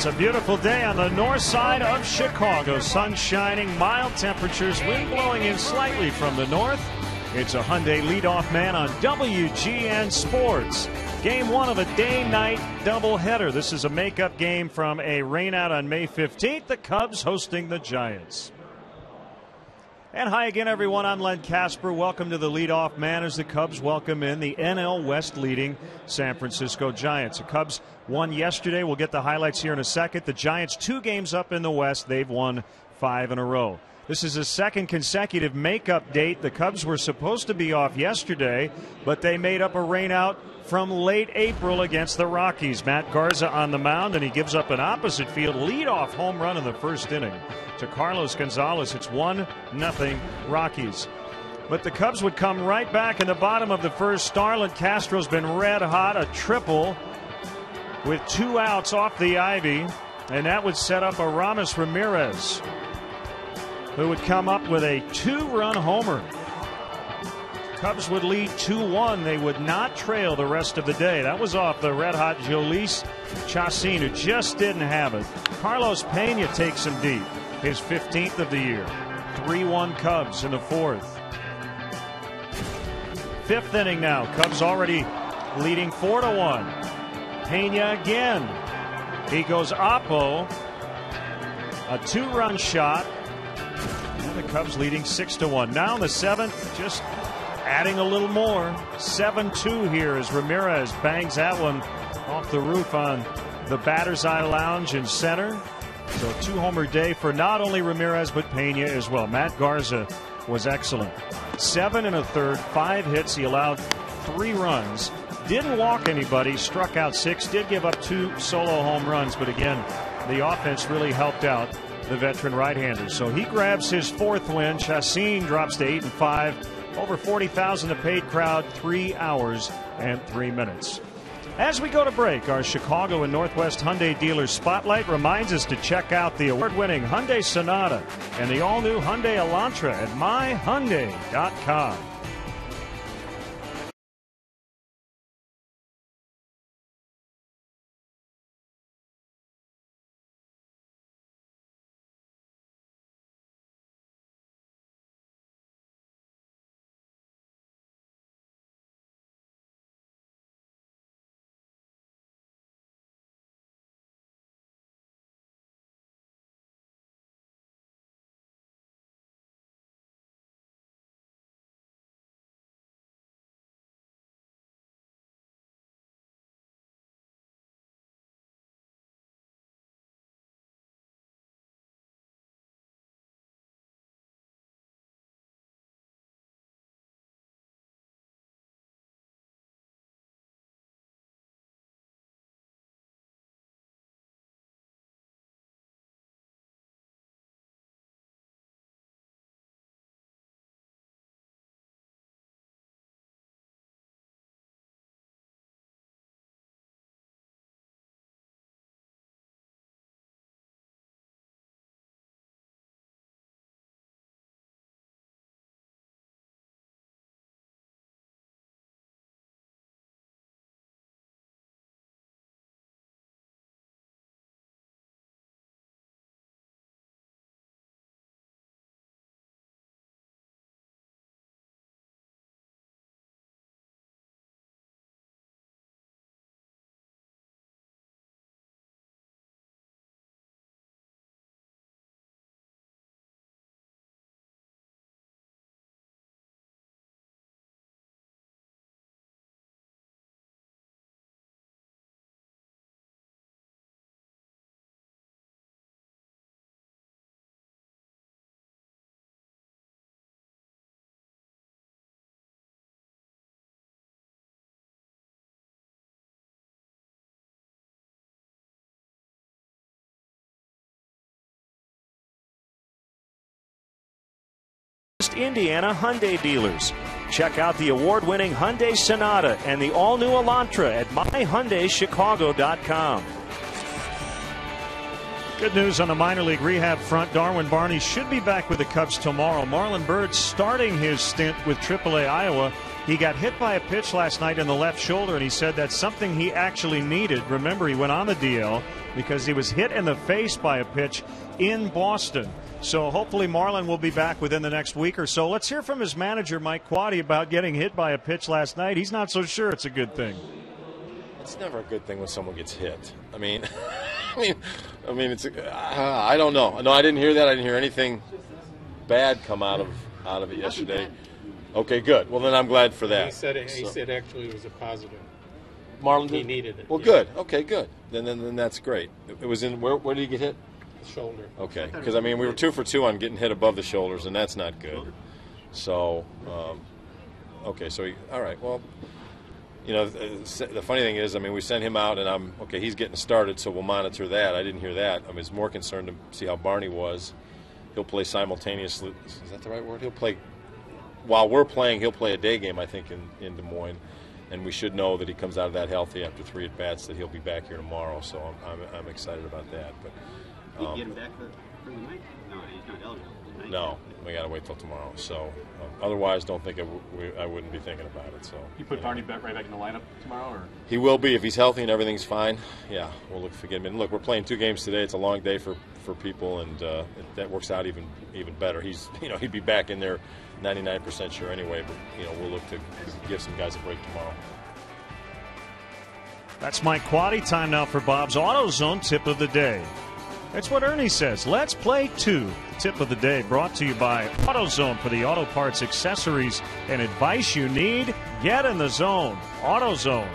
It's a beautiful day on the north side of Chicago. Sun shining, mild temperatures, wind blowing in slightly from the north. It's a Hyundai leadoff man on WGN Sports. Game one of a day-night doubleheader. This is a makeup game from a rainout on May 15th. The Cubs hosting the Giants. And hi again, everyone. I'm Len Casper. Welcome to the leadoff man as the Cubs welcome in the NL West leading San Francisco Giants. The Cubs won yesterday. We'll get the highlights here in a second. The Giants 2 games up in the West. They've won 5 in a row. This is a second consecutive makeup date. The Cubs were supposed to be off yesterday, but they made up a rainout from late April against the Rockies. Matt Garza on the mound, and he gives up an opposite field leadoff home run in the first inning to Carlos Gonzalez. It's 1-0 Rockies. But the Cubs would come right back in the bottom of the first. Starlin Castro's been red hot, a triple with 2 outs off the ivy, and that would set up a Aramis Ramirez, who would come up with a 2-run homer. Cubs would lead 2-1. They would not trail the rest of the day. That was off the red-hot Jhoulys Chacín, who just didn't have it. Carlos Pena takes him deep, his 15th of the year. 3-1 Cubs in the fourth. 5th inning now. Cubs already leading 4-1. Pena again. He goes oppo. A 2-run shot. And the Cubs leading 6-1. Now in the 7th, just adding a little more. 7-2 here as Ramirez bangs that one off the roof on the batter's eye lounge in center. So a 2-homer day for not only Ramirez but Pena as well. Matt Garza was excellent. 7 1/3, 5 hits. He allowed 3 runs. Didn't walk anybody, struck out 6, did give up 2 solo home runs, but again, the offense really helped out the veteran right-hander. So he grabs his 4th win. Chacín drops to 8-5. Over 40,000, a paid crowd, 3 hours and 3 minutes. As we go to break, our Chicago and Northwest Hyundai Dealers Spotlight reminds us to check out the award-winning Hyundai Sonata and the all-new Hyundai Elantra at myhyundai.com. Indiana Hyundai dealers. Check out the award-winning Hyundai Sonata and the all-new Elantra at myhyundaichicago.com. Good news on the minor league rehab front. Darwin Barney should be back with the Cubs tomorrow. Marlon Byrd starting his stint with AAA Iowa. He got hit by a pitch last night in the left shoulder, and he said that's something he actually needed. Remember, he went on the DL because he was hit in the face by a pitch in Boston. So hopefully Marlin will be back within the next week or so. Let's hear from his manager, Mike Quade, about getting hit by a pitch last night. He's not so sure it's a good thing. It's never a good thing when someone gets hit. I mean, it's. I don't know. No, I didn't hear that. I didn't hear anything bad come out of it yesterday. Okay, good. Well, then I'm glad for that. He said actually it was a positive. Marlin he needed it. Well, good. Okay, good. Then that's great. It was in where did he get hit? The shoulder. Okay, because we were 2 for 2 on getting hit above the shoulders, and that's not good. So, okay, so all right. Well, the funny thing is, we sent him out, and he's getting started, so we'll monitor that. I didn't hear that. I was more concerned to see how Barney was. He'll play simultaneously. Is that the right word? He'll play while we're playing. He'll play a day game, I think, in Des Moines, and we should know that he comes out of that healthy after 3 at bats. That he'll be back here tomorrow. So I'm excited about that. But you get him back for the night? No, he's not eligible. No, we got to wait till tomorrow. So otherwise, don't think I wouldn't be thinking about it. So you put Barney right back in the lineup tomorrow, or he will be if he's healthy and everything's fine. Yeah, we'll look to get him in. Look, we're playing 2 games today. It's a long day for people, and that works out even better. He'd be back in there 99% sure anyway. But we'll look to give some guys a break tomorrow. That's Mike Quade. Time now for Bob's AutoZone tip of the day. That's what Ernie says. Let's play 2. The tip of the day brought to you by AutoZone. For the auto parts, accessories, and advice you need, get in the zone. AutoZone.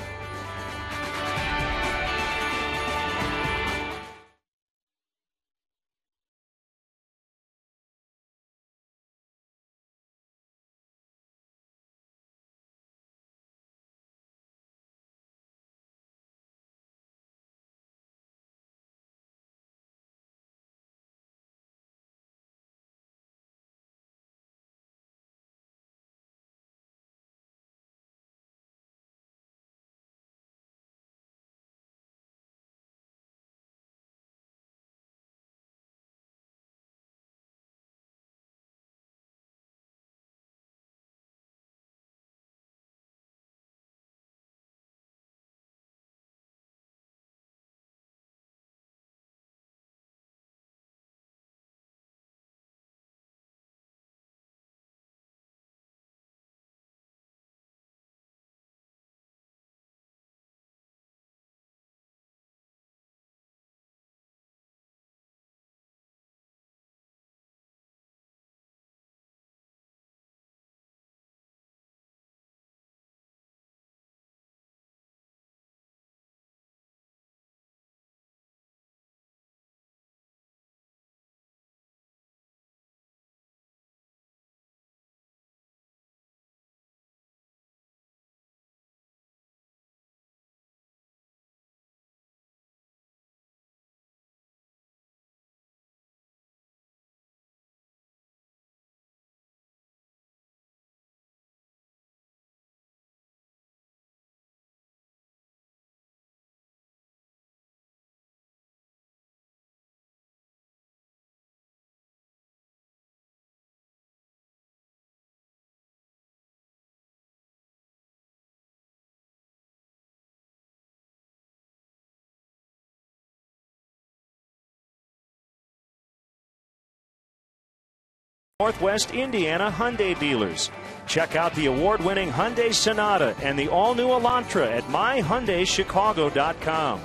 Northwest Indiana Hyundai dealers. Check out the award-winning Hyundai Sonata and the all-new Elantra at myhyundaichicago.com.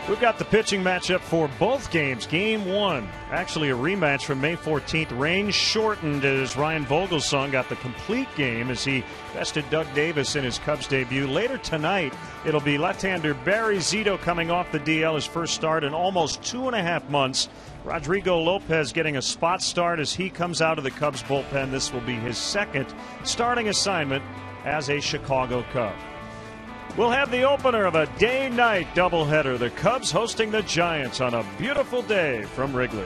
We've got the pitching matchup for both games. Game 1, actually a rematch from May 14th. Rain shortened as Ryan Vogelsong got the complete game as he bested Doug Davis in his Cubs debut. Later tonight, it'll be left-hander Barry Zito coming off the DL, his first start in almost 2.5 months. Rodrigo Lopez getting a spot start as he comes out of the Cubs bullpen. This will be his second starting assignment as a Chicago Cub. We'll have the opener of a day-night doubleheader. The Cubs hosting the Giants on a beautiful day from Wrigley.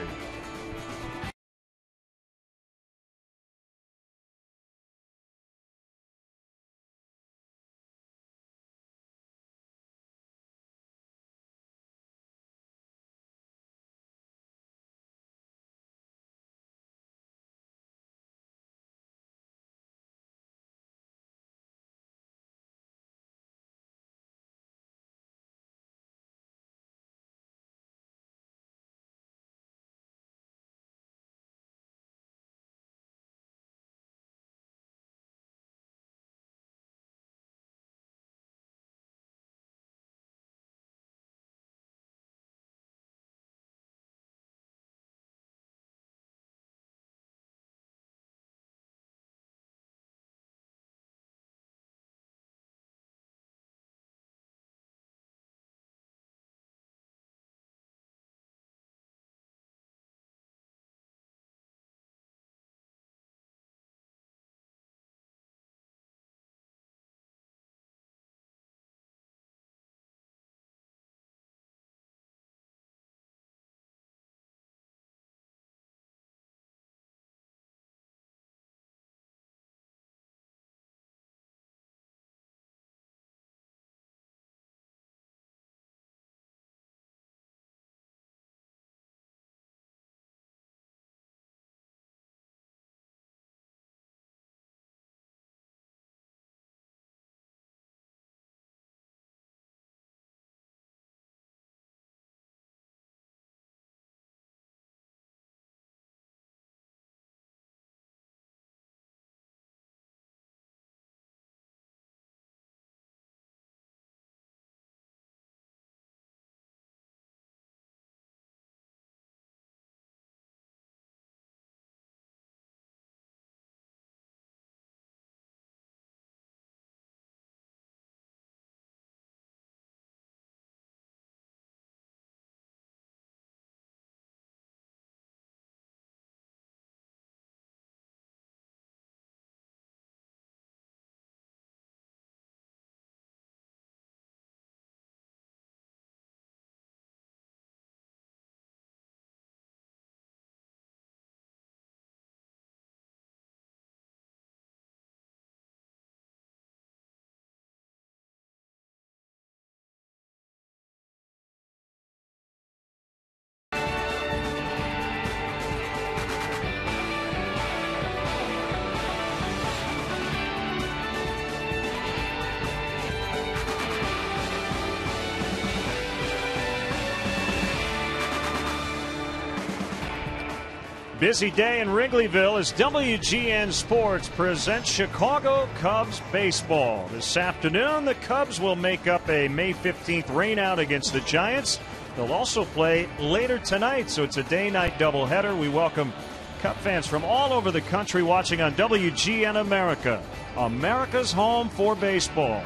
Busy day in Wrigleyville as WGN Sports presents Chicago Cubs baseball. This afternoon, the Cubs will make up a May 15th rainout against the Giants. They'll also play later tonight, so it's a day-night doubleheader. We welcome Cub fans from all over the country watching on WGN America, America's home for baseball.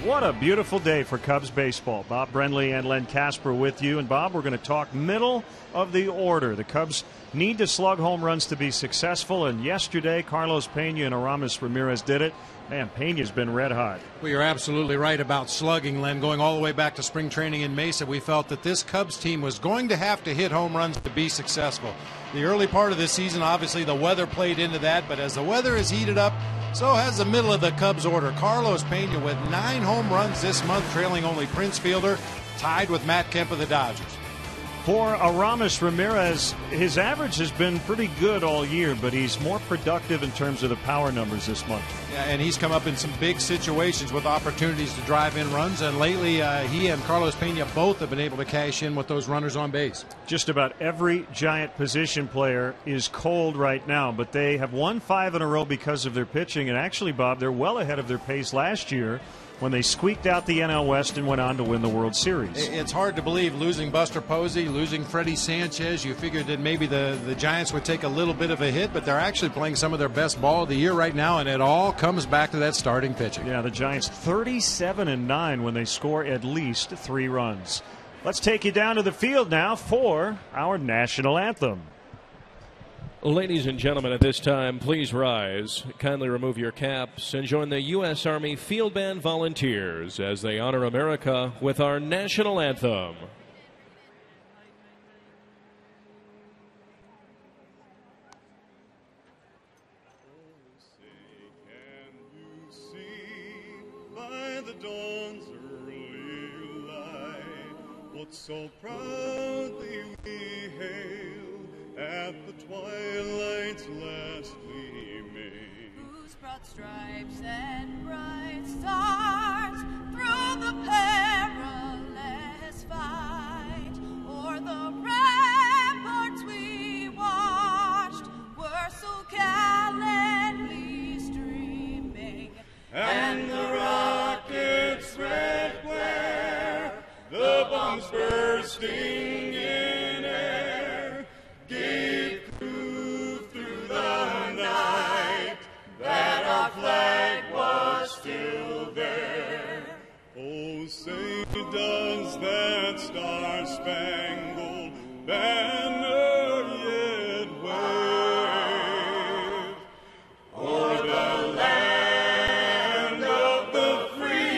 What a beautiful day for Cubs baseball. Bob Brenly and Len Casper with you. And Bob, we're going to talk middle of the order. The Cubs need to slug home runs to be successful. And yesterday, Carlos Pena and Aramis Ramirez did it. Man, Pena's been red hot. Well, you're absolutely right about slugging, Len. Going all the way back to spring training in Mesa, we felt that this Cubs team was going to have to hit home runs to be successful. The early part of the season, obviously, the weather played into that. But as the weather has heated up, so has the middle of the Cubs order. Carlos Pena with 9 home runs this month, trailing only Prince Fielder, tied with Matt Kemp of the Dodgers. For Aramis Ramirez, his average has been pretty good all year, but he's more productive in terms of the power numbers this month. Yeah, and he's come up in some big situations with opportunities to drive in runs, and lately he and Carlos Pena both have been able to cash in with those runners on base. Just about every Giant position player is cold right now, but they have won 5 in a row because of their pitching, and actually, Bob, they're well ahead of their pace last year when they squeaked out the NL West and went on to win the World Series. It's hard to believe, losing Buster Posey, losing Freddie Sanchez. You figured that maybe the Giants would take a little bit of a hit, but they're actually playing some of their best ball of the year right now, and it all comes back to that starting pitching. Yeah, the Giants 37-9 when they score at least 3 runs. Let's take you down to the field now for our national anthem. Ladies and gentlemen, at this time, please rise, kindly remove your caps, and join the U.S. Army Field Band volunteers as they honor America with our national anthem. So proudly we hail at the twilight's last gleaming, whose broad stripes and bright stars through the perilous fight o'er the ramparts we watched were so gallantly streaming, and the rocket's red glare, the bombs bursting in air, gave proof through the night that our flag was still there. Oh, say does that star-spangled banner yet wave o'er the land of the free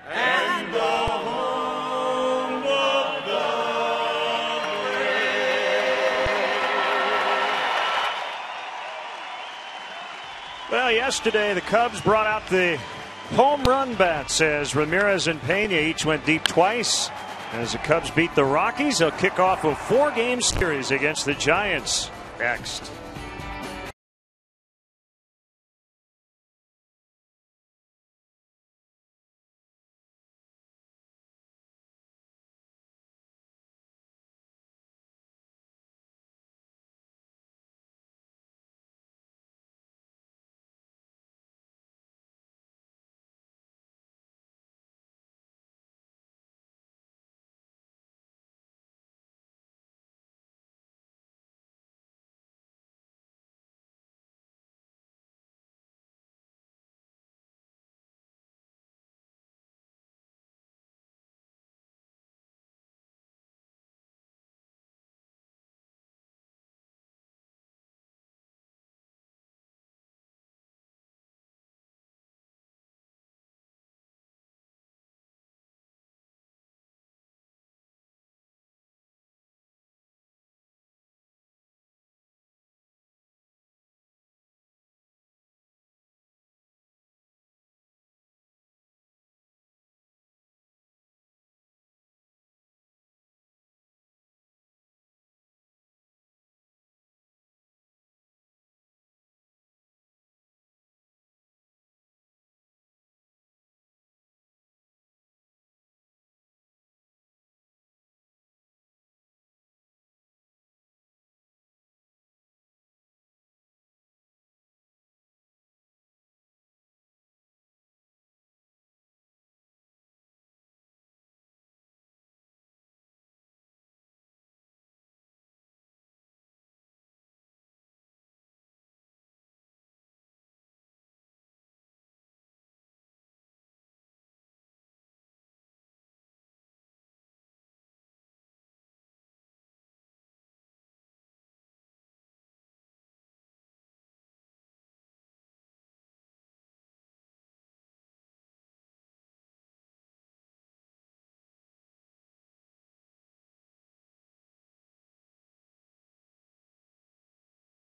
and the home of the brave. Well, yesterday the Cubs brought out the home run bats as Ramirez and Pena each went deep twice. As the Cubs beat the Rockies, they'll kick off a 4-game series against the Giants next.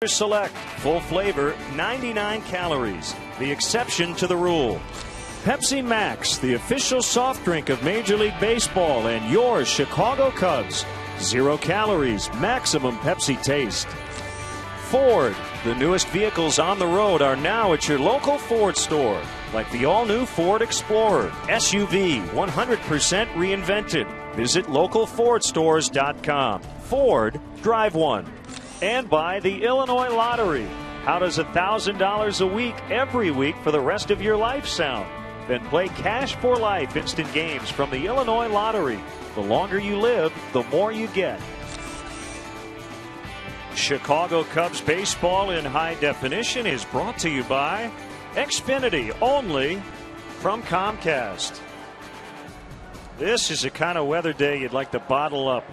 Select, full flavor, 99 calories. The exception to the rule. Pepsi Max, the official soft drink of Major League Baseball and your Chicago Cubs. 0 calories, maximum Pepsi taste. Ford, the newest vehicles on the road are now at your local Ford store. Like the all-new Ford Explorer, SUV, 100% reinvented. Visit localfordstores.com. Ford, drive one. And by the Illinois Lottery. How does $1,000 a week every week for the rest of your life sound? Then play Cash for Life instant games from the Illinois Lottery. The longer you live, the more you get. Chicago Cubs baseball in high definition is brought to you by Xfinity, only from Comcast. This is the kind of weather day you'd like to bottle up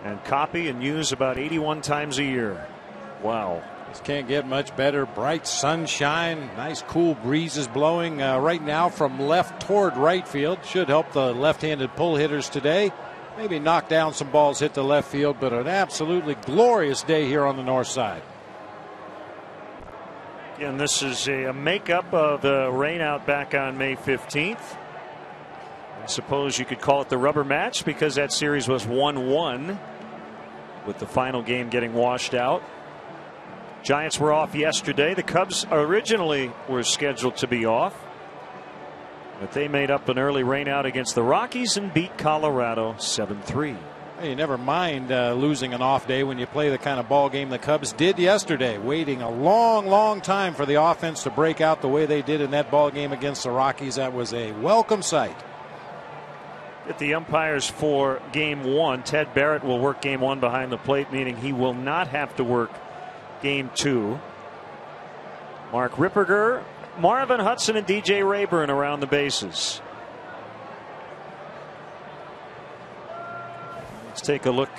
and copy and use about 81 times a year. Wow. This can't get much better. Bright sunshine, nice cool breezes blowing right now from left toward right field. Should help the left-handed pull hitters today. Maybe knock down some balls, hit the left field, but an absolutely glorious day here on the north side. And this is a makeup of the rain out back on May 15th. I suppose you could call it the rubber match because that series was 1-1 with the final game getting washed out. Giants were off yesterday. The Cubs originally were scheduled to be off, but they made up an early rainout against the Rockies and beat Colorado 7-3. You never mind losing an off day when you play the kind of ball game the Cubs did yesterday, waiting a long time for the offense to break out the way they did in that ball game against the Rockies. That was a welcome sight. At the umpires for game 1, Ted Barrett will work game 1 behind the plate, meaning he will not have to work game 2. Mark Ripperger, Marvin Hudson, and DJ Rayburn around the bases. Let's take a look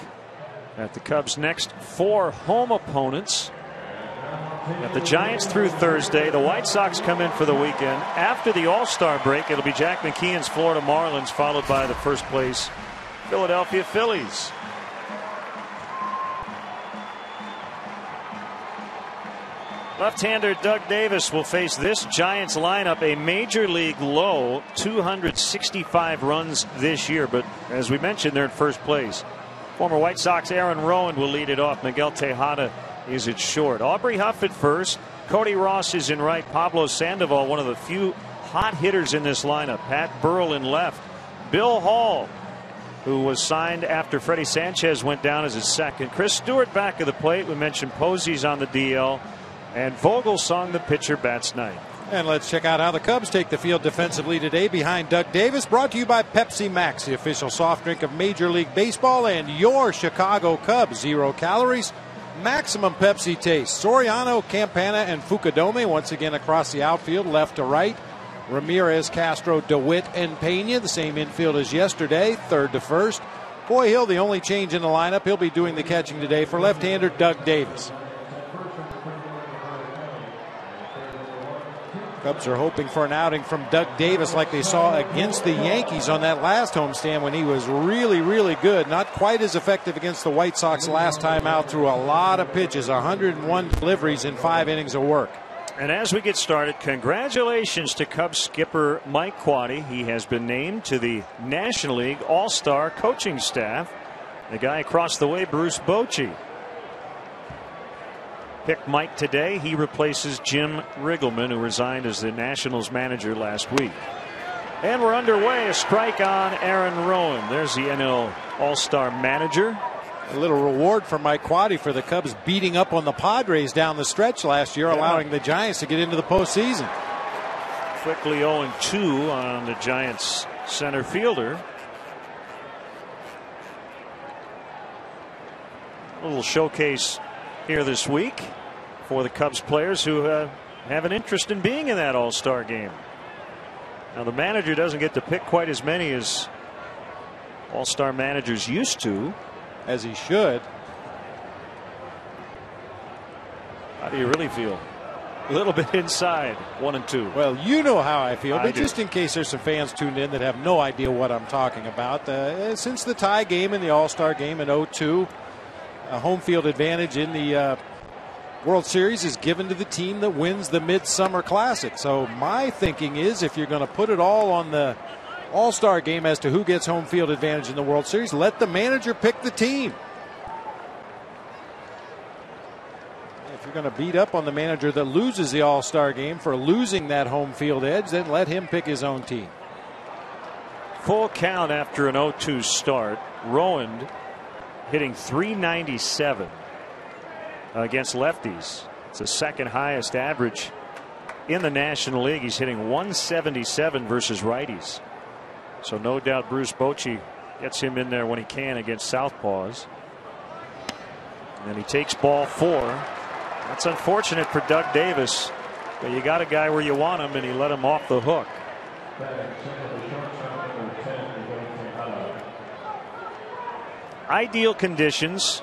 at the Cubs' next 4 home opponents. At the Giants through Thursday. The White Sox come in for the weekend. After the All-Star break, it'll be Jack McKeon's Florida Marlins, followed by the first place Philadelphia Phillies. Left-hander Doug Davis will face this Giants lineup, a major league low 265 runs this year. But as we mentioned, they're in first place. Former White Sox Aaron Rowan will lead it off. Miguel Tejada is at short. Aubrey Huff at first. Cody Ross is in right. Pablo Sandoval, one of the few hot hitters in this lineup. Pat Burrell in left. Bill Hall, who was signed after Freddie Sanchez went down, as his second. Chris Stewart back of the plate. We mentioned Posey's on the DL. And Vogelsong, the pitcher, bats ninth. And let's check out how the Cubs take the field defensively today behind Doug Davis. Brought to you by Pepsi Max, the official soft drink of Major League Baseball and your Chicago Cubs. 0 calories, maximum Pepsi taste. Soriano, Campana, and Fukudome once again across the outfield, left to right. Ramirez, Castro, DeWitt, and Pena, the same infield as yesterday, third to first. Boy Hill, the only change in the lineup. He'll be doing the catching today for left-hander Doug Davis. Cubs are hoping for an outing from Doug Davis like they saw against the Yankees on that last homestand when he was really good. Not quite as effective against the White Sox last time out, through a lot of pitches, 101 deliveries in 5 innings of work. And as we get started, congratulations to Cubs skipper Mike Quade. He has been named to the National League All-Star coaching staff. The guy across the way, Bruce Bochy, picked Mike today. He replaces Jim Riggleman, who resigned as the Nationals manager last week. And we're underway. A strike on Aaron Rowan. There's the NL All-Star manager. A little reward for Mike Quade for the Cubs beating up on the Padres down the stretch last year, allowing the Giants to get into the postseason. Quickly 0-2 on the Giants center fielder. A little showcase here this week for the Cubs players who have an interest in being in that All-Star game. Now, the manager doesn't get to pick quite as many as All-Star managers used to. As he should. How do you really feel? A little bit inside, 1-2. Well, you know how I feel, but do. just in case there's some fans tuned in that have no idea what I'm talking about, since the tie game in the All-Star game in 0-2, a home field advantage in the World Series is given to the team that wins the Midsummer Classic. So my thinking is, if you're going to put it all on the All-Star game as to who gets home field advantage in the World Series, let the manager pick the team. If you're going to beat up on the manager that loses the All-Star game for losing that home field edge, then let him pick his own team. Full count after an 0-2 start. Rowan hitting .397 against lefties. It's the second highest average in the National League. He's hitting .177 versus righties. So no doubt Bruce Bochy gets him in there when he can against southpaws. And he takes ball 4. That's unfortunate for Doug Davis, but you got a guy where you want him, and he let him off the hook. Ideal conditions,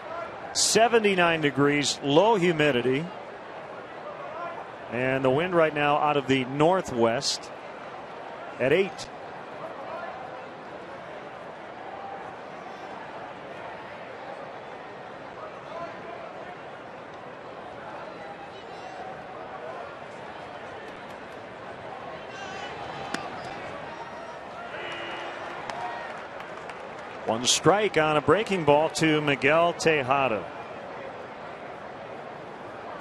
79 degrees, low humidity, and the wind right now out of the northwest at 8. One strike on a breaking ball to Miguel Tejada.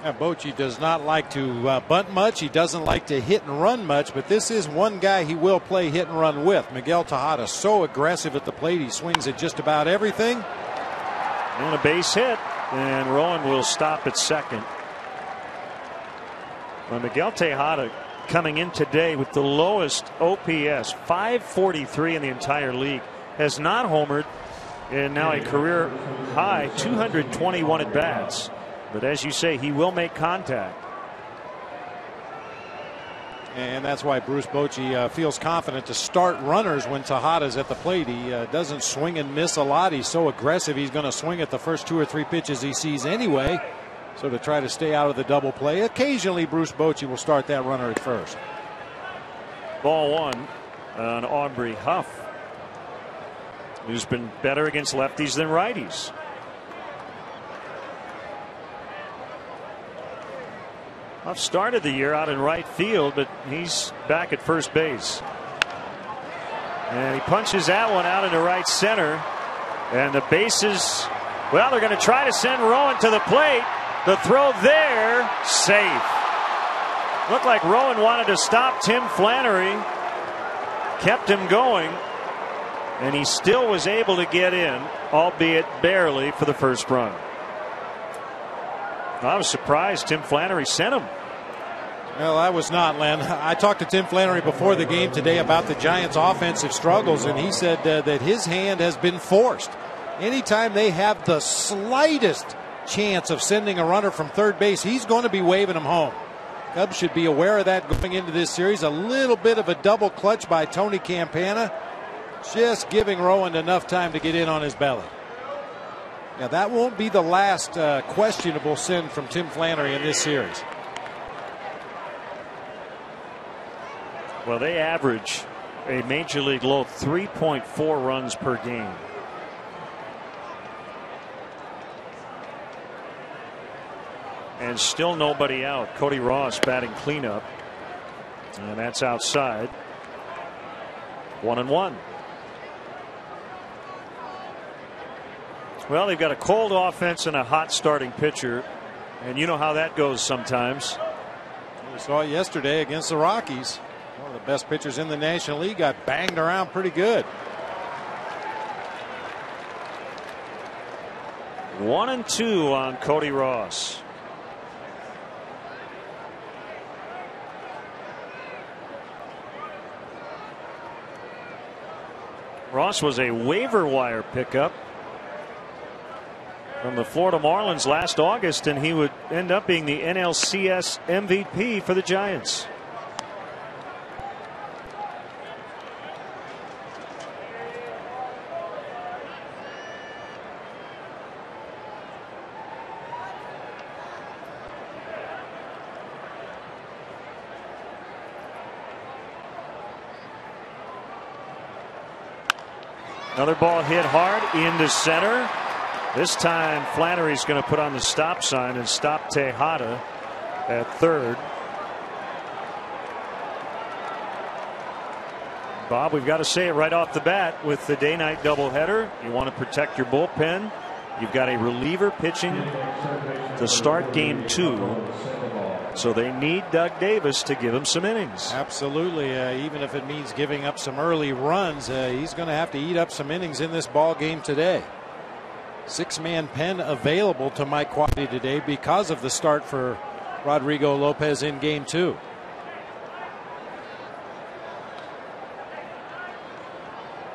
Bochy does not like to bunt much. He doesn't like to hit and run much, but this is one guy he will play hit and run with. Miguel Tejada, so aggressive at the plate. He swings at just about everything. And a base hit, and Rowan will stop at second. Well, Miguel Tejada coming in today with the lowest OPS, .543 in the entire league. Has not homered in now a career high 221 at bats. But as you say, he will make contact. And that's why Bruce Bochy feels confident to start runners when Tejada's at the plate. He doesn't swing and miss a lot. He's so aggressive, he's going to swing at the first 2 or 3 pitches he sees anyway. So to try to stay out of the double play, occasionally Bruce Bochy will start that runner at first. Ball 1 on Aubrey Huff, who's been better against lefties than righties. Huff started the year out in right field, but he's back at first base. And he punches that one out into right center. And the bases, well, they're going to try to send Rowan to the plate. The throw there, safe. Looked like Rowan wanted to stop Tim Flannery. Kept him going. And he still was able to get in, albeit barely, for the first run. I was surprised Tim Flannery sent him. Well, I was not, Len. I talked to Tim Flannery before the game today about the Giants' offensive struggles, and he said that his hand has been forced. Anytime they have the slightest chance of sending a runner from third base, he's going to be waving them home. Cubs should be aware of that going into this series. A little bit of a double clutch by Tony Campana, just giving Rowan enough time to get in on his belly. Now, that won't be the last questionable send from Tim Flannery in this series. Well, they average a major league low 3.4 runs per game. And still nobody out. Cody Ross batting cleanup. And that's outside. 1-1. Well, they've got a cold offense and a hot starting pitcher. And you know how that goes sometimes. We saw it yesterday against the Rockies. One of the best pitchers in the National League got banged around pretty good. 1-2 on Cody Ross. Ross was a waiver wire pickup from the Florida Marlins last August, and he would end up being the NLCS MVP for the Giants. Another ball hit hard into center. This time Flannery's going to put on the stop sign and stop Tejada at third. Bob, we've got to say it right off the bat with the day-night doubleheader. You want to protect your bullpen. You've got a reliever pitching to start game 2. So they need Doug Davis to give him some innings. Absolutely. Even if it means giving up some early runs, he's going to have to eat up some innings in this ball game today. 6-man pen available to Mike Quade today because of the start for Rodrigo Lopez in game 2.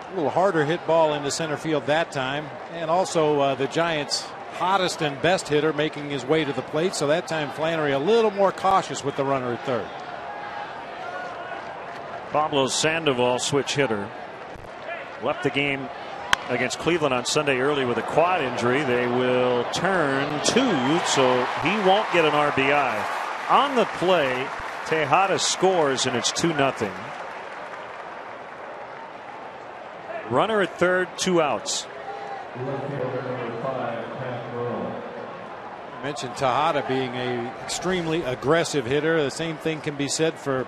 A little harder hit ball into center field that time, and also the Giants' hottest and best hitter making his way to the plate, so that time Flannery a little more cautious with the runner at third. Pablo Sandoval, switch hitter, left the game against Cleveland on Sunday early with a quad injury. They will turn 2, so he won't get an RBI. On the play, Tejada scores, and it's 2-0. Runner at third, 2 outs. I mentioned Tejada being a extremely aggressive hitter. The same thing can be said for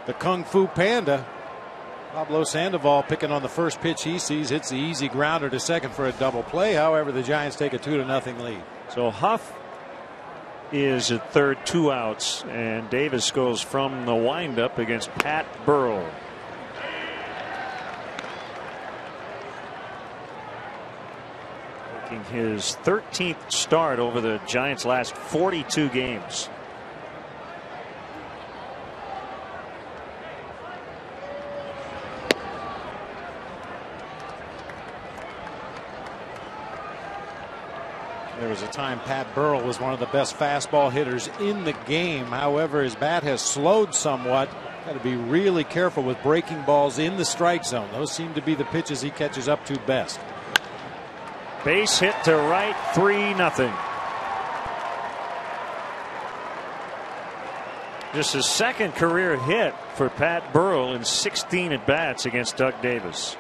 the Kung Fu Panda. Pablo Sandoval picking on the first pitch he sees, hits the easy grounder to second for a double play. However, the Giants take a 2-0 lead. So Huff is at third, 2 outs, and Davis goes from the windup against Pat Burrell. Making his 13th start over the Giants' last 42 games. There was a time Pat Burrell was one of the best fastball hitters in the game. However, his bat has slowed somewhat. Got to be really careful with breaking balls in the strike zone. Those seem to be the pitches he catches up to best. Base hit to right, 3-0. Just his second career hit for Pat Burrell in 16 at bats against Doug Davis.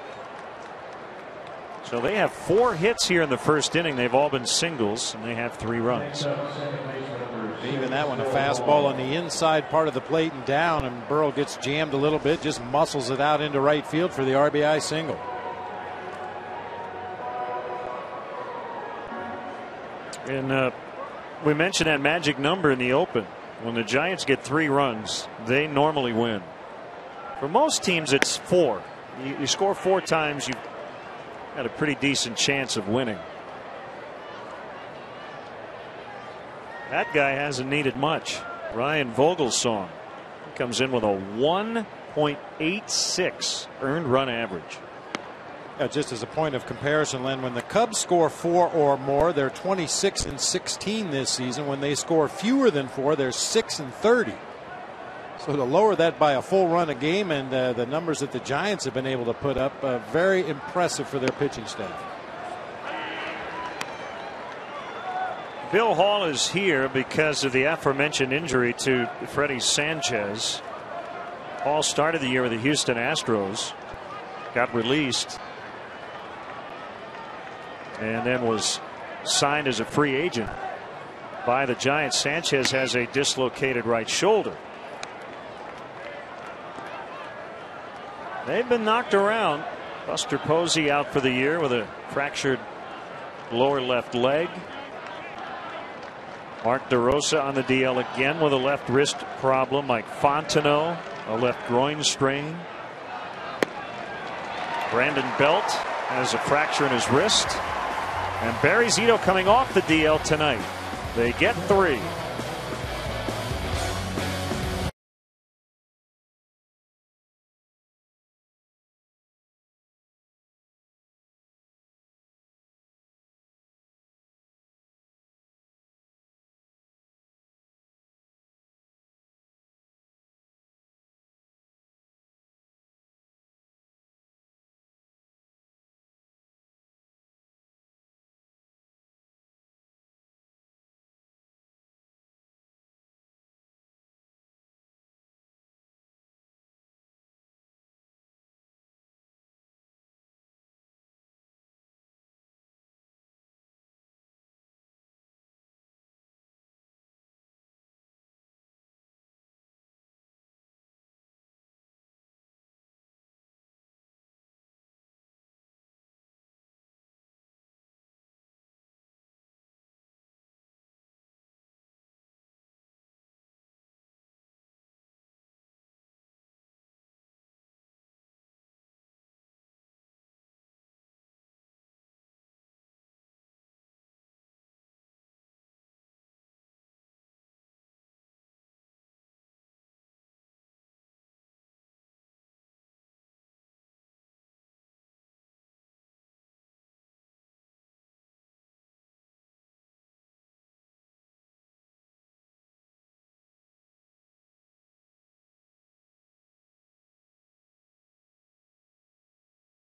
So they have 4 hits here in the first inning. They've all been singles, and they have 3 runs. Even that one, a fastball on the inside part of the plate and down, and Burrell gets jammed a little bit, just muscles it out into right field for the RBI single. And we mentioned that magic number in the open. When the Giants get 3 runs, they normally win. For most teams, it's 4. You score 4 times, you've got a pretty decent chance of winning. That guy hasn't needed much. Ryan Vogelsong comes in with a 1.86 earned run average. Just as a point of comparison, Len, when the Cubs score 4 or more, they're 26-16 this season. When they score fewer than 4, they're 6-30. So to lower that by a full run a game, and the numbers that the Giants have been able to put up, very impressive for their pitching staff. Bill Hall is here because of the aforementioned injury to Freddie Sanchez. Hall started the year with the Houston Astros, got released, and then was signed as a free agent by the Giants. Sanchez has a dislocated right shoulder. They've been knocked around. Buster Posey out for the year with a fractured lower left leg. Mark DeRosa on the DL again with a left wrist problem. Mike Fontenot, a left groin strain. Brandon Belt has a fracture in his wrist. And Barry Zito coming off the DL tonight. They get 3.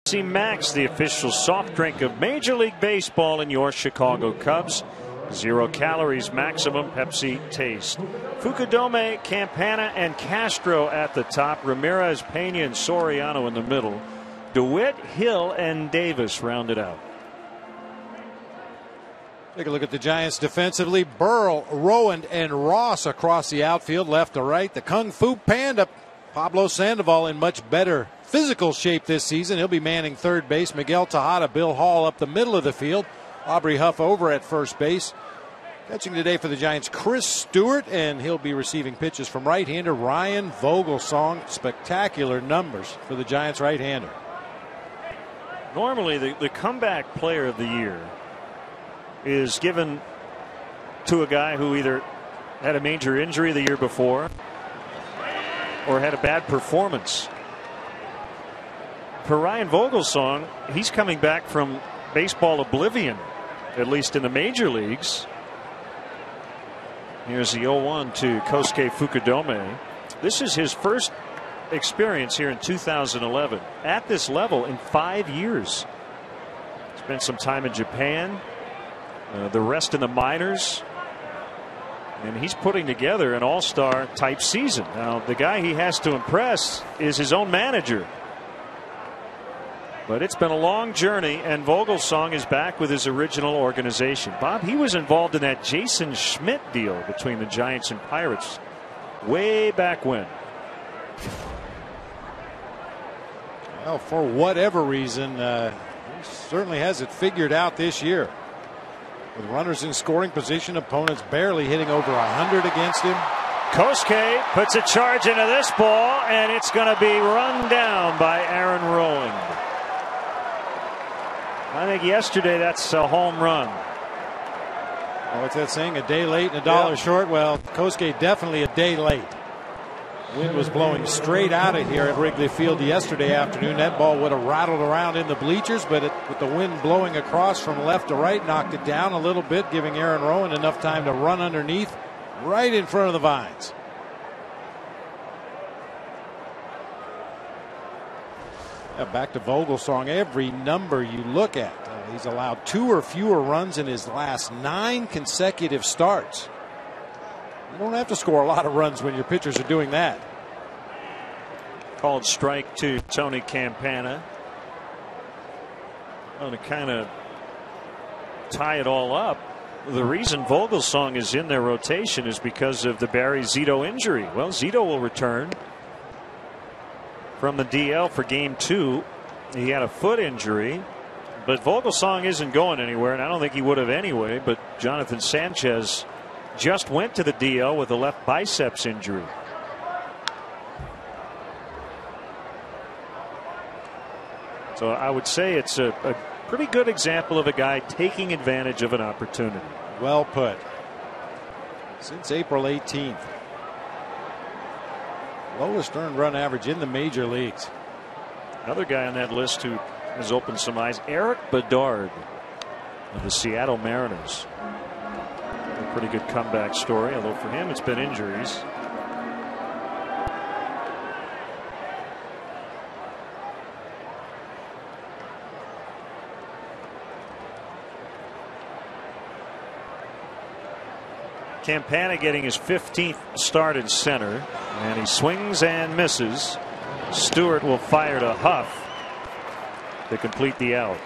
Pepsi Max, the official soft drink of Major League Baseball and your Chicago Cubs. 0 calories maximum Pepsi taste. Fukudome, Campana, and Castro at the top. Ramirez, Pena, and Soriano in the middle. DeWitt, Hill, and Davis rounded out. Take a look at the Giants defensively. Burrell, Rowan, and Ross across the outfield, left to right. The Kung Fu Panda, Pablo Sandoval, in much better physical shape this season. He'll be manning third base. Miguel Tejada, Bill Hall up the middle of the field. Aubrey Huff over at first base. Catching today for the Giants, Chris Stewart, and he'll be receiving pitches from right-hander Ryan Vogelsong. Spectacular numbers for the Giants right-hander. Normally, the comeback player of the year is given to a guy who either had a major injury the year before or had a bad performance. For Ryan Vogelsong, he's coming back from baseball oblivion, at least in the major leagues. Here's the 0-1 to Kosuke Fukudome. This is his first experience here in 2011 at this level in 5 years. Spent some time in Japan, the rest in the minors, and he's putting together an all-star type season. Now, the guy he has to impress is his own manager. But it's been a long journey, and Vogelsong is back with his original organization. Bob, he was involved in that Jason Schmidt deal between the Giants and Pirates way back when. Well, for whatever reason, he certainly has it figured out this year. With runners in scoring position, opponents barely hitting over 100 against him. Kosuke puts a charge into this ball, and it's going to be run down by Aaron Rowland. I think yesterday that's a home run. Oh, what's that saying? A day late and a dollar short? Well, Kosuke definitely a day late. Wind was blowing straight out of here at Wrigley Field yesterday afternoon. That ball would have rattled around in the bleachers, but with the wind blowing across from left to right, knocked it down a little bit, giving Aaron Rowland enough time to run underneath right in front of the vines. Back to Vogelsong. Every number you look at, he's allowed 2 or fewer runs in his last 9 consecutive starts. You don't have to score a lot of runs when your pitchers are doing that. Called strike to Tony Campana. Well, to kind of tie it all up, the reason Vogelsong is in their rotation is because of the Barry Zito injury. Well, Zito will return from the DL for game 2. He had a foot injury, but Vogelsong isn't going anywhere, and I don't think he would have anyway. But Jonathan Sanchez just went to the DL with a left biceps injury. So I would say it's a pretty good example of a guy taking advantage of an opportunity. Well put. Since April 18th. Lowest earned run average in the major leagues. Another guy on that list who has opened some eyes, Eric Bedard of the Seattle Mariners. A pretty good comeback story, although for him it's been injuries. Campana getting his 15th start in center, and he swings and misses. Stewart will fire to Huff to complete the out.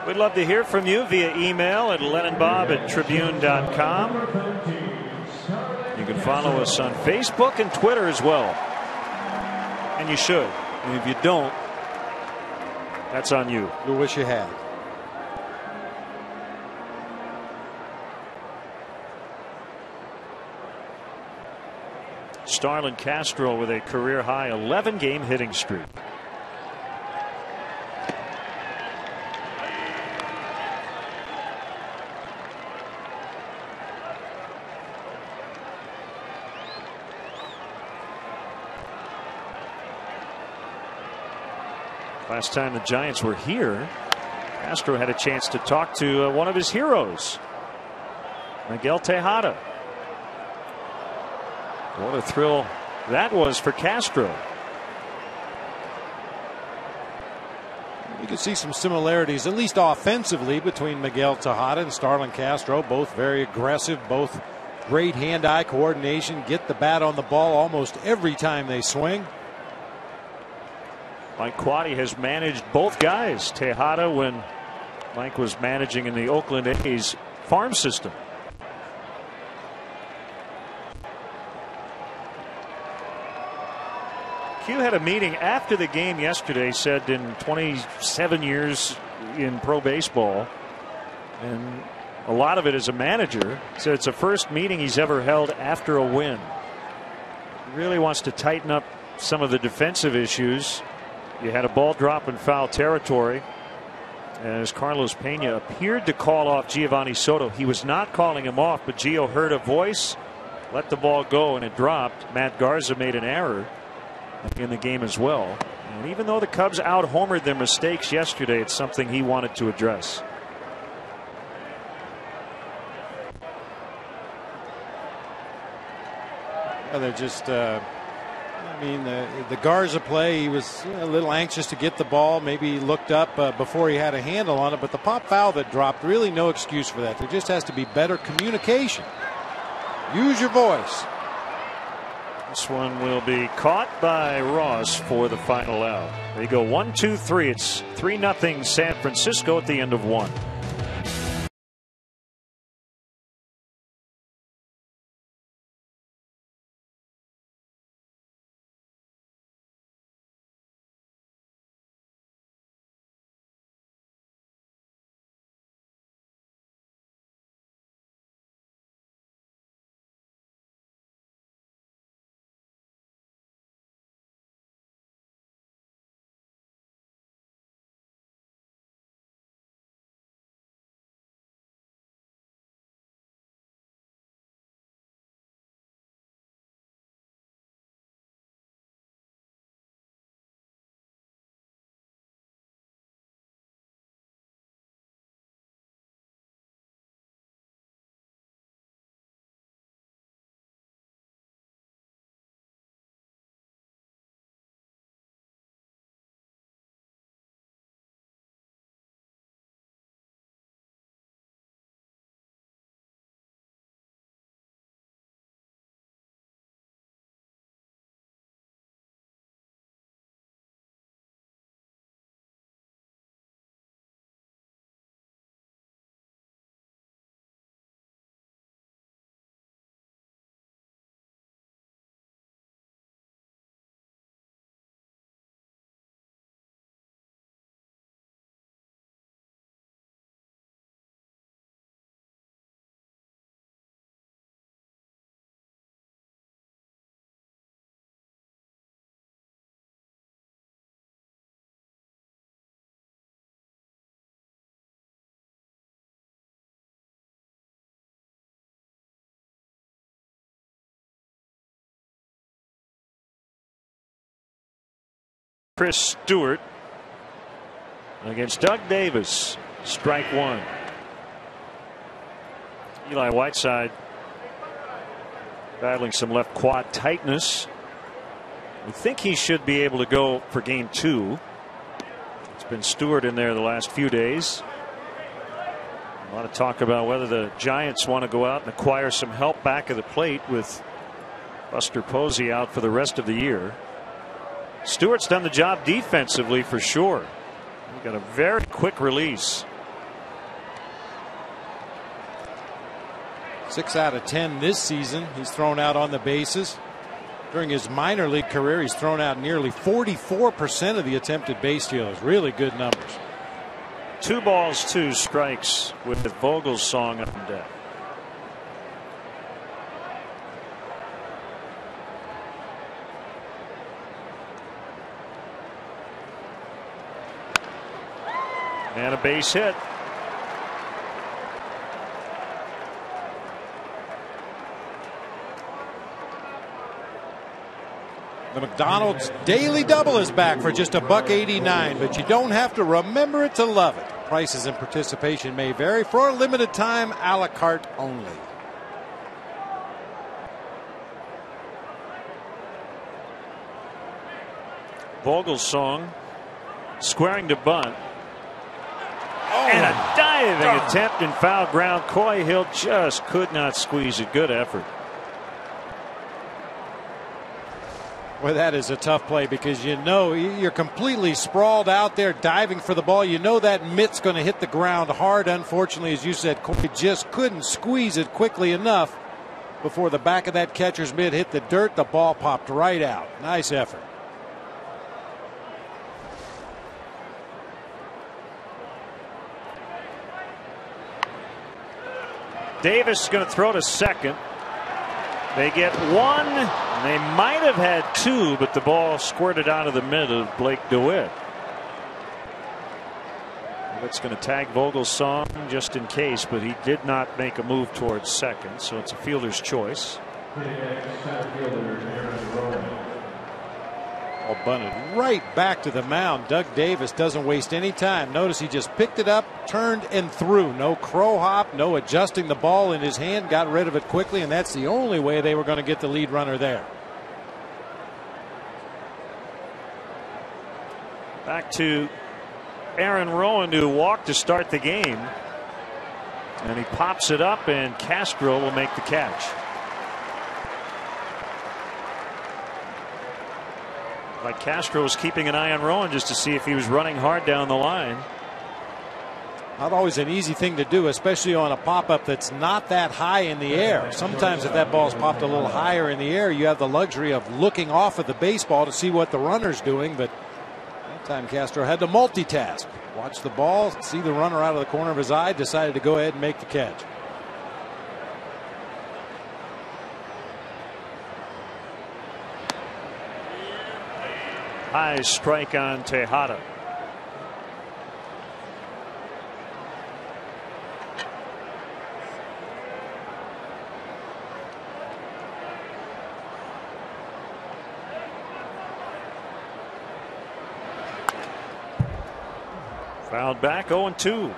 We'd love to hear from you via email at LennonBob@Tribune.com. You can follow us on Facebook and Twitter as well. And you should. And if you don't, that's on you. You'll wish you had. Starlin Castro with a career high 11-game hitting streak. Last time the Giants were here, Castro had a chance to talk to one of his heroes, Miguel Tejada. What a thrill That was for Castro. You can see some similarities, at least offensively, between Miguel Tejada and Starlin Castro. Both very aggressive, both great hand-eye coordination, get the bat on the ball almost every time they swing. Mike Quade has managed both guys. Tejada when Mike was managing in the Oakland A's farm system. Q had a meeting after the game yesterday, said in 27 years in pro baseball, and a lot of it as a manager, said it's the first meeting he's ever held after a win. He really wants to tighten up some of the defensive issues. You had a ball drop in foul territory as Carlos Pena appeared to call off Giovanni Soto. He was not calling him off, but Gio heard a voice, let the ball go, and it dropped. Matt Garza made an error in the game as well. And even though the Cubs out-homered their mistakes yesterday, it's something he wanted to address. Well, they're just, I mean, the Garza play, he was a little anxious to get the ball. Maybe he looked up before he had a handle on it. But the pop foul that dropped, really no excuse for that. There just has to be better communication. Use your voice. This one will be caught by Ross for the final out. They go 1-2-3. It's 3-0 San Francisco at the end of one. Chris Stewart against Doug Davis. Strike one. Eli Whiteside battling some left quad tightness. We think he should be able to go for game two. It's been Stewart in there the last few days. A lot of talk about whether the Giants want to go out and acquire some help back of the plate with Buster Posey out for the rest of the year. Stewart's done the job defensively for sure. He got a very quick release. 6 out of 10 this season. He's thrown out on the bases. During his minor league career, he's thrown out nearly 44% of the attempted base stealers. Really good numbers. 2 balls, 2 strikes with Vogel's song on deck. And a base hit. The McDonald's Daily Double is back for just $1.89, but you don't have to remember it to love it. Prices and participation may vary. For a limited time, a la carte only. Vogelsong squaring to bunt. And a diving attempt in foul ground. Coy Hill just could not squeeze it. Good effort. Well, that is a tough play because you know you're completely sprawled out there diving for the ball. You know that mitt's going to hit the ground hard. Unfortunately, as you said, Coy just couldn't squeeze it quickly enough before the back of that catcher's mitt hit the dirt. The ball popped right out. Nice effort. Davis is going to throw to second. They get one. They might have had two, but the ball squirted out of the mitt of Blake DeWitt. That's going to tag Vogelsong just in case, but he did not make a move towards second, so it's a fielder's choice. All bunted right back to the mound. Doug Davis doesn't waste any time. Notice he just picked it up, turned, and threw. No crow hop, no adjusting the ball in his hand. Got rid of it quickly, and that's the only way they were going to get the lead runner there. Back to Aaron Rowan, who walked to start the game. And he pops it up, and Castro will make the catch. Like Castro was keeping an eye on Rowan just to see if he was running hard down the line. Not always an easy thing to do, especially on a pop-up that's not that high in the air. Sometimes if that ball's popped a little higher in the air, you have the luxury of looking off of the baseball to see what the runner's doing. But that time Castro had to multitask. Watch the ball, see the runner out of the corner of his eye, decided to go ahead and make the catch. High strike on Tejada. Fouled back, 0-2.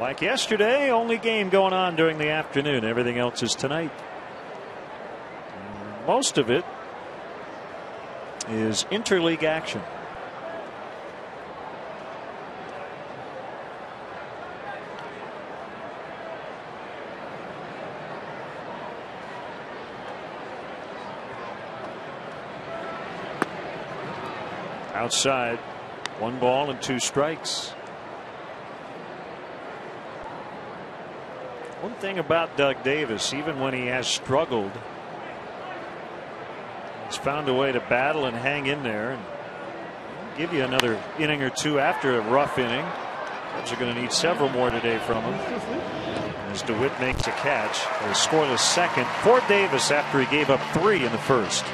Like yesterday, only game going on during the afternoon. Everything else is tonight. Most of it is interleague action. Outside, 1 ball and 2 strikes. One thing about Doug Davis, even when he has struggled, he's found a way to battle and hang in there and give you another inning or two after a rough inning. Cubs are going to need several more today from him. As DeWitt makes a catch, a scoreless second for Davis after he gave up 3 in the first.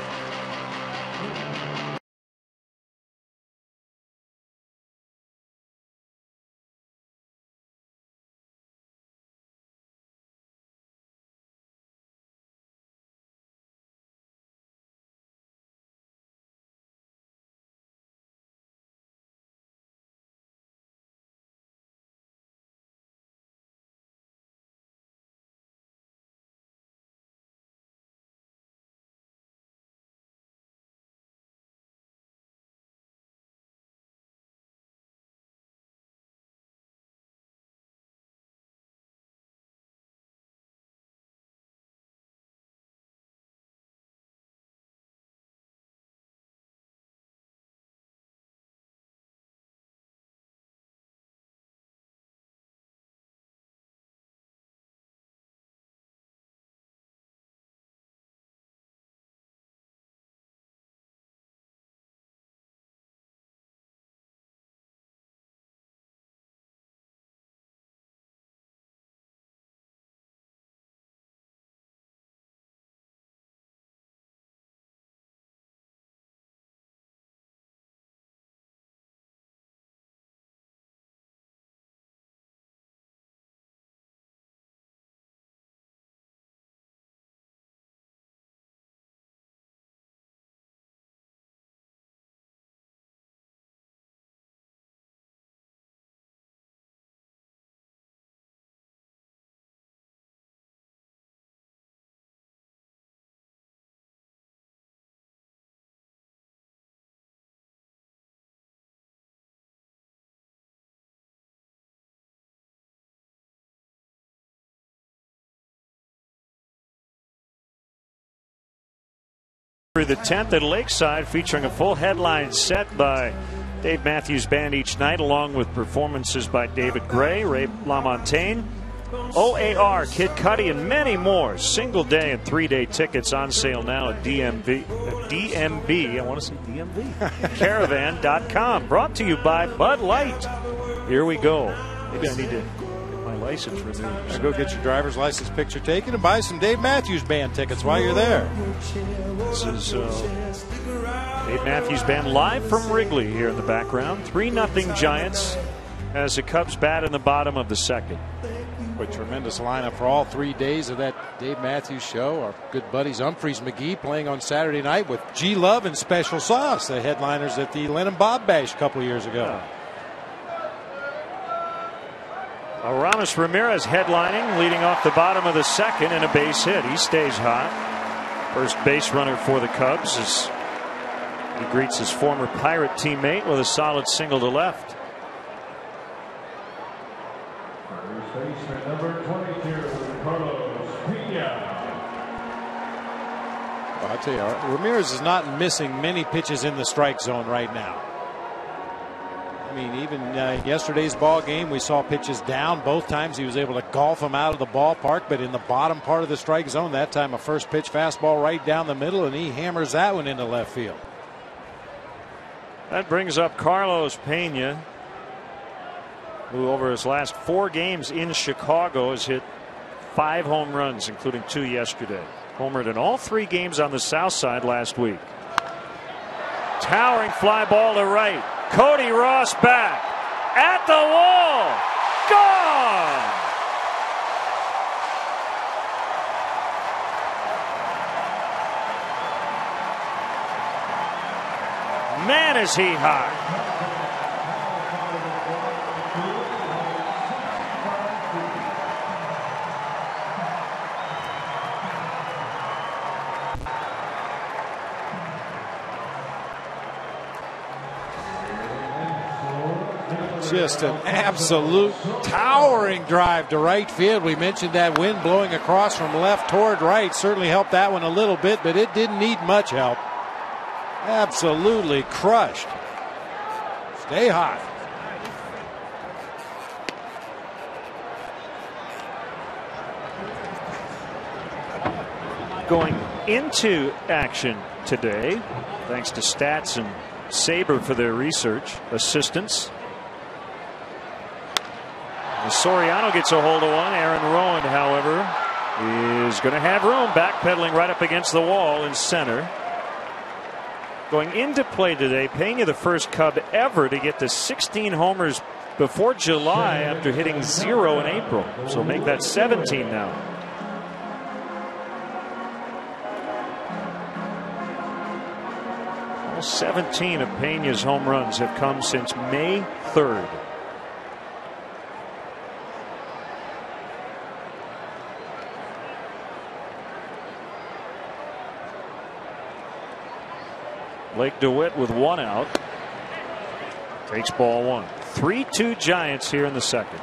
Through the 10th at Lakeside, featuring a full headline set by Dave Matthews Band each night, along with performances by David Gray, Ray LaMontagne, OAR, Kid Cudi, and many more. Single day and 3-day tickets on sale now at DMV. I want to say DMV. Caravan.com. Brought to you by Bud Light. Here we go. Maybe I need to get my license renewed. Go get your driver's license picture taken and buy some Dave Matthews Band tickets while you're there. This is Dave Matthews Band live from Wrigley here in the background. 3-0 Giants as the Cubs bat in the bottom of the second. A tremendous lineup for all 3 days of that Dave Matthews show. Our good buddies Humphreys McGee playing on Saturday night with G Love and Special Sauce, the headliners at the Lennon Bob Bash a couple years ago. Aramis Ramirez headlining, leading off the bottom of the second, and a base hit. He stays hot. First base runner for the Cubs as he greets his former Pirate teammate with a solid single to left. Number 22, Carlos Pena. Well, I tell you, Ramirez is not missing many pitches in the strike zone right now. I mean, even yesterday's ball game, we saw pitches down. Both times he was able to golf them out of the ballpark, but in the bottom part of the strike zone, that time a first pitch fastball right down the middle, and he hammers that one into left field. That brings up Carlos Pena, who over his last 4 games in Chicago has hit 5 home runs, including 2 yesterday. Homered in all 3 games on the south side last week. Towering fly ball to right. Cody Ross back at the wall. Gone. Man, is he hot. Just an absolute towering drive to right field. We mentioned that wind blowing across from left toward right certainly helped that one a little bit, but it didn't need much help. Absolutely crushed. Stay hot. Going into action today, thanks to Stats and Sabre for their research assistance. Soriano gets a hold of one. Aaron Rowan, however, is going to have room, backpedaling right up against the wall in center. Going into play today, Pena, the first Cub ever to get to 16 homers before July after hitting 0 in April. So make that 17 now. All 17 of Pena's home runs have come since May 3rd. Blake DeWitt with 1 out. Takes ball 1. 3-2 Giants here in the second.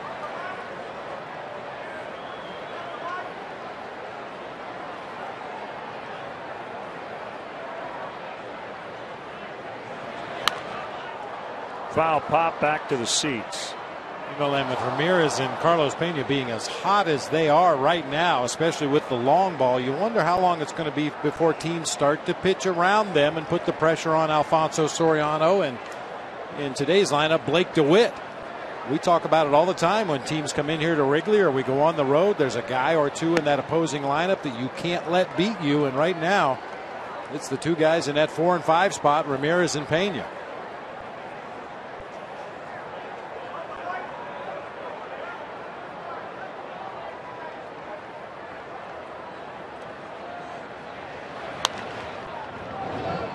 Foul pop back to the seats. You know, Len, with Ramirez and Carlos Pena being as hot as they are right now, especially with the long ball, you wonder how long it's going to be before teams start to pitch around them and put the pressure on Alfonso Soriano and in today's lineup, Blake DeWitt. We talk about it all the time when teams come in here to Wrigley or we go on the road. There's a guy or two in that opposing lineup that you can't let beat you, and right now it's the 2 guys in that 4 and 5 spot, Ramirez and Pena.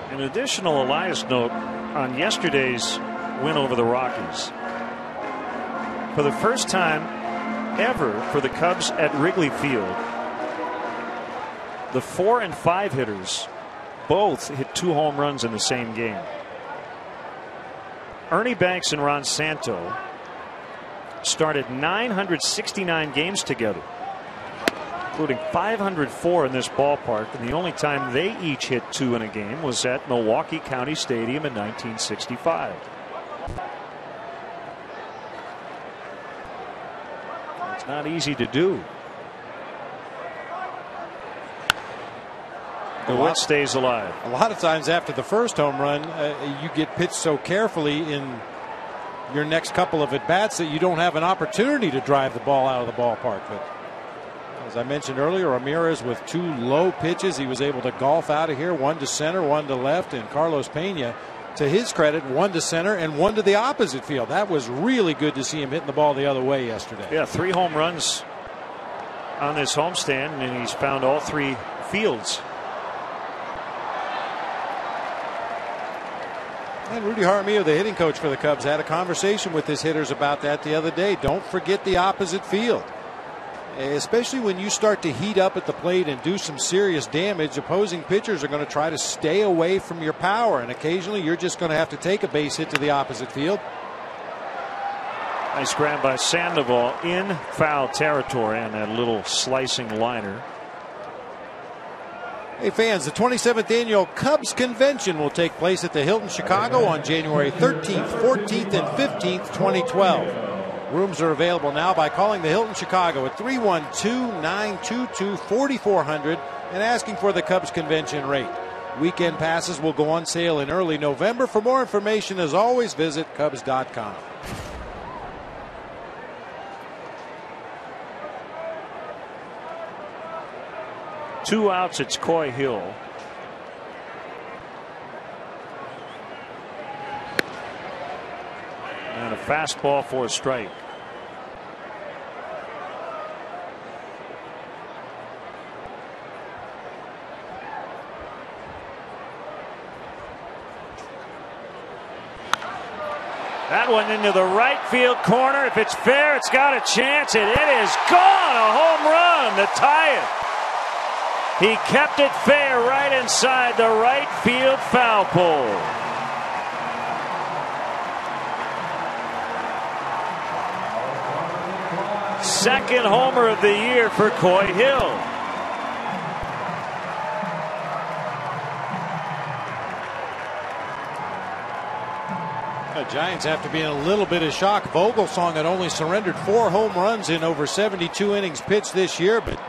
An additional Elias note on yesterday's win over the Rockies. For the first time ever for the Cubs at Wrigley Field, the 4 and 5 hitters both hit 2 home runs in the same game. Ernie Banks and Ron Santo started 969 games together. including 504 in this ballpark, and the only time they each hit 2 in a game was at Milwaukee County Stadium in 1965. It's not easy to do. The Witt stays alive. A lot of times after the first home run, you get pitched so carefully in your next couple of at-bats that you don't have an opportunity to drive the ball out of the ballpark. But as I mentioned earlier, Ramirez with 2 low pitches, he was able to golf out of here, 1 to center, 1 to left, and Carlos Pena, to his credit, 1 to center and 1 to the opposite field. That was really good to see him hitting the ball the other way yesterday. Yeah, 3 home runs on this homestand, and he's found all 3 fields. And Rudy Jaramillo, the hitting coach for the Cubs, had a conversation with his hitters about that the other day. Don't forget the opposite field. Especially when you start to heat up at the plate and do some serious damage, opposing pitchers are going to try to stay away from your power, and occasionally you're just going to have to take a base hit to the opposite field. Nice grab by Sandoval in foul territory on that little slicing liner. Hey fans, the 27th annual Cubs Convention will take place at the Hilton Chicago on January 13th, 14th, and 15th, 2012. Rooms are available now by calling the Hilton Chicago at 312-922-4400 and asking for the Cubs Convention rate. Weekend passes will go on sale in early November. For more information, as always, visit Cubs.com. Two outs, it's Coy Hill. And a fastball for a strike. That one into the right field corner. If it's fair, it's got a chance, and it is gone. A home run to tie it. He kept it fair right inside the right field foul pole. Second homer of the year for Coy Hill. The Giants have to be in a little bit of shock. Vogelsong had only surrendered 4 home runs in over 72 innings pitched this year, but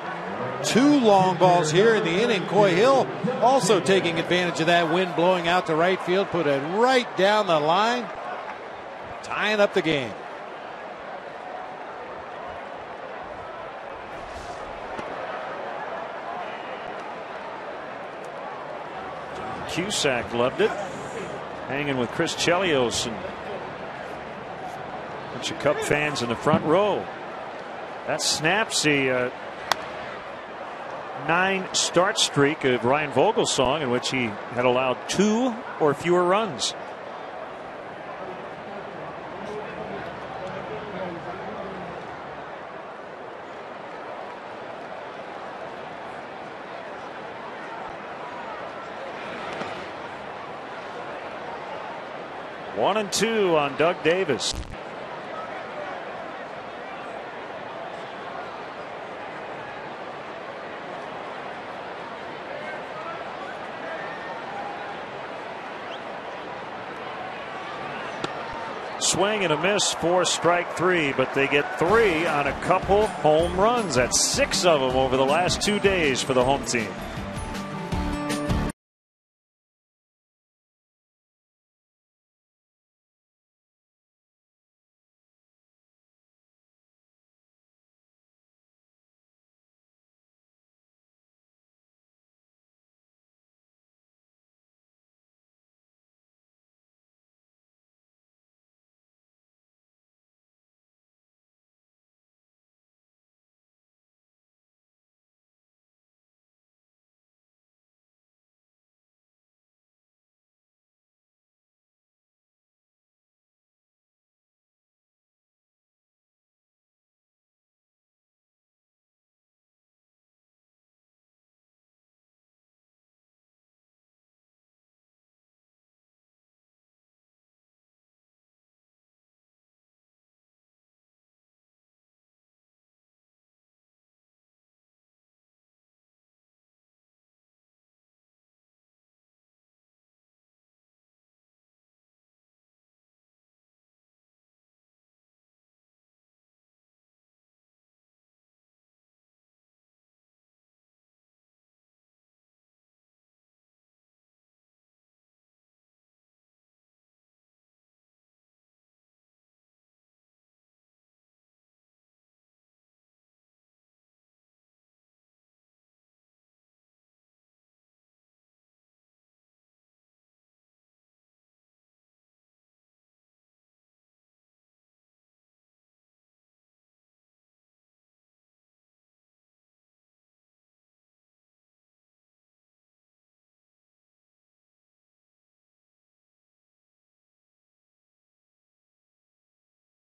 2 long balls here in the inning. Coy Hill also taking advantage of that wind blowing out to right field, put it right down the line, tying up the game. Cusack loved it, hanging with Chris Chelios and a bunch of Cub fans in the front row. That snaps the 9-start streak of Ryan Vogelsong, in which he had allowed 2 or fewer runs. One and 2 on Doug Davis. Swing and a miss for strike 3, but they get 3 on a couple home runs. That's 6 of them over the last 2 days for the home team.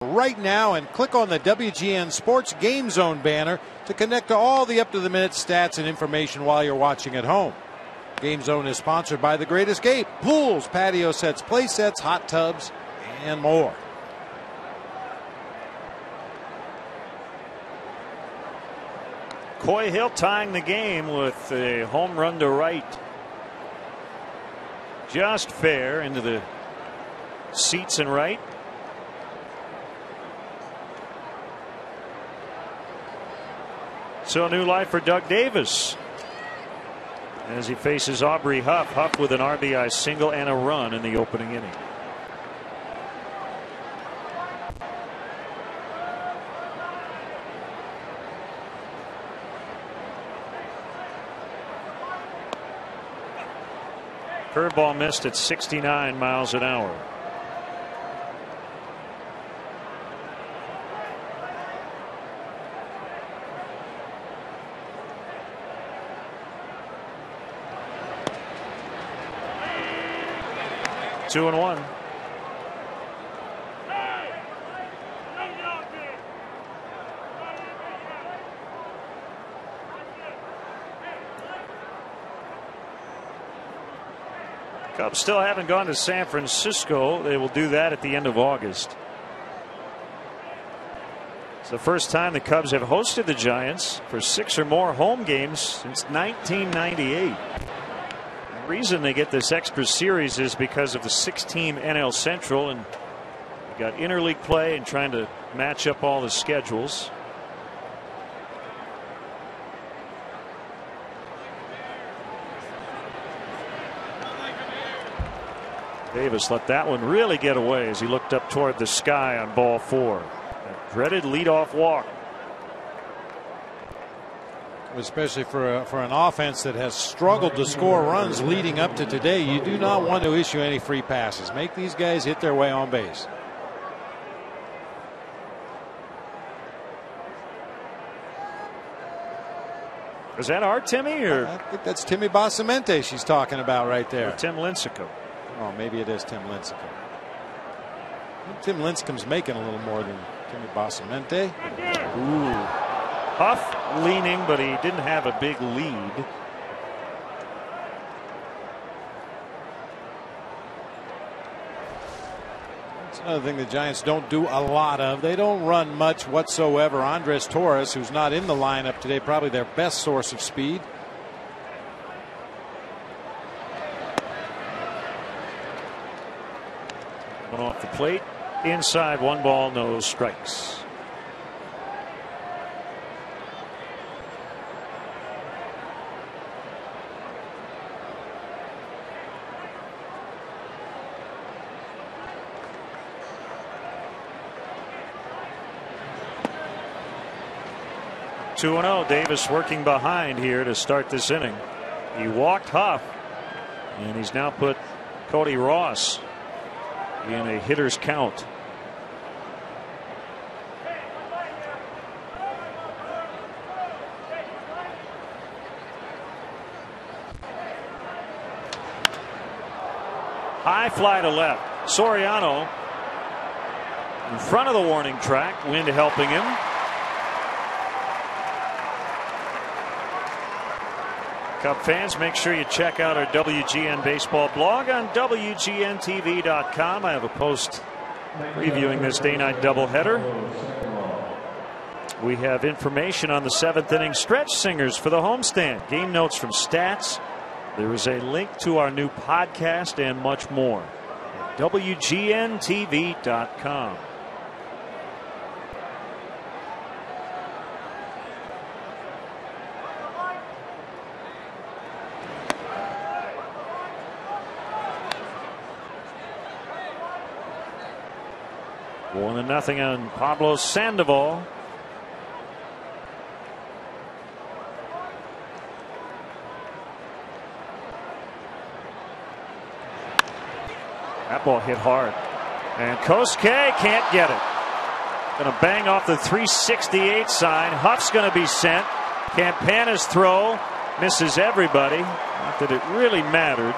right now and click on the WGN Sports Game Zone banner to connect to all the up-to-the-minute stats and information while you're watching at home. Game Zone is sponsored by The Great Escape, pools, patio sets, play sets, hot tubs, and more. Coy Hill tying the game with a home run to right. Just fair into the seats and right. So new life for Doug Davis as he faces Aubrey Huff. Huff with an RBI single and a run in the opening inning. Curveball missed at 69 miles an hour. Two and one. Cubs still haven't gone to San Francisco. They will do that at the end of August. It's the first time the Cubs have hosted the Giants for 6 or more home games since 1998. The reason they get this extra series is because of the 6-team NL Central, and you got interleague play and trying to match up all the schedules. Davis let that one really get away as he looked up toward the sky on ball 4. That dreaded leadoff walk. Especially for an offense that has struggled to score runs leading up to today, you do not want to issue any free passes. Make these guys hit their way on base. Is that our Timmy, or I think that's Timmy Basamente she's talking about right there. Or Tim Lincecum? Oh, maybe it is Tim Lincecum. Tim Lincecum's making a little more than Timmy Basamente. Ooh. Huff leaning, but he didn't have a big lead. That's another thing the Giants don't do a lot of. They don't run much whatsoever. Andres Torres, who's not in the lineup today, probably their best source of speed. One off the plate. Inside, 1 ball, no strikes. Two and 0. Davis working behind here to start this inning. He walked Huff, and he's now put Cody Ross in a hitter's count. High fly to left. Soriano in front of the warning track. Wind helping him. Cub fans, make sure you check out our WGN Baseball blog on WGNTV.com. I have a post previewing this day-night doubleheader. We have information on the 7th inning stretch singers for the homestand. Game notes from Stats. There is a link to our new podcast and much more at WGNTV.com. One and nothing on Pablo Sandoval. That ball hit hard, and Kosuke can't get it. Going to bang off the 368 sign. Huff's going to be sent. Campana's throw misses everybody. Not that it really mattered.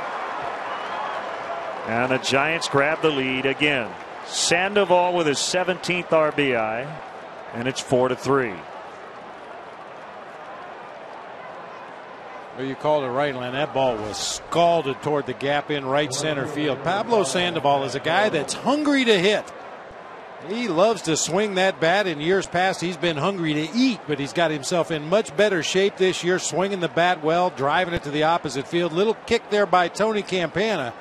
And the Giants grab the lead again. Sandoval with his 17th RBI, and it's 4-3. Well, you called it right, Len. That ball was scalded toward the gap in right center field. Pablo Sandoval is a guy that's hungry to hit. He loves to swing that bat. In years past, he's been hungry to eat, but he's got himself in much better shape this year, swinging the bat well, driving it to the opposite field. Little kick there by Tony Campana.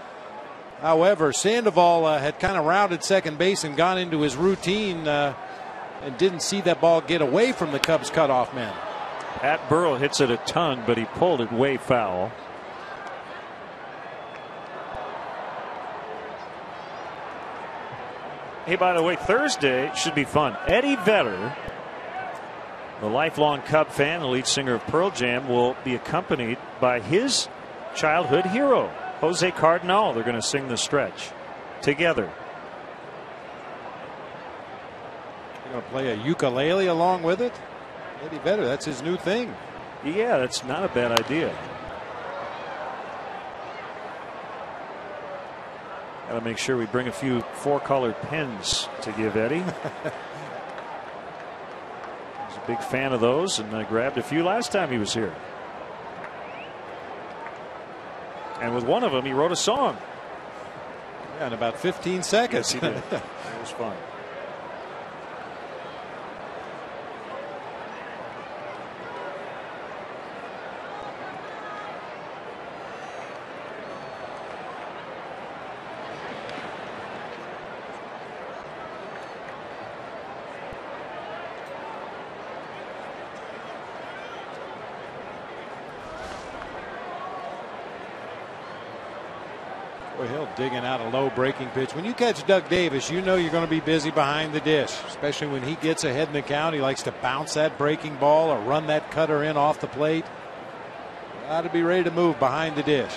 However, Sandoval had kind of rounded second base and gone into his routine and didn't see that ball get away from the Cubs cutoff man. Pat Burrell hits it a ton, but he pulled it way foul. Hey, by the way, Thursday should be fun. Eddie Vedder, the lifelong Cub fan, the lead singer of Pearl Jam, will be accompanied by his childhood hero, Jose Cardinal. They're going to sing the stretch together. You're going to play a ukulele along with it? Eddie Vedder, that's his new thing. Yeah, that's not a bad idea. Got to make sure we bring a few 4-colored pens to give Eddie. He's a big fan of those, and I grabbed a few last time he was here. And with one of them, he wrote a song. Yeah, in about 15 seconds. Yes, he did. It was fun. Hill digging out a low breaking pitch. When you catch Doug Davis, you know you're going to be busy behind the dish, especially when he gets ahead in the count. He likes to bounce that breaking ball or run that cutter in off the plate. Got to be ready to move behind the dish.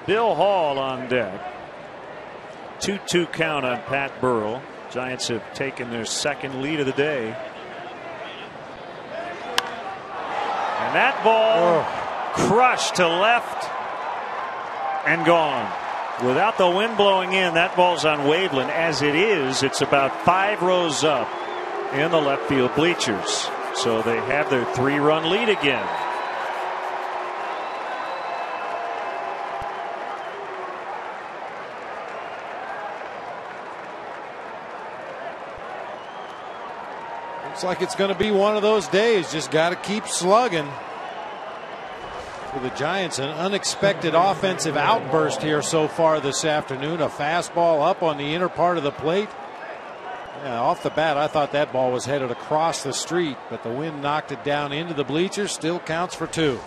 Bill Hall on deck. 2-2 count on Pat Burrell. Giants have taken their second lead of the day. And that ball crushed to left and gone. Without the wind blowing in, that ball's on Waveland. As it is, it's about 5 rows up in the left field bleachers. So they have their 3-run lead again. Looks like it's going to be one of those days. Just got to keep slugging. For the Giants, an unexpected offensive outburst here so far this afternoon. A fastball up on the inner part of the plate. Yeah, off the bat, I thought that ball was headed across the street, but the wind knocked it down into the bleachers. Still counts for 2.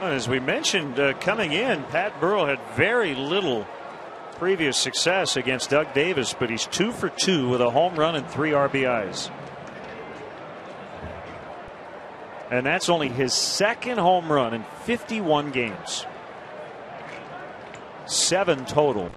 As we mentioned coming in, Pat Burrell had very little previous success against Doug Davis, but he's 2 for 2 with a home run and 3 RBIs. And that's only his second home run in 51 games. 7 total.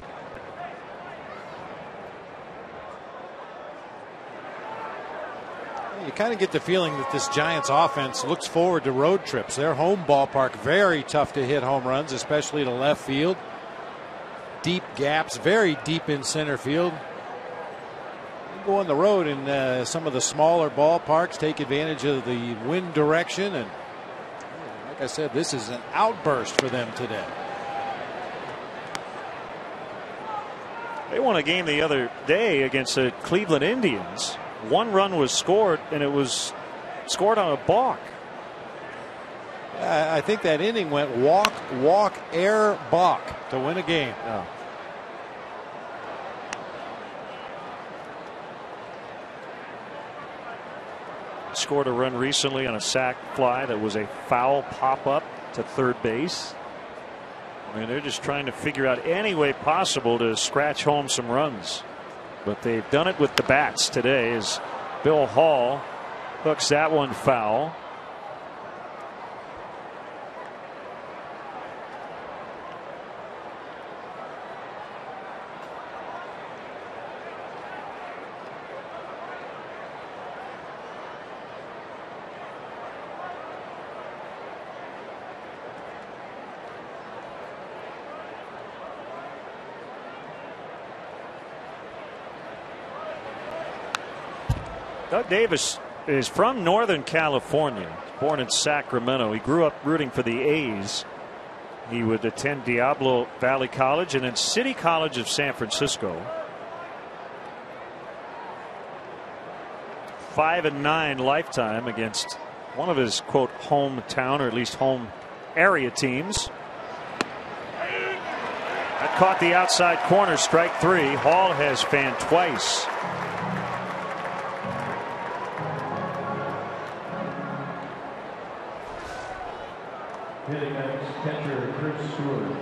You kind of get the feeling that this Giants offense looks forward to road trips. Their home ballpark, very tough to hit home runs, especially to left field. Deep gaps, very deep in center field. You go on the road in some of the smaller ballparks, take advantage of the wind direction, and like I said, this is an outburst for them today. They won a game the other day against the Cleveland Indians. 1 run was scored, and it was scored on a balk. I think that inning went walk, air, balk to win a game. Oh. Scored a run recently on a sac fly that was a foul pop up to third base. I mean, they're just trying to figure out any way possible to scratch home some runs. But they've done it with the bats today as Bill Hall hooks that one foul. Doug Davis is from Northern California, born in Sacramento. He grew up rooting for the A's. He would attend Diablo Valley College and then City College of San Francisco. 5-9 lifetime against one of his quote hometown, or at least home area teams. That caught the outside corner, strike 3. Hall has fanned twice. Hitting next, catcher Chris Stewart.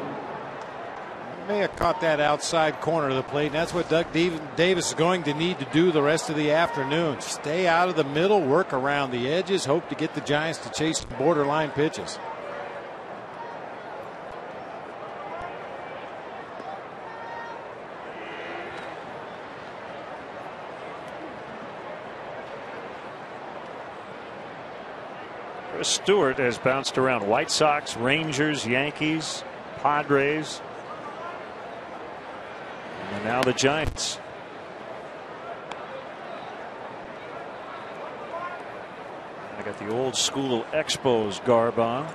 May have caught that outside corner of the plate, and that's what Doug Davis is going to need to do the rest of the afternoon. Stay out of the middle, work around the edges, hope to get the Giants to chase borderline pitches. Chris Stewart has bounced around White Sox, Rangers, Yankees, Padres, and now the Giants. I got the old school Expos garb on.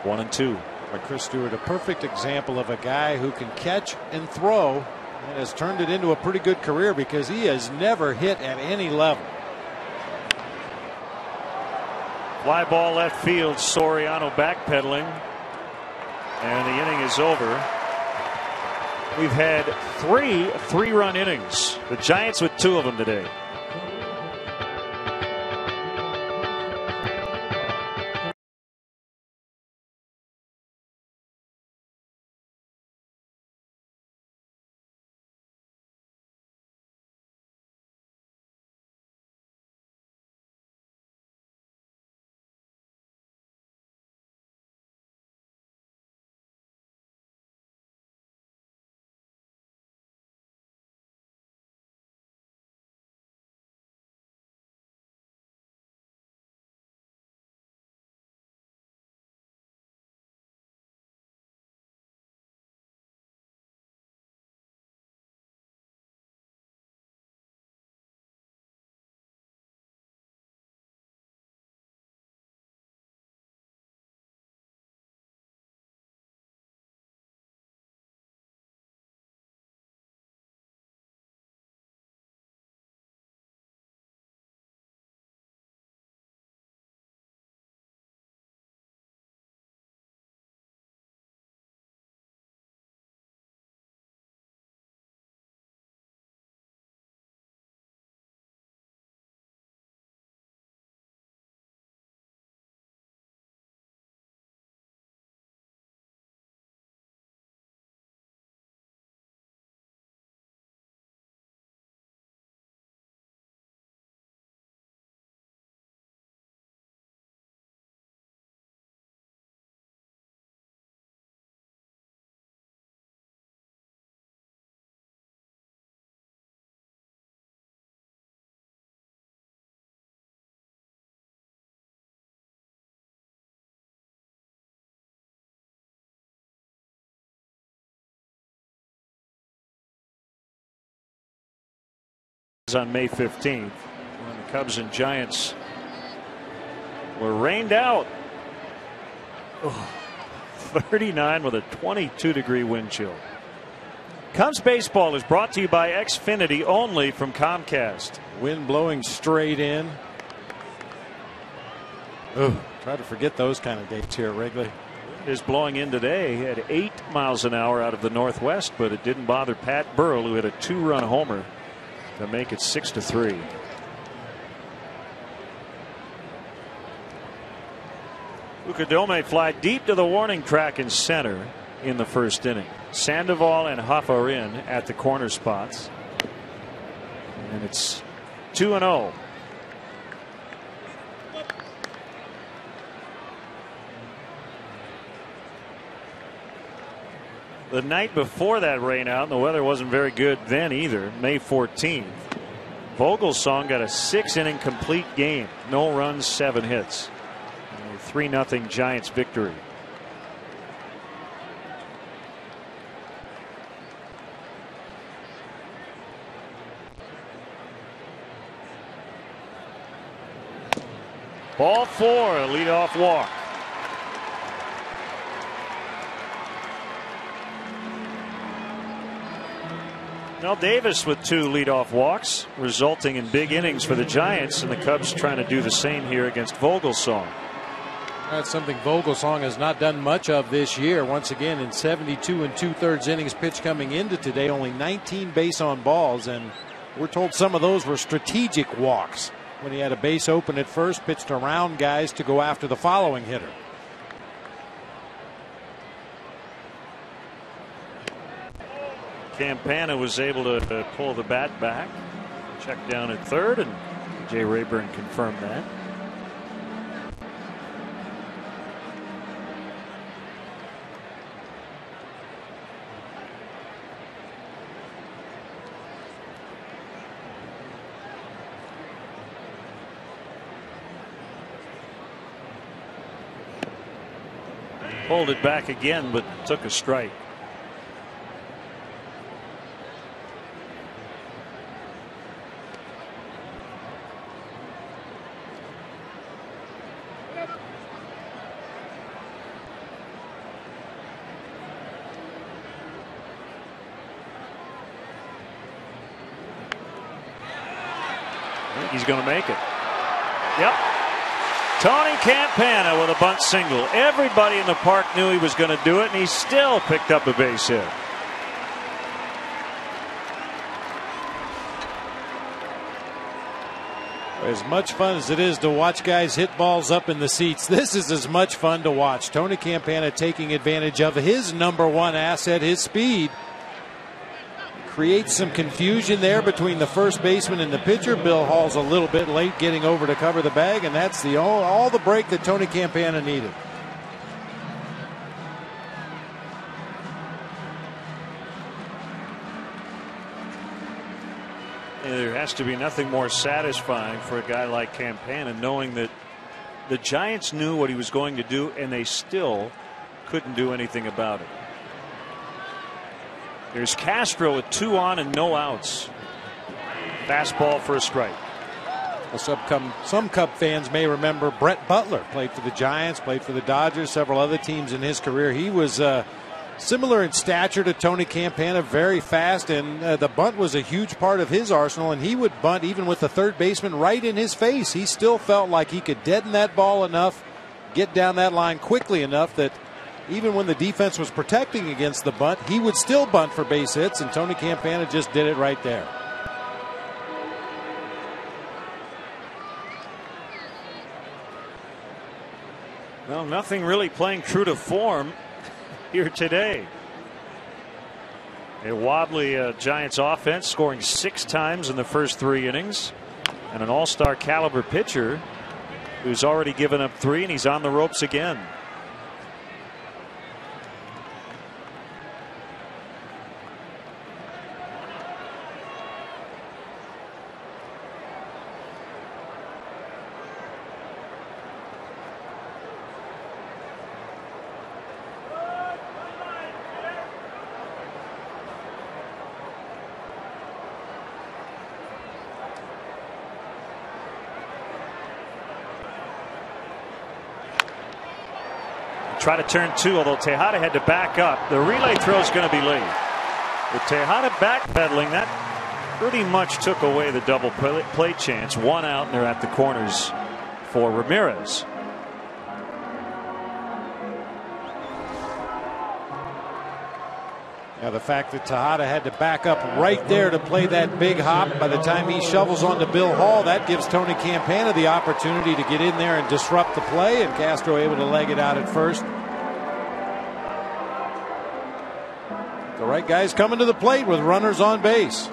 One and two. Chris Stewart, a perfect example of a guy who can catch and throw, and has turned it into a pretty good career because he has never hit at any level. Fly ball left field. Soriano backpedaling, and the inning is over. We've had 3 3-run innings. The Giants with 2 of them today. On May 15th, when the Cubs and Giants were rained out. 39 with a 22-degree wind chill. Cubs baseball is brought to you by Xfinity only from Comcast. Wind blowing straight in. Try to forget those kind of dates here, Wrigley. Is blowing in today at 8 miles an hour out of the northwest, but it didn't bother Pat Burrell, who hit a 2-run homer to make it 6-3. Ukadome fly deep to the warning track in center in the first inning. Sandoval and Huff are in at the corner spots, and it's 2-0. The night before that rain out, and the weather wasn't very good then either, May 14th, Vogelsong got a 6-inning complete game. No runs, 7 hits. 3-0 Giants victory. Ball 4, a leadoff walk. Now Davis with 2 leadoff walks, resulting in big innings for the Giants, and the Cubs trying to do the same here against Vogelsong. That's something Vogelsong has not done much of this year. Once again, in 72 2/3 innings pitched coming into today, only 19 base on balls, and we're told some of those were strategic walks. When he had a base open at first, pitched around guys to go after the following hitter. Campana was able to pull the bat back, check down at third, and Jay Rayburn confirmed that. Pulled it back again, but took a strike. He's going to make it. Yep. Tony Campana with a bunt single. Everybody in the park knew he was going to do it, and he still picked up a base hit. As much fun as it is to watch guys hit balls up in the seats, this is as much fun to watch. Tony Campana taking advantage of his #1 asset, his speed. Creates some confusion there between the first baseman and the pitcher. Bill Hall's a little bit late getting over to cover the bag, and that's all the break that Tony Campana needed. There has to be nothing more satisfying for a guy like Campana, knowing that the Giants knew what he was going to do, and they still couldn't do anything about it. There's Castro with 2 on and no outs. Fastball for a strike. Well, some Cub fans may remember Brett Butler played for the Giants, played for the Dodgers, several other teams in his career. He was similar in stature to Tony Campana, very fast, and the bunt was a huge part of his arsenal, and he would bunt even with the third baseman right in his face. He still felt like he could deaden that ball enough, get down that line quickly enough that even when the defense was protecting against the bunt, he would still bunt for base hits, and Tony Campana just did it right there. Well, nothing really playing true to form here today. A wobbly Giants offense, scoring 6 times in the first 3 innings, and an all-star caliber pitcher who's already given up 3, and he's on the ropes again. Try to turn 2, although Tejada had to back up. The relay throw is going to be late. With Tejada backpedaling, that pretty much took away the double play chance. 1 out, and they're at the corners for Ramirez. Now, the fact that Tejada had to back up right there to play that big hop, by the time he shovels onto Bill Hall, that gives Tony Campana the opportunity to get in there and disrupt the play, and Castro able to leg it out at first. The right guy's coming to the plate with runners on base.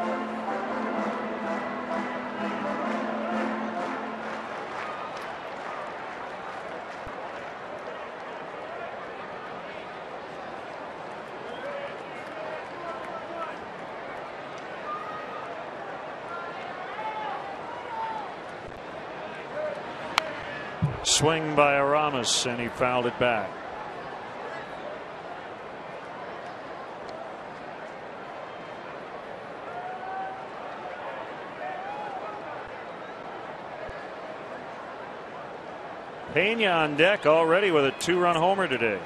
Swing by Aramis, and he fouled it back. Pena on deck already with a 2-run homer today.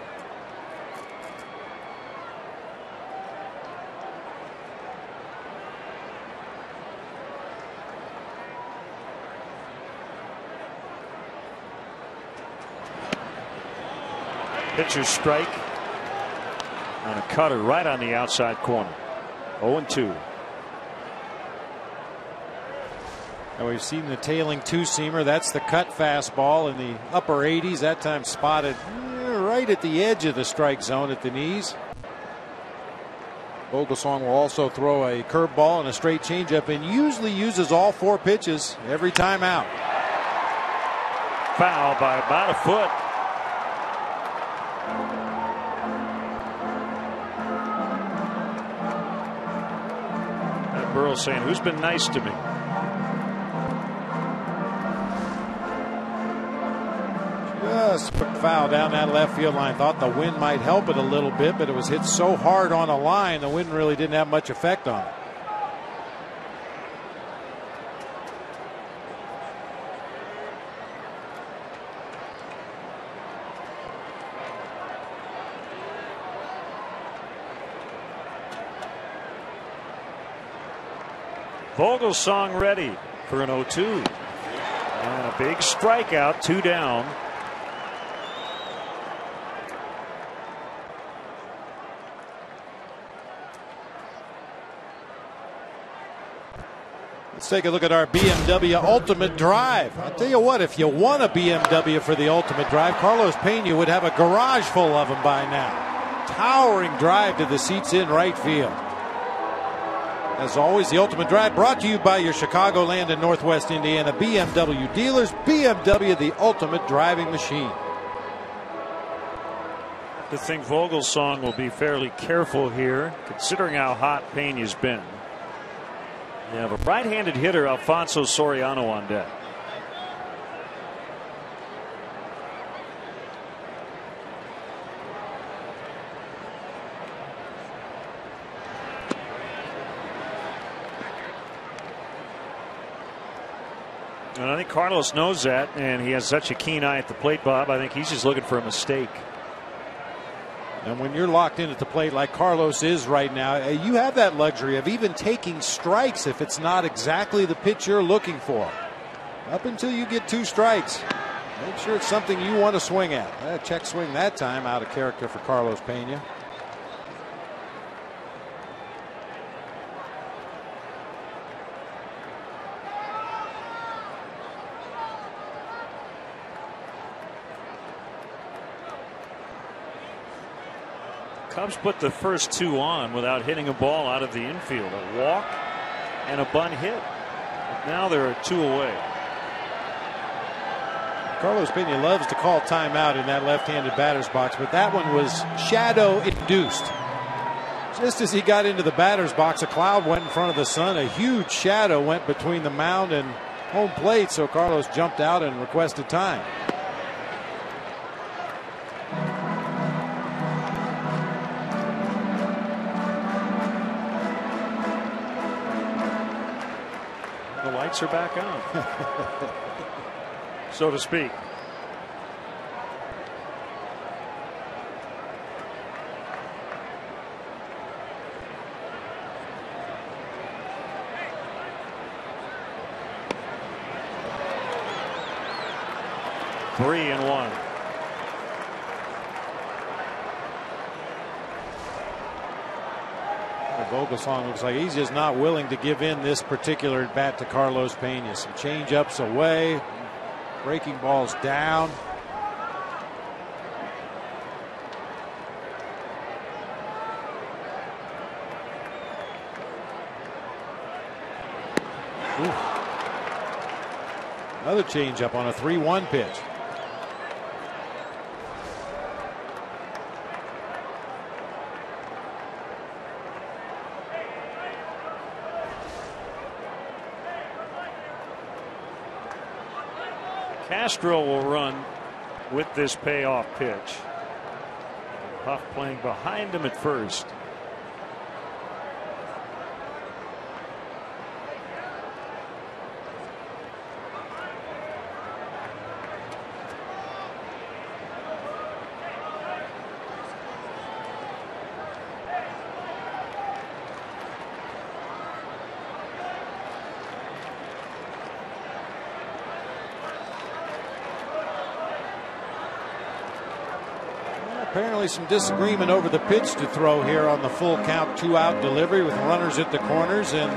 Pitcher's strike on a cutter right on the outside corner. 0-2. And we've seen the tailing two-seamer. That's the cut fastball in the upper 80s. That time spotted right at the edge of the strike zone at the knees. Vogelsong will also throw a curveball and a straight changeup and usually uses all 4 pitches every time out. Foul by about a foot. Burrow's saying, who's been nice to me? Just quick foul down that left field line. Thought the wind might help it a little bit, but it was hit so hard on a line, the wind really didn't have much effect on it. Vogelsong ready for an 0-2. And a big strikeout, 2 down. Let's take a look at our BMW Ultimate Drive. I'll tell you what, if you won a BMW for the Ultimate Drive, Carlos Pena would have a garage full of them by now. Towering drive to the seats in right field. As always, the Ultimate Drive brought to you by your Chicagoland and Northwest Indiana BMW dealers. BMW, the ultimate driving machine. I think Vogelsong will be fairly careful here, considering how hot Pena's been. You have a right-handed hitter, Alfonso Soriano, on deck. And I think Carlos knows that, and he has such a keen eye at the plate, Bob. I think he's just looking for a mistake. And when you're locked in at the plate like Carlos is right now, you have that luxury of even taking strikes if it's not exactly the pitch you're looking for. Up until you get 2 strikes, make sure it's something you want to swing at. Check swing that time, out of character for Carlos Pena. Cubs put the first 2 on without hitting a ball out of the infield. A walk and a bunt hit. But now there are 2 away. Carlos Pena loves to call timeout in that left-handed batter's box, but that one was shadow-induced. Just as he got into the batter's box, a cloud went in front of the sun. A huge shadow went between the mound and home plate, so Carlos jumped out and requested time. Are back on, so to speak. Three and 1. Vogelsong looks like he's just not willing to give in this particular at bat to Carlos Pena. Some change-ups away, breaking balls down. Ooh. Another change-up on a 3-1 pitch. Castro will run with this payoff pitch. Huff playing behind him at first. Apparently some disagreement over the pitch to throw here on the full count 2-out delivery with runners at the corners, and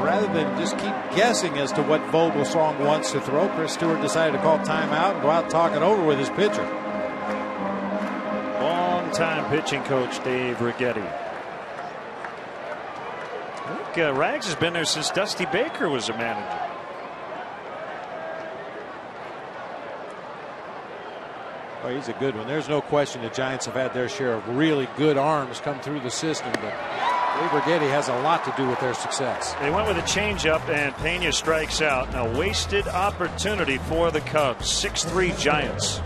rather than just keep guessing as to what Vogelsong wants to throw, Chris Stewart decided to call timeout and go out talking over with his pitcher. Long-time pitching coach Dave Righetti. I think Rags has been there since Dusty Baker was a manager. Oh, he's a good one. There's no question the Giants have had their share of really good arms come through the system, but Dave Righetti has a lot to do with their success. They went with a changeup, and Pena strikes out. A wasted opportunity for the Cubs. 6-3 Giants.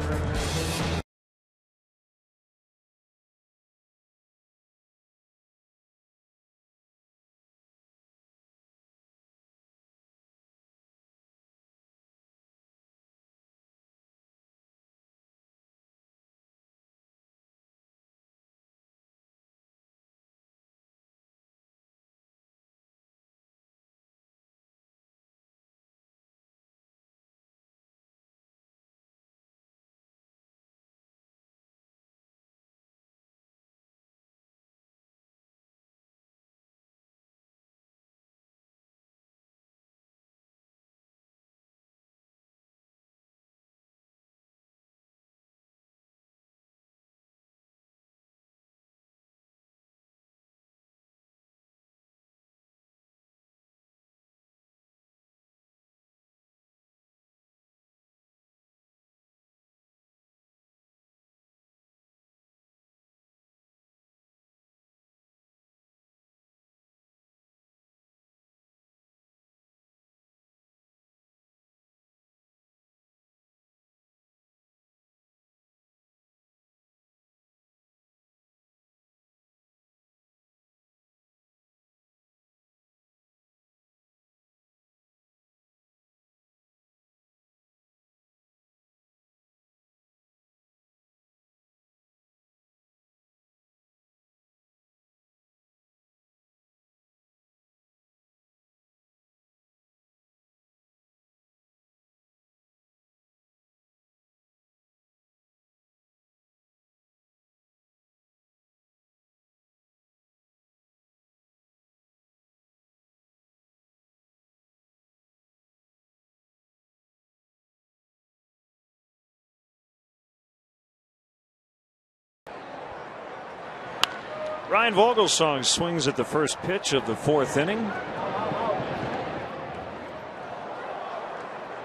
Ryan Vogelsong swings at the first pitch of the 4th inning.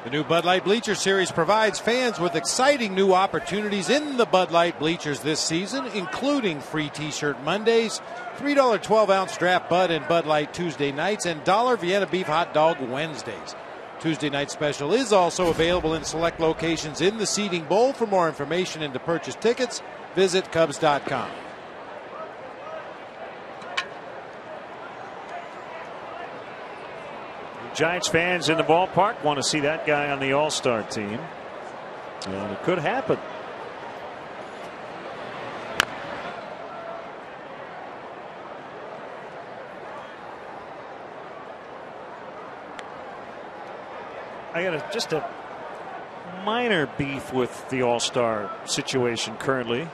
The new Bud Light Bleacher Series provides fans with exciting new opportunities in the Bud Light bleachers this season, including free T-shirt Mondays, $3 12-ounce draft Bud and Bud Light Tuesday nights, and $1 Vienna Beef Hot Dog Wednesdays. Tuesday night special is also available in select locations in the Seating Bowl. For more information and to purchase tickets, visit Cubs.com. Giants fans in the ballpark want to see that guy on the All-Star team, and it could happen. I got just a minor beef with the All-Star situation currently,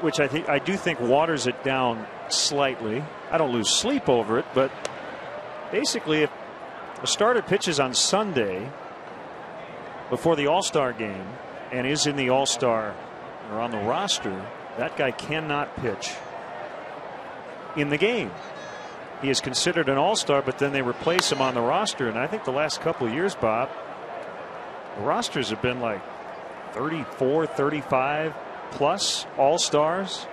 which I do think waters it down slightly. I don't lose sleep over it, but basically if a starter pitches on Sunday before the All-Star game and is in the All-Star or on the roster, that guy cannot pitch in the game. He is considered an All-Star, but then they replace him on the roster. And I think the last couple of years, Bob, the rosters have been like 34, 35 plus All-Stars.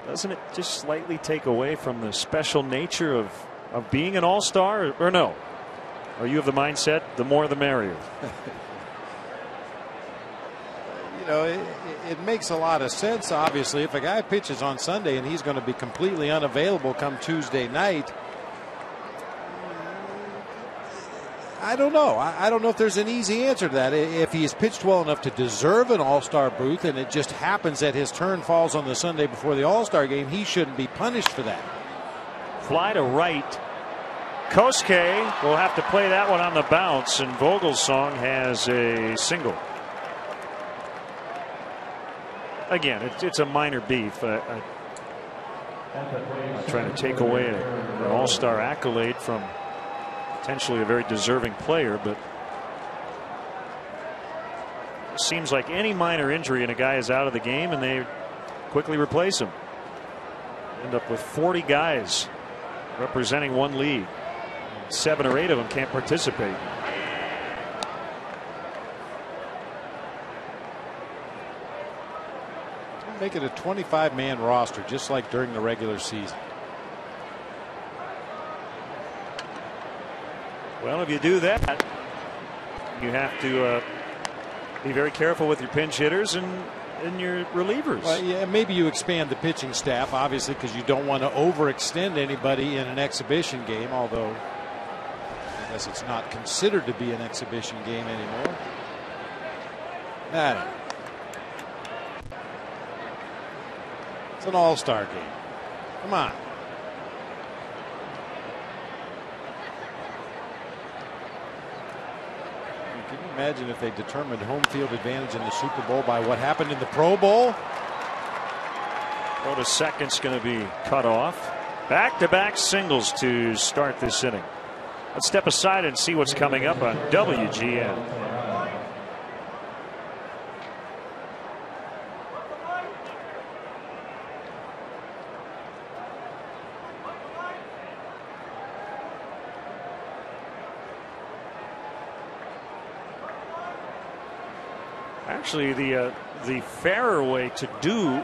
Doesn't it just slightly take away from the special nature of being an All-Star, or no? Are you of the mindset the more the merrier? You know, it makes a lot of sense. Obviously, if a guy pitches on Sunday and he's going to be completely unavailable come Tuesday night, I don't know. I don't know if there's an easy answer to that. If he has pitched well enough to deserve an All-Star booth, and it just happens that his turn falls on the Sunday before the All-Star game, he shouldn't be punished for that. Fly to right. Kosuke will have to play that one on the bounce, and Vogelsong has a single. again, it's a minor beef. I'm not trying to take away an all-star accolade from potentially a very deserving player, but it seems like any minor injury and a guy is out of the game and they quickly replace him. End up with 40 guys representing one league. 7 or 8 of them can't participate. Make it a 25-man roster, just like during the regular season. Well, if you do that, you have to be very careful with your pinch hitters and your relievers. Well, yeah, maybe you expand the pitching staff, obviously, because you don't want to overextend anybody in an exhibition game, although I guess it's not considered to be an exhibition game anymore. It's an all-star game. Come on. Can you imagine if they determined home field advantage in the Super Bowl by what happened in the Pro Bowl? Go to second's going to be cut off. Back-to-back singles to start this inning. Let's step aside and see what's coming up on WGN. Actually, the fairer way to do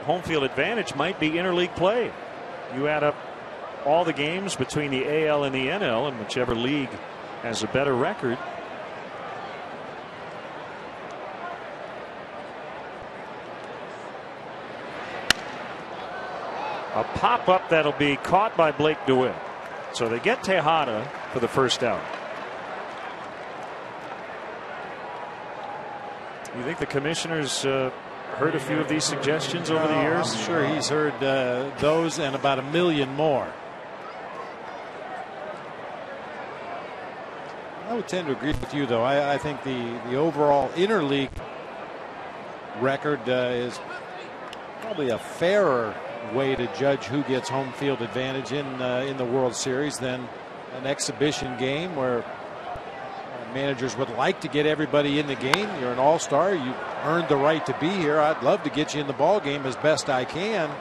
home field advantage might be interleague play. You add up all the games between the AL and the NL, and whichever league has a better record. A pop-up that'll be caught by Blake DeWitt. So they get Tejada for the first out. You think the commissioner's heard a few of these suggestions over the years? I'm sure he's heard those and about a million more. I would tend to agree with you, though. I think the overall interleague record is probably a fairer way to judge who gets home field advantage in the World Series than an exhibition game where managers would like to get everybody in the game. You're an all-star. You earned the right to be here. I'd love to get you in the ball game as best I can.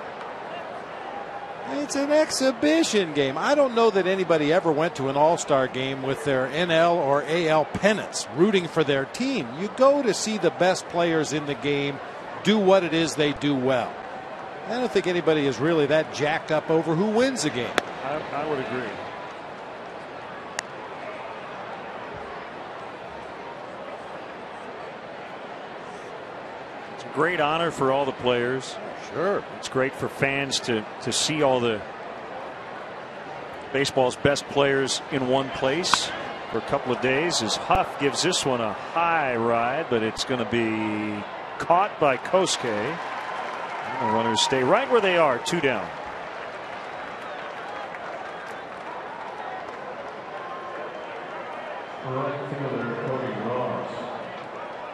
It's an exhibition game. I don't know that anybody ever went to an all-star game with their NL or AL pennants rooting for their team. You go to see the best players in the game do what it is they do well. I don't think anybody is really that jacked up over who wins the game. I would agree. Great honor for all the players. Sure. It's great for fans to see all the baseball's best players in one place for a couple of days. As Huff gives this one a high ride, but it's going to be caught by Kosuke. And the runners stay right where they are, 2 down.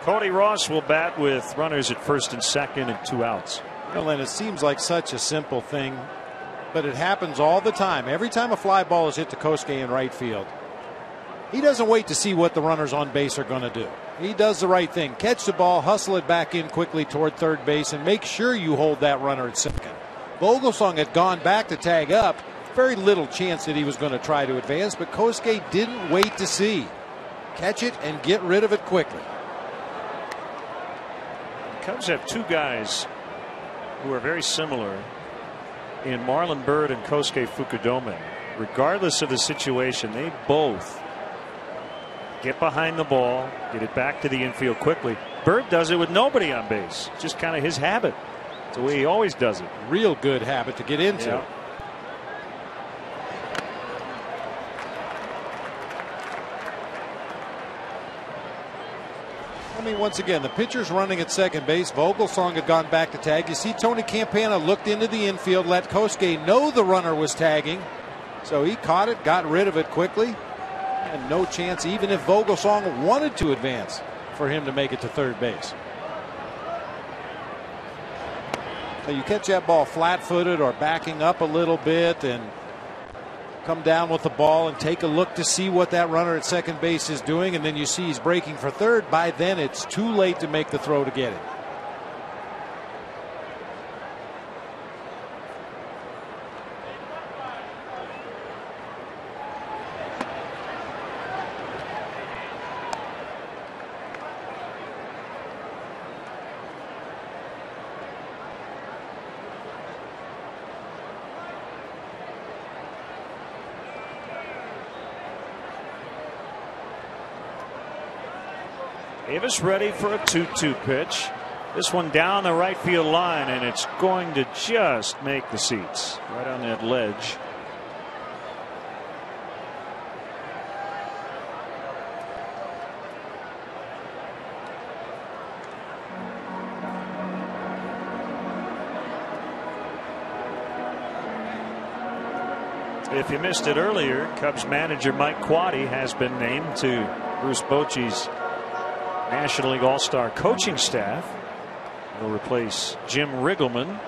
Cody Ross will bat with runners at first and second and 2 outs. Well, and it seems like such a simple thing, but it happens all the time. Every time a fly ball is hit to Kosuke in right field, he doesn't wait to see what the runners on base are going to do. He does the right thing. Catch the ball, hustle it back in quickly toward third base, and make sure you hold that runner at second. Vogelsong had gone back to tag up. Very little chance that he was going to try to advance, but Kosuke didn't wait to see. Catch it and get rid of it quickly. Cubs have 2 guys who are very similar in Marlon Byrd and Kosuke Fukudome. Regardless of the situation, they both get behind the ball, get it back to the infield quickly. Byrd does it with nobody on base. Just kind of his habit. It's the way he always does it. Real good habit to get into. Yeah. I mean, once again, the pitcher's running at second base. Vogelsong had gone back to tag. You see Tony Campana looked into the infield, let Kosuke know the runner was tagging. So he caught it, got rid of it quickly. And no chance, even if Vogelsong wanted to advance, for him to make it to third base. You catch that ball flat-footed or backing up a little bit and come down with the ball and take a look to see what that runner at second base is doing, and then you see he's breaking for third. By then it's too late to make the throw to get it. Davis ready for a 2-2 pitch. This one down the right field line, and it's going to just make the seats right on that ledge. If you missed it earlier, Cubs manager Mike Quade has been named to Bruce Bochy's National League All-Star coaching staff. He'll replace Jim Riggleman.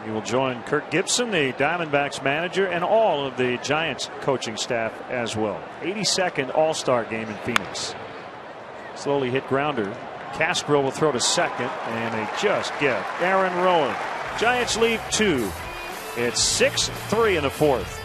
He will join Kirk Gibson, the Diamondbacks manager, and all of the Giants coaching staff as well. 82nd All-Star game in Phoenix. Slowly hit grounder. Castro will throw to second, and they just get Aaron Rowan. Giants lead 2. It's 6-3 in the fourth.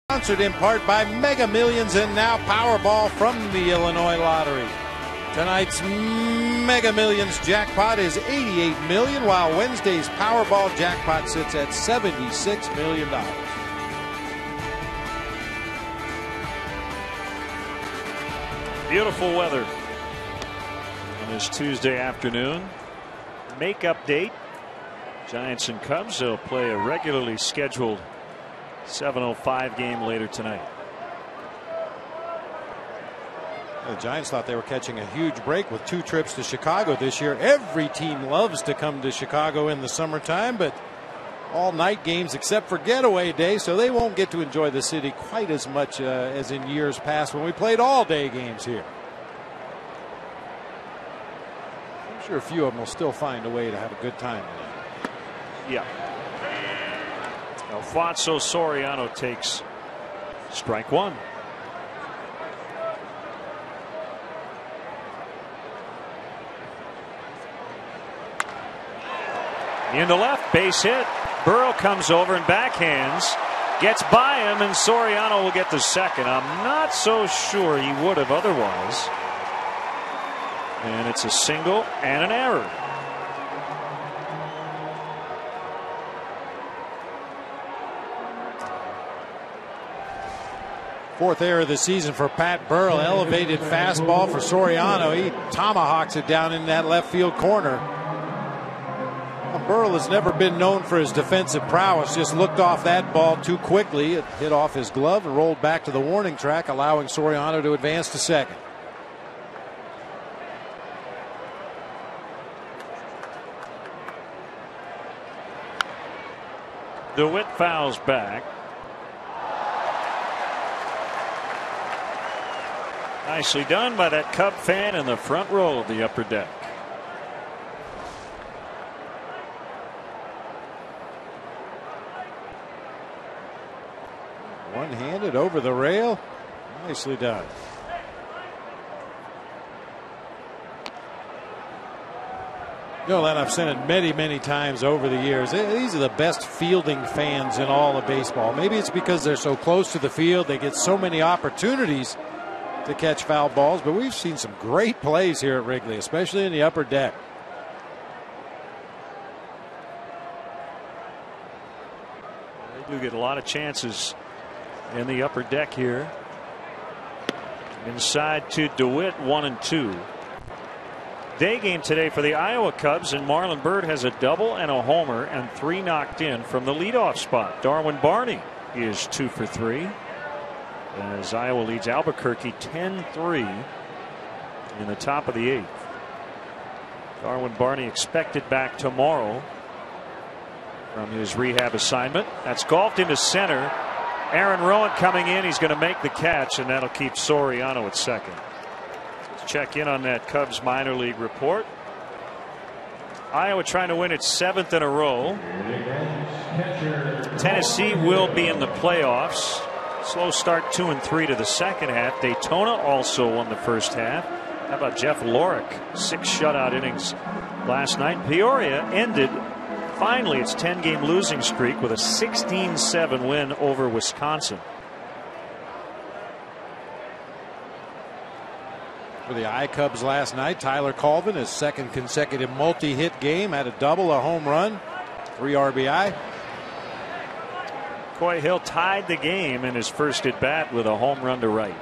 Sponsored in part by Mega Millions and now Powerball from the Illinois Lottery. Tonight's Mega Millions jackpot is $88 million, while Wednesday's Powerball jackpot sits at $76 million. Beautiful weather on this Tuesday afternoon. Make-up date. Giants and Cubs will play a regularly scheduled 7:05 game later tonight. The Giants thought they were catching a huge break with 2 trips to Chicago this year. Every team loves to come to Chicago in the summertime, but all night games except for getaway day, so they won't get to enjoy the city quite as much as in years past when we played all day games here. I'm sure a few of them will still find a way to have a good time tonight. Yeah. Alfonso Soriano takes strike 1. Into left, base hit. Burrow comes over and backhands, gets by him, and Soriano will get the second. I'm not so sure he would have otherwise. And it's a single and an error. Fourth error of the season for Pat Burrell. Elevated fastball for Soriano. He tomahawks it down in that left field corner. Burrell has never been known for his defensive prowess. Just looked off that ball too quickly. It hit off his glove and rolled back to the warning track, allowing Soriano to advance to second. DeWitt fouls back. Nicely done by that Cub fan in the front row of the upper deck. One-handed over the rail. Nicely done. You know, Len, I've said it many, many times over the years. These are the best fielding fans in all of baseball. Maybe it's because they're so close to the field. They get so many opportunities to catch foul balls. But we've seen some great plays here at Wrigley, especially in the upper deck. They do get a lot of chances in the upper deck here. Inside to DeWitt, 1-2. Day game today for the Iowa Cubs, and Marlon Byrd has a double and a homer and 3 knocked in from the leadoff spot. Darwin Barney is 2 for 3 as Iowa leads Albuquerque 10-3 in the top of the 8th. Darwin Barney expected back tomorrow from his rehab assignment. That's golfed into center. Aaron Rowan coming in. He's going to make the catch, and that'll keep Soriano at second. Let's check in on that Cubs minor league report. Iowa trying to win its 7th in a row. Tennessee will be in the playoffs. Slow start 2-3 to the second half. Daytona also won the first half. How about Jeff Lorick? 6 shutout innings last night. Peoria ended finally its 10-game losing streak with a 16-7 win over Wisconsin. For the I-Cubs last night, Tyler Colvin, his 2nd consecutive multi-hit game, had a double, a home run, 3 RBI. Coy Hill tied the game in his first at bat with a home run to right.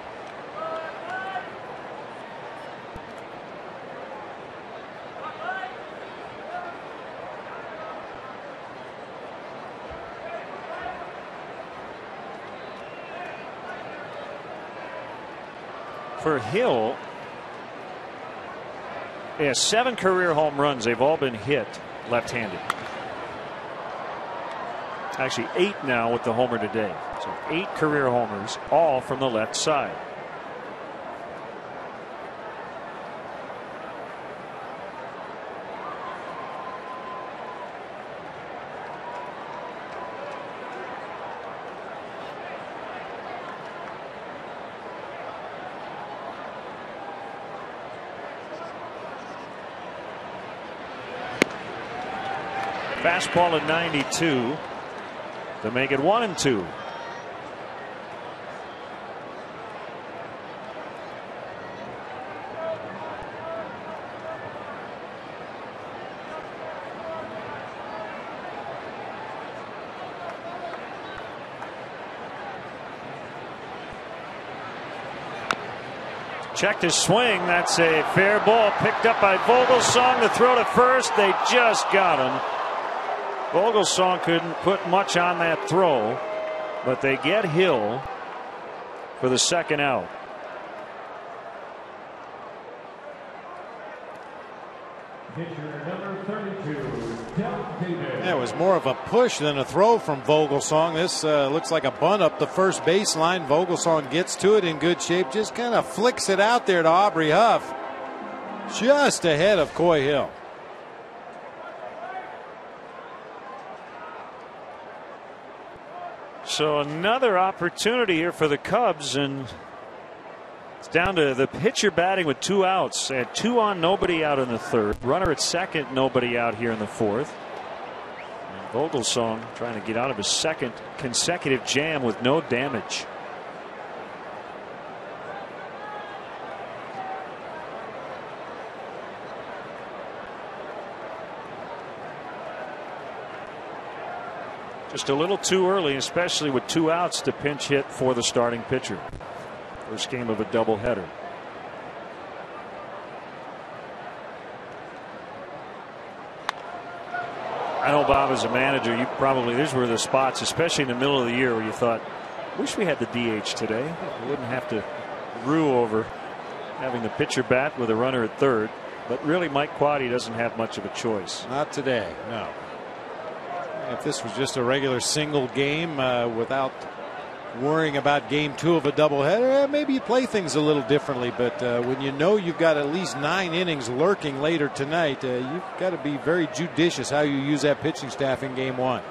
For Hill, he has 7 career home runs. They've all been hit left-handed. Actually 8 now with the homer today. So 8 career homers, all from the left side. Fastball at 92 to make it 1-2. Checked his swing. That's a fair ball picked up by Vogelsong. The throw to first. They just got him. Vogelsong couldn't put much on that throw, but they get Hill for the second out. It was more of a push than a throw from Vogelsong. This looks like a bunt up the first baseline. Vogelsong gets to it in good shape, just kind of flicks it out there to Aubrey Huff, just ahead of Coy Hill. So another opportunity here for the Cubs, and it's down to the pitcher batting with 2 outs. They had 2 on, nobody out in the 3rd. Runner at second, nobody out here in the 4th. And Vogelsong trying to get out of his 2nd consecutive jam with no damage. Just a little too early, especially with 2 outs, to pinch hit for the starting pitcher. First game of a doubleheader. I know, Bob, as a manager, you probably, these were the spots, especially in the middle of the year, where you thought, wish we had the DH today. We wouldn't have to rue over having the pitcher bat with a runner at third. But really, Mike Quade doesn't have much of a choice. Not today, no. If this was just a regular single game without worrying about game 2 of a doubleheader, maybe you play things a little differently. But when you know you've got at least 9 innings lurking later tonight, you've got to be very judicious how you use that pitching staff in game 1.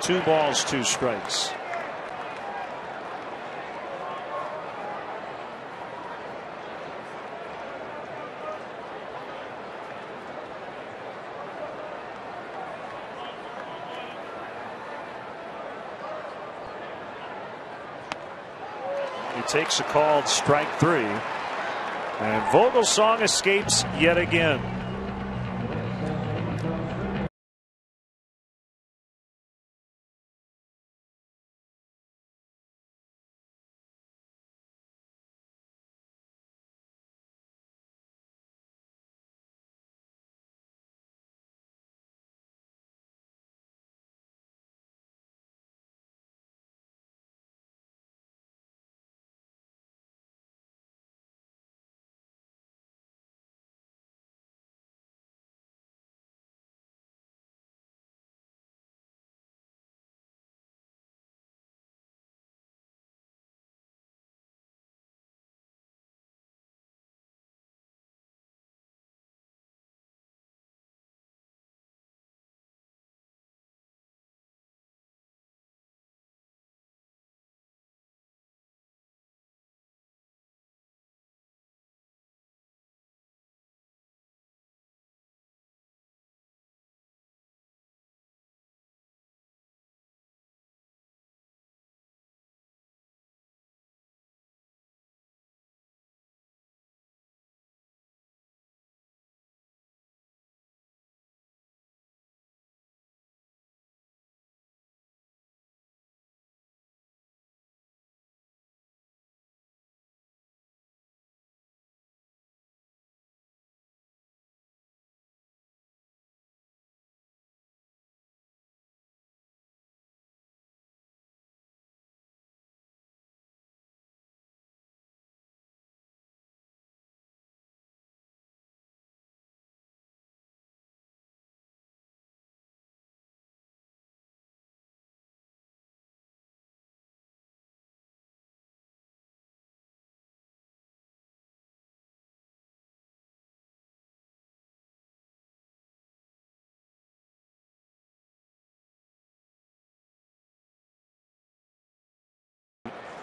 Two balls, 2 strikes. He takes a called strike 3, and Vogelsong escapes yet again.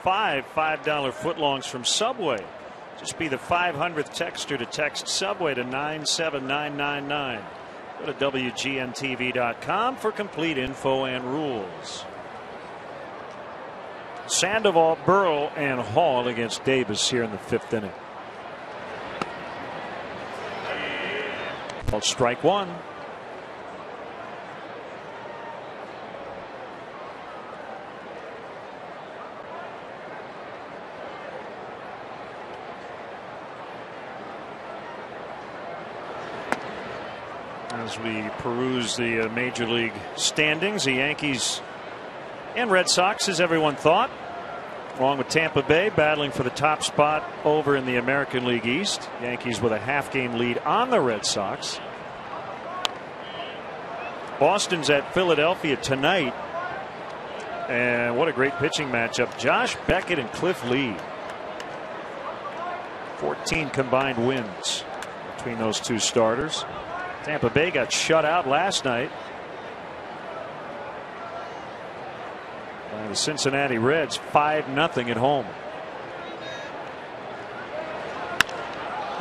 Five $5 footlongs from Subway. Just be the 500th texter to text Subway to 97999. Go to WGNTV.com for complete info and rules. Sandoval, Burrow, and Hall against Davis here in the 5th inning. Called strike 1. As we peruse the Major League standings, the Yankees and Red Sox, as everyone thought, along with Tampa Bay, battling for the top spot over in the American League East. Yankees with a half-game lead on the Red Sox. Boston's at Philadelphia tonight, and what a great pitching matchup. Josh Beckett and Cliff Lee. 14 combined wins between those two starters. Tampa Bay got shut out last night by the Cincinnati Reds, 5-0 at home.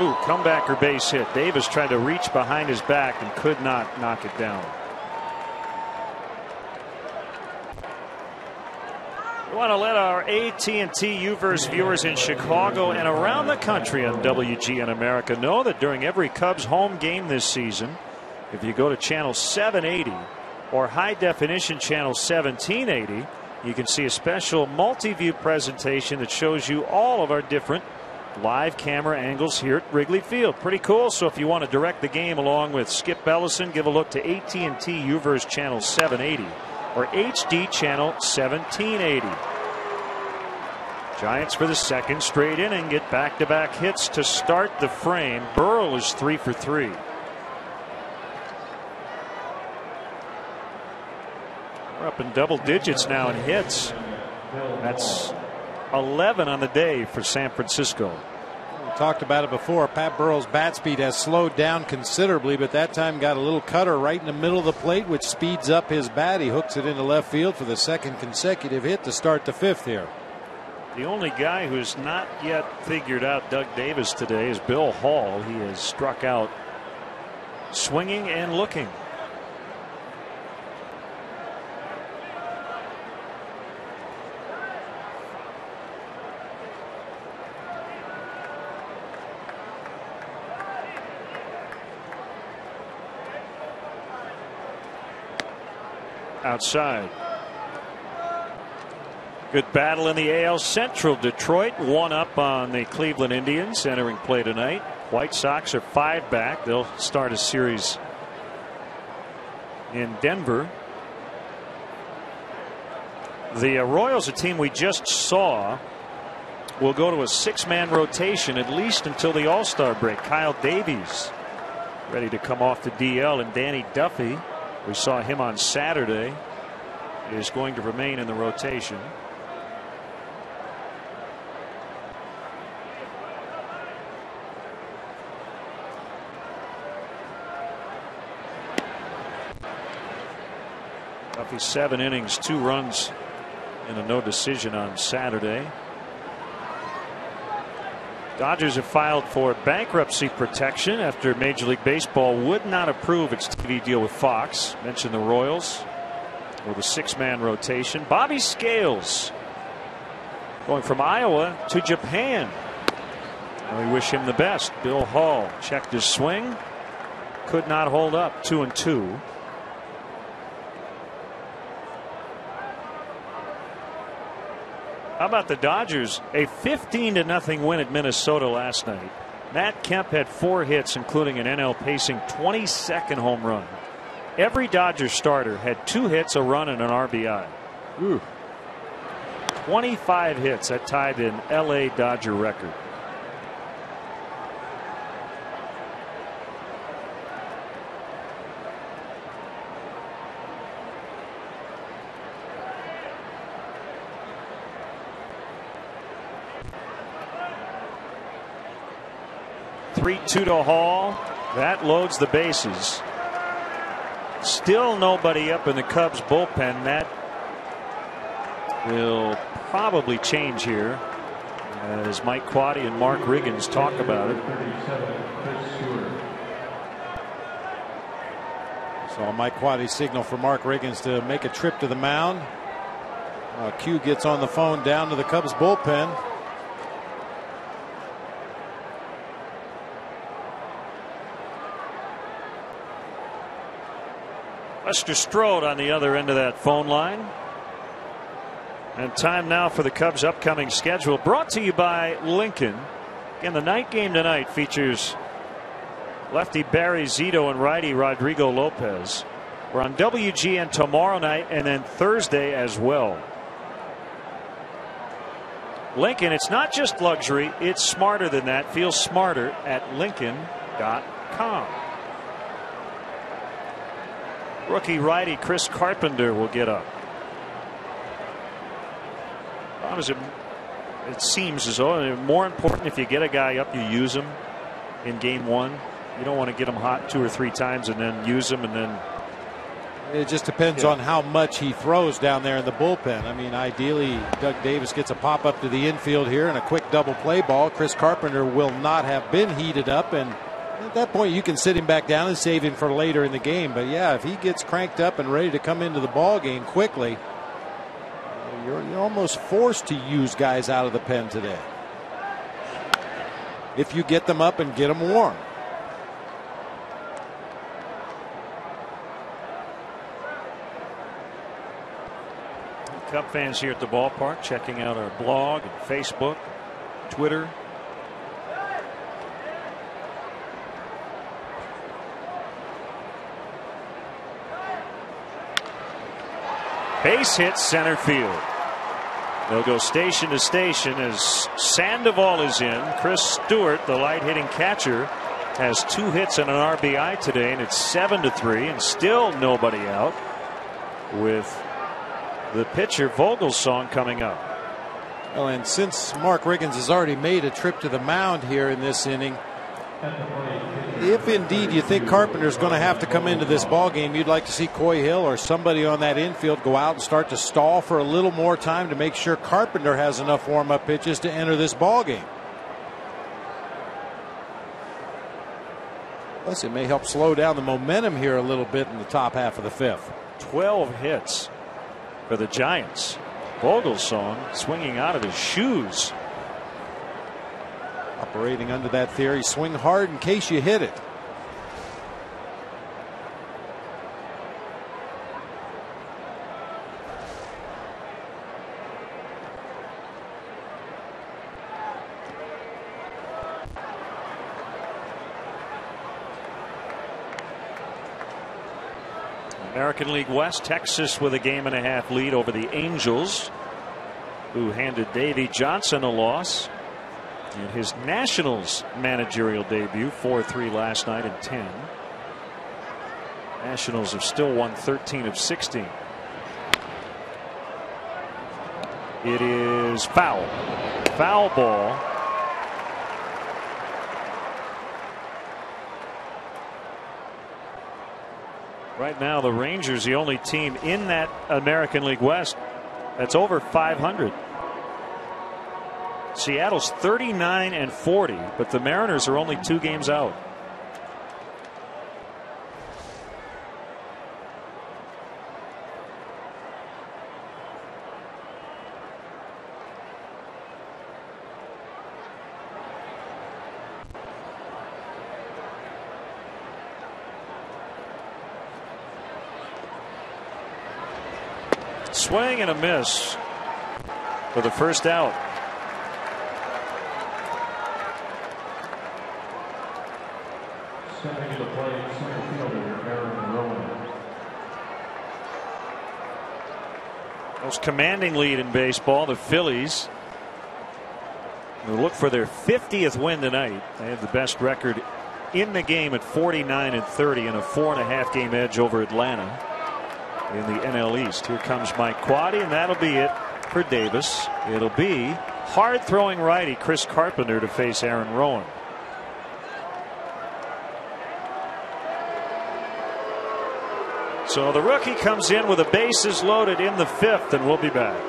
Ooh, comebacker base hit. Davis tried to reach behind his back and could not knock it down. We want to let our AT&T U-verse viewers in Chicago and around the country on WGN America know that during every Cubs home game this season, If you go to channel 780 or high definition channel 1780, you can see a special multi-view presentation that shows you all of our different live camera angles here at Wrigley Field. Pretty cool. So if you want to direct the game along with Skip Ellison, give a look to AT&T UVerse channel 780 or HD channel 1780. Giants for the second straight inning get back-to-back hits to start the frame. Burrell is 3 for 3. We're up in double digits now in hits. That's 11 on the day for San Francisco. We talked about it before. Pat Burrell's bat speed has slowed down considerably, but that time got a little cutter right in the middle of the plate, which speeds up his bat. He hooks it into left field for the second consecutive hit to start the fifth here. The only guy who's not yet figured out Doug Davis today is Bill Hall. He has struck out swinging and looking. Outside. Good battle in the AL Central. Detroit 1 up on the Cleveland Indians entering play tonight. White Sox are 5 back. They'll start a series in Denver. The Royals, a team we just saw, will go to a 6-man rotation at least until the All-Star break. Kyle Davies ready to come off the DL, and Danny Duffy, we saw him on Saturday, is going to remain in the rotation. Duffy 7 innings, 2 runs, and a no decision on Saturday. Dodgers have filed for bankruptcy protection after Major League Baseball would not approve its TV deal with Fox. Mentioned the Royals with a 6-man rotation. Bobby Scales going from Iowa to Japan. Well, we wish him the best. Bill Hall checked his swing. Could not hold up. 2-2. How about the Dodgers? A 15-0 win at Minnesota last night. Matt Kemp had 4 hits, including an NL pacing 22nd home run. Every Dodgers starter had 2 hits, a run, and an RBI. Ooh. 25 hits. That tied an LA Dodger record. Two to Hall. That loads the bases. Still nobody up in the Cubs bullpen. That will probably change here as Mike Quaddy and Mark Riggins talk about it. So Mike Quaddy signal for Mark Riggins to make a trip to the mound. Q gets on the phone down to the Cubs bullpen. Lester Strode on the other end of that phone line. And time now for the Cubs' upcoming schedule, brought to you by Lincoln. Again, the night game tonight features lefty Barry Zito and righty Rodrigo Lopez. We're on WGN tomorrow night and then Thursday as well. Lincoln, it's not just luxury, it's smarter than that. Feel smarter at Lincoln.com. Rookie righty Chris Carpenter will get up. It seems as though more important, if you get a guy up, you use him in game 1. You don't want to get him hot 2 or 3 times and then use him and then. It just depends on how much he throws down there in the bullpen. I mean, ideally, Doug Davis gets a pop up to the infield here and a quick double play ball. Chris Carpenter will not have been heated up, and at that point you can sit him back down and save him for later in the game. But yeah, if he gets cranked up and ready to come into the ball game quickly, you're almost forced to use guys out of the pen today if you get them up and get them warm. Cub fans here at the ballpark checking out our blog and Facebook, Twitter. Base hit center field. They'll go station to station as Sandoval is in. Chris Stewart, the light hitting catcher, has 2 hits and an RBI today, and it's 7-3, and still nobody out with the pitcher Vogelsong coming up. Well, and since Mark Riggins has already made a trip to the mound here in this inning, if indeed you think Carpenter's going to have to come into this ball game, you'd like to see Coy Hill or somebody on that infield go out and start to stall for a little more time to make sure Carpenter has enough warm-up pitches to enter this ball game. Plus, it may help slow down the momentum here a little bit in the top half of the 5th. 12 hits for the Giants. Vogelsong swinging out of his shoes. Operating under that theory, swing hard in case you hit it. American League West, Texas with a 1.5 lead over the Angels, who handed Davey Johnson a loss in his Nationals managerial debut. 4-3 last night in 10. Nationals have still won 13 of 16. It is foul. Foul ball. Right now, the Rangers, the only team in that American League West that's over 500. Seattle's 39-40, but the Mariners are only 2 games out. Swing and a miss for the first out. Stepping into play, center fielder Aaron Rowan. Most commanding lead in baseball, the Phillies. They look for their 50th win tonight. They have the best record in the game at 49-30 and a 4.5 game edge over Atlanta in the NL East. Here comes Mike Quade, and that'll be it for Davis. It'll be hard throwing righty Chris Carpenter to face Aaron Rowan. So the rookie comes in with the bases loaded in the 5th, and we'll be back.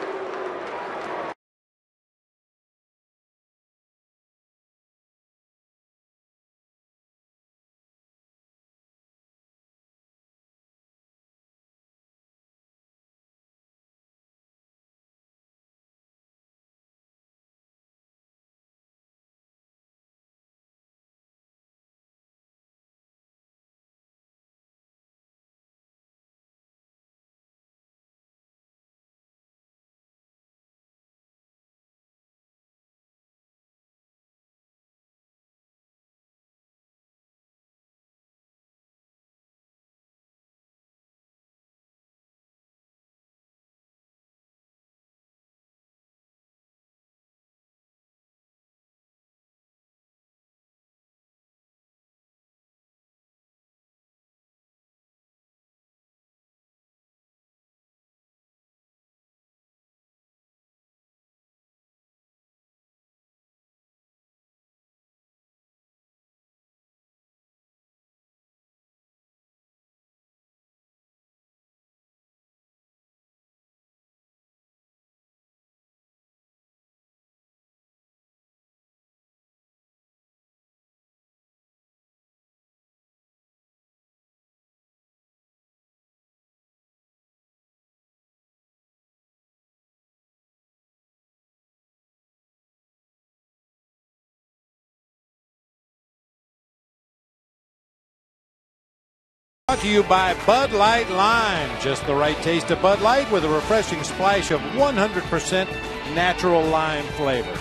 Brought to you by Bud Light Lime. Just the right taste of Bud Light with a refreshing splash of 100% natural lime flavor.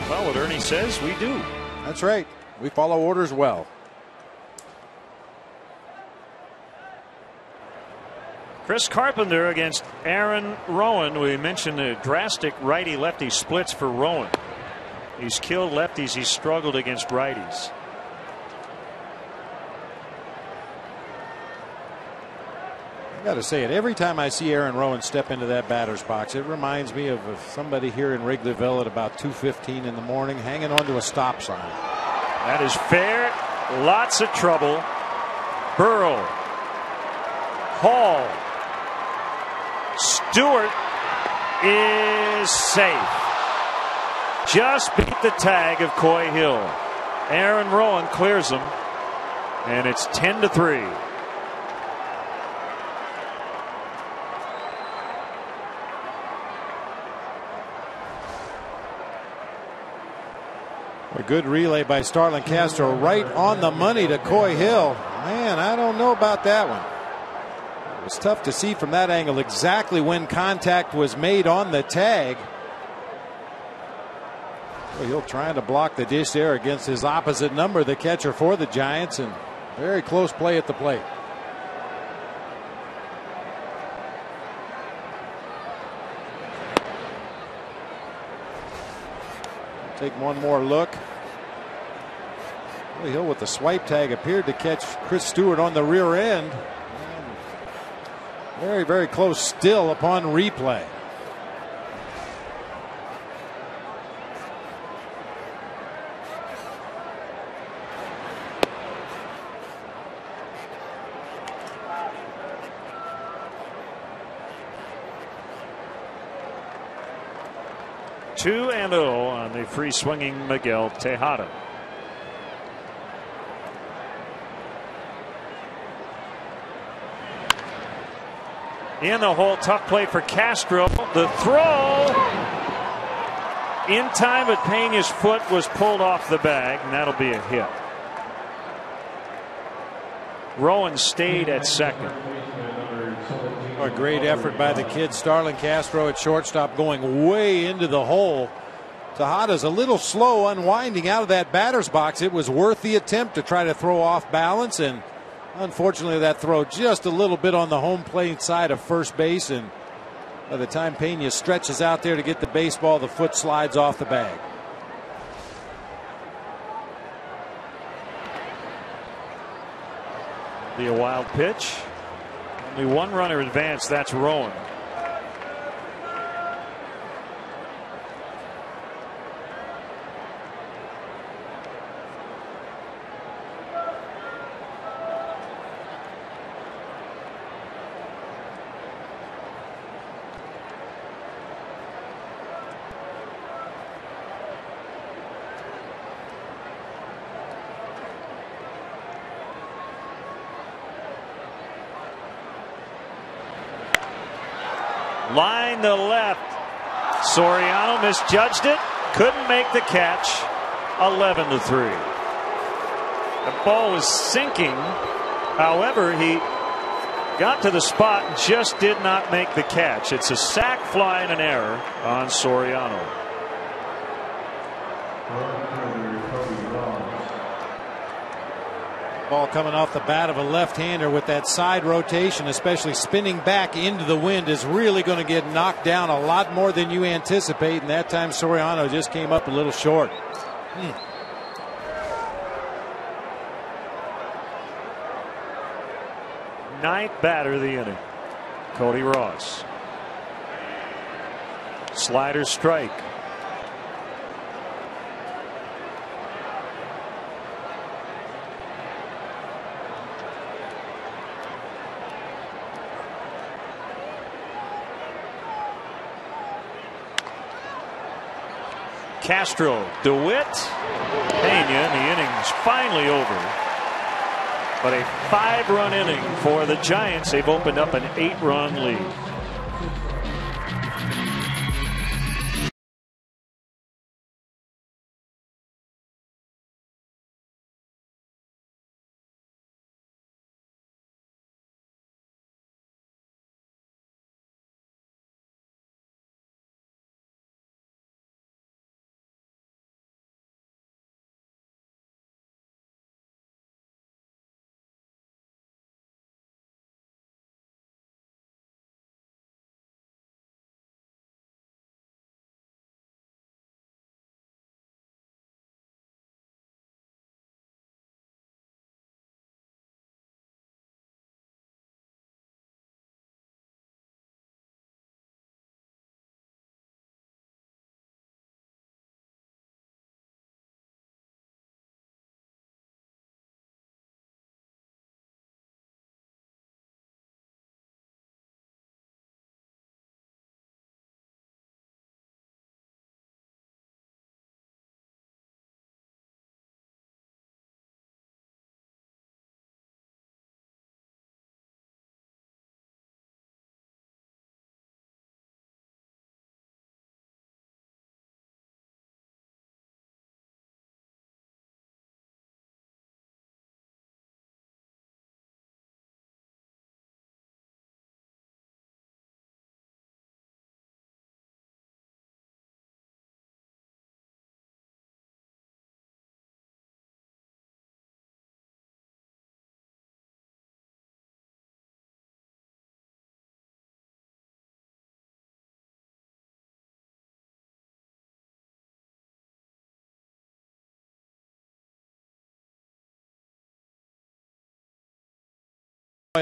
Well, what Ernie says, we do. That's right. We follow orders well. Chris Carpenter against Aaron Rowan. We mentioned the drastic righty-lefty splits for Rowan. He's killed lefties. He's struggled against righties. I got to say it. Every time I see Aaron Rowan step into that batter's box, it reminds me of somebody here in Wrigleyville at about 2:15 in the morning hanging onto a stop sign. That is fair. Lots of trouble. Burrow. Hall. Stewart is safe. Just beat the tag of Coy Hill. Aaron Rowan clears him, and it's 10-3. A good relay by Starlin Castro, right on the money to Coy Hill. Man, I don't know about that one. It was tough to see from that angle exactly when contact was made on the tag. Coy Hill trying to block the dish there against his opposite number, the catcher for the Giants, and very close play at the plate. Take one more look. Coy Hill with the swipe tag appeared to catch Chris Stewart on the rear end. Very, very close still upon replay. Two and 0 on the free swinging Miguel Tejada. In the hole, tough play for Castro. The throw in time, but Pena's foot was pulled off the bag, and that'll be a hit. Rowan stayed at second. A great effort by the kid Starlin Castro at shortstop, going way into the hole. Tejada's a little slow unwinding out of that batter's box. It was worth the attempt to try to throw off balance, and unfortunately that throw just a little bit on the home plate side of first base, and by the time Pena stretches out there to get the baseball, the foot slides off the bag. Be a wild pitch. Only one runner advanced. That's Rowan. Line to left. Soriano misjudged it. Couldn't make the catch. 11-3. The ball was sinking. However, he got to the spot and just did not make the catch. It's a sac fly and an error on Soriano. Ball coming off the bat of a left-hander with that side rotation, especially spinning back into the wind, is really going to get knocked down a lot more than you anticipate, and that time Soriano just came up a little short. Ninth batter of the inning, Cody Ross. Slider strike. Castro, DeWitt, Pena, and the inning's finally over. But a 5-run inning for the Giants. They've opened up an 8-run lead.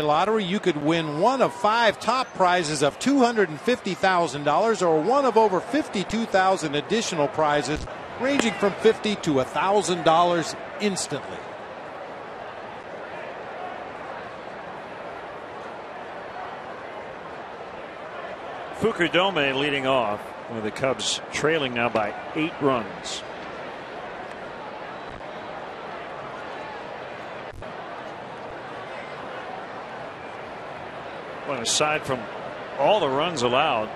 lottery, you could win one of 5 top prizes of $250,000 or one of over 52,000 additional prizes ranging from $50 to $1,000 instantly. Fukudome leading off with the Cubs trailing now by 8 runs. Well, aside from all the runs allowed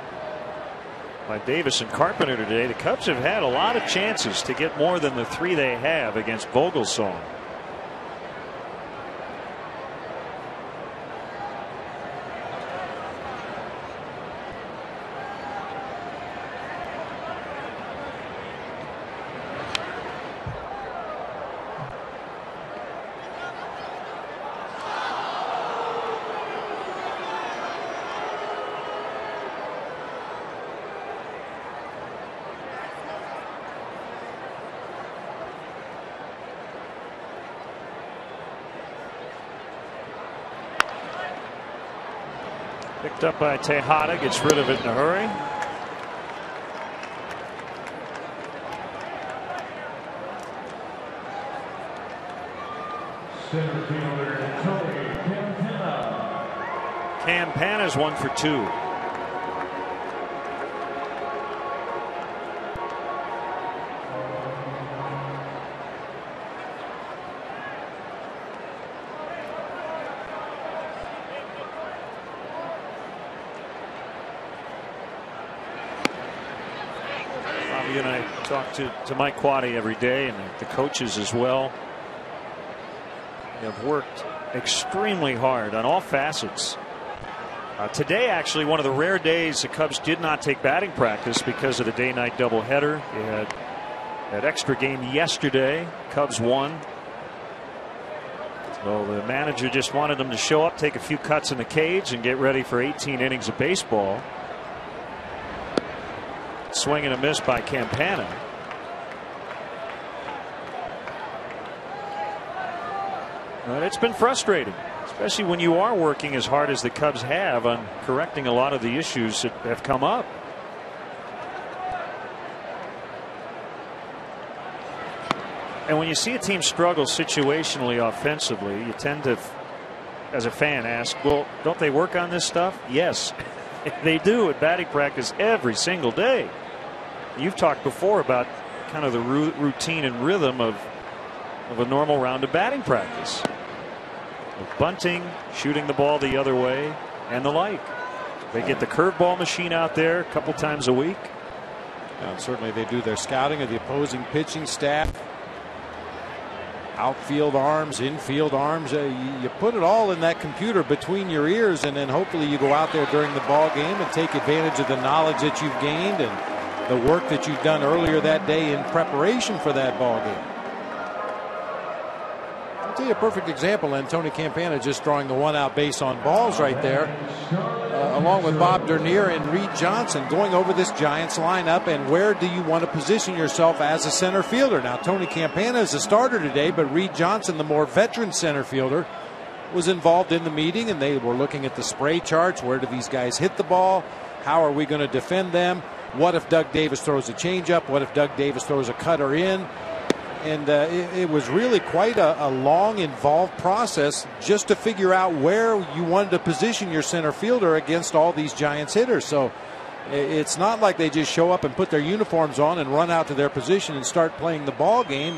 by Davis and Carpenter today, the Cubs have had a lot of chances to get more than the 3 they have against Vogelsong. Picked up by Tejada, gets rid of it in a hurry. Center fielder Tony Campana. Campana's 1 for 2. And I talk to Mike Quaddy every day and the coaches as well. They have worked extremely hard on all facets. Today, actually, one of the rare days the Cubs did not take batting practice because of the day-night doubleheader. They had that extra game yesterday. Cubs won. So the manager just wanted them to show up, take a few cuts in the cage, and get ready for 18 innings of baseball. Swing and a miss by Campana. But it's been frustrating, especially when you are working as hard as the Cubs have on correcting a lot of the issues that have come up. And when you see a team struggle situationally offensively, you tend to, as a fan, ask, well, don't they work on this stuff? Yes, they do at batting practice every single day. You've talked before about kind of the routine and rhythm of a normal round of batting practice. With bunting, shooting the ball the other way, and the like. They get the curveball machine out there a couple times a week. And certainly they do their scouting of the opposing pitching staff. Outfield arms, infield arms. You put it all in that computer between your ears, and then hopefully you go out there during the ball game and take advantage of the knowledge that you've gained and the work that you've done earlier that day in preparation for that ball game. I'll tell you a perfect example, and Tony Campana just drawing the 1-out base on balls right there, along with Bob Dernier and Reed Johnson going over this Giants lineup and where do you want to position yourself as a center fielder. Now, Tony Campana is a starter today, but Reed Johnson, the more veteran center fielder, was involved in the meeting, and they were looking at the spray charts. Where do these guys hit the ball? How are we going to defend them? What if Doug Davis throws a changeup? What if Doug Davis throws a cutter in? And it was really quite a long, involved process just to figure out where you wanted to position your center fielder against all these Giants hitters. So it's not like they just show up and put their uniforms on and run out to their position and start playing the ball game.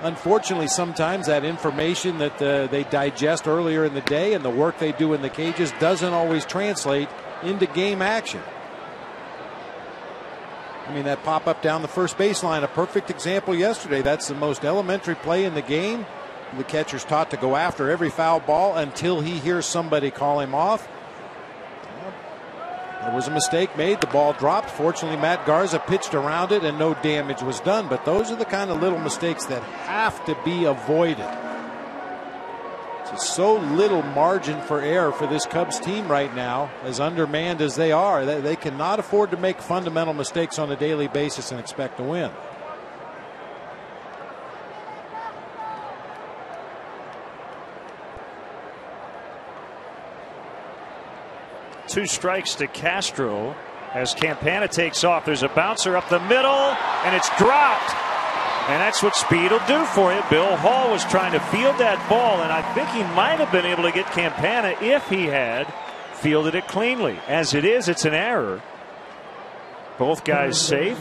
Unfortunately, sometimes that information that they digest earlier in the day and the work they do in the cages doesn't always translate into game action. I mean, that pop-up down the first baseline, a perfect example yesterday. That's the most elementary play in the game. The catcher's taught to go after every foul ball until he hears somebody call him off. There was a mistake made. The ball dropped. Fortunately, Matt Garza pitched around it and no damage was done. But those are the kind of little mistakes that have to be avoided. There's so little margin for error for this Cubs team right now, as undermanned as they are. They cannot afford to make fundamental mistakes on a daily basis and expect to win. 2 strikes to Castro as Campana takes off. There's a bouncer up the middle, and it's dropped. And that's what speed will do for you. Bill Hall was trying to field that ball, and I think he might have been able to get Campana if he had fielded it cleanly. As it is, it's an error. Both guys safe.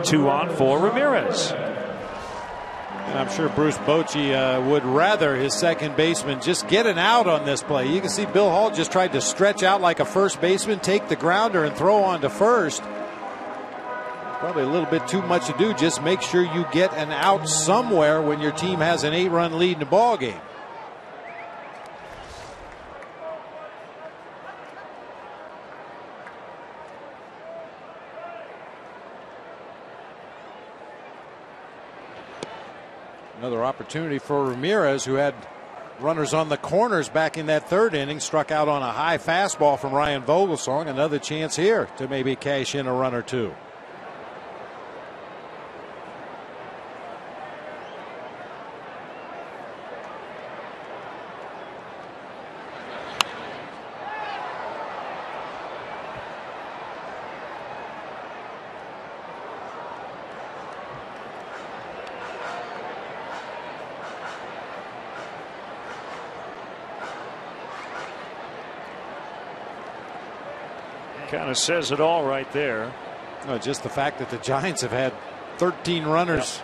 2 on for Ramirez. And I'm sure Bruce Bochy would rather his second baseman just get an out on this play. You can see Bill Hall just tried to stretch out like a first baseman, take the grounder, and throw on to first. Probably a little bit too much to do. Just make sure you get an out somewhere when your team has an 8-run lead in the ball game. Another opportunity for Ramirez, who had runners on the corners back in that 3rd inning, struck out on a high fastball from Ryan Vogelsong. Another chance here to maybe cash in a run or 2. Kind of says it all right there. Just the fact that the Giants have had 13 runners,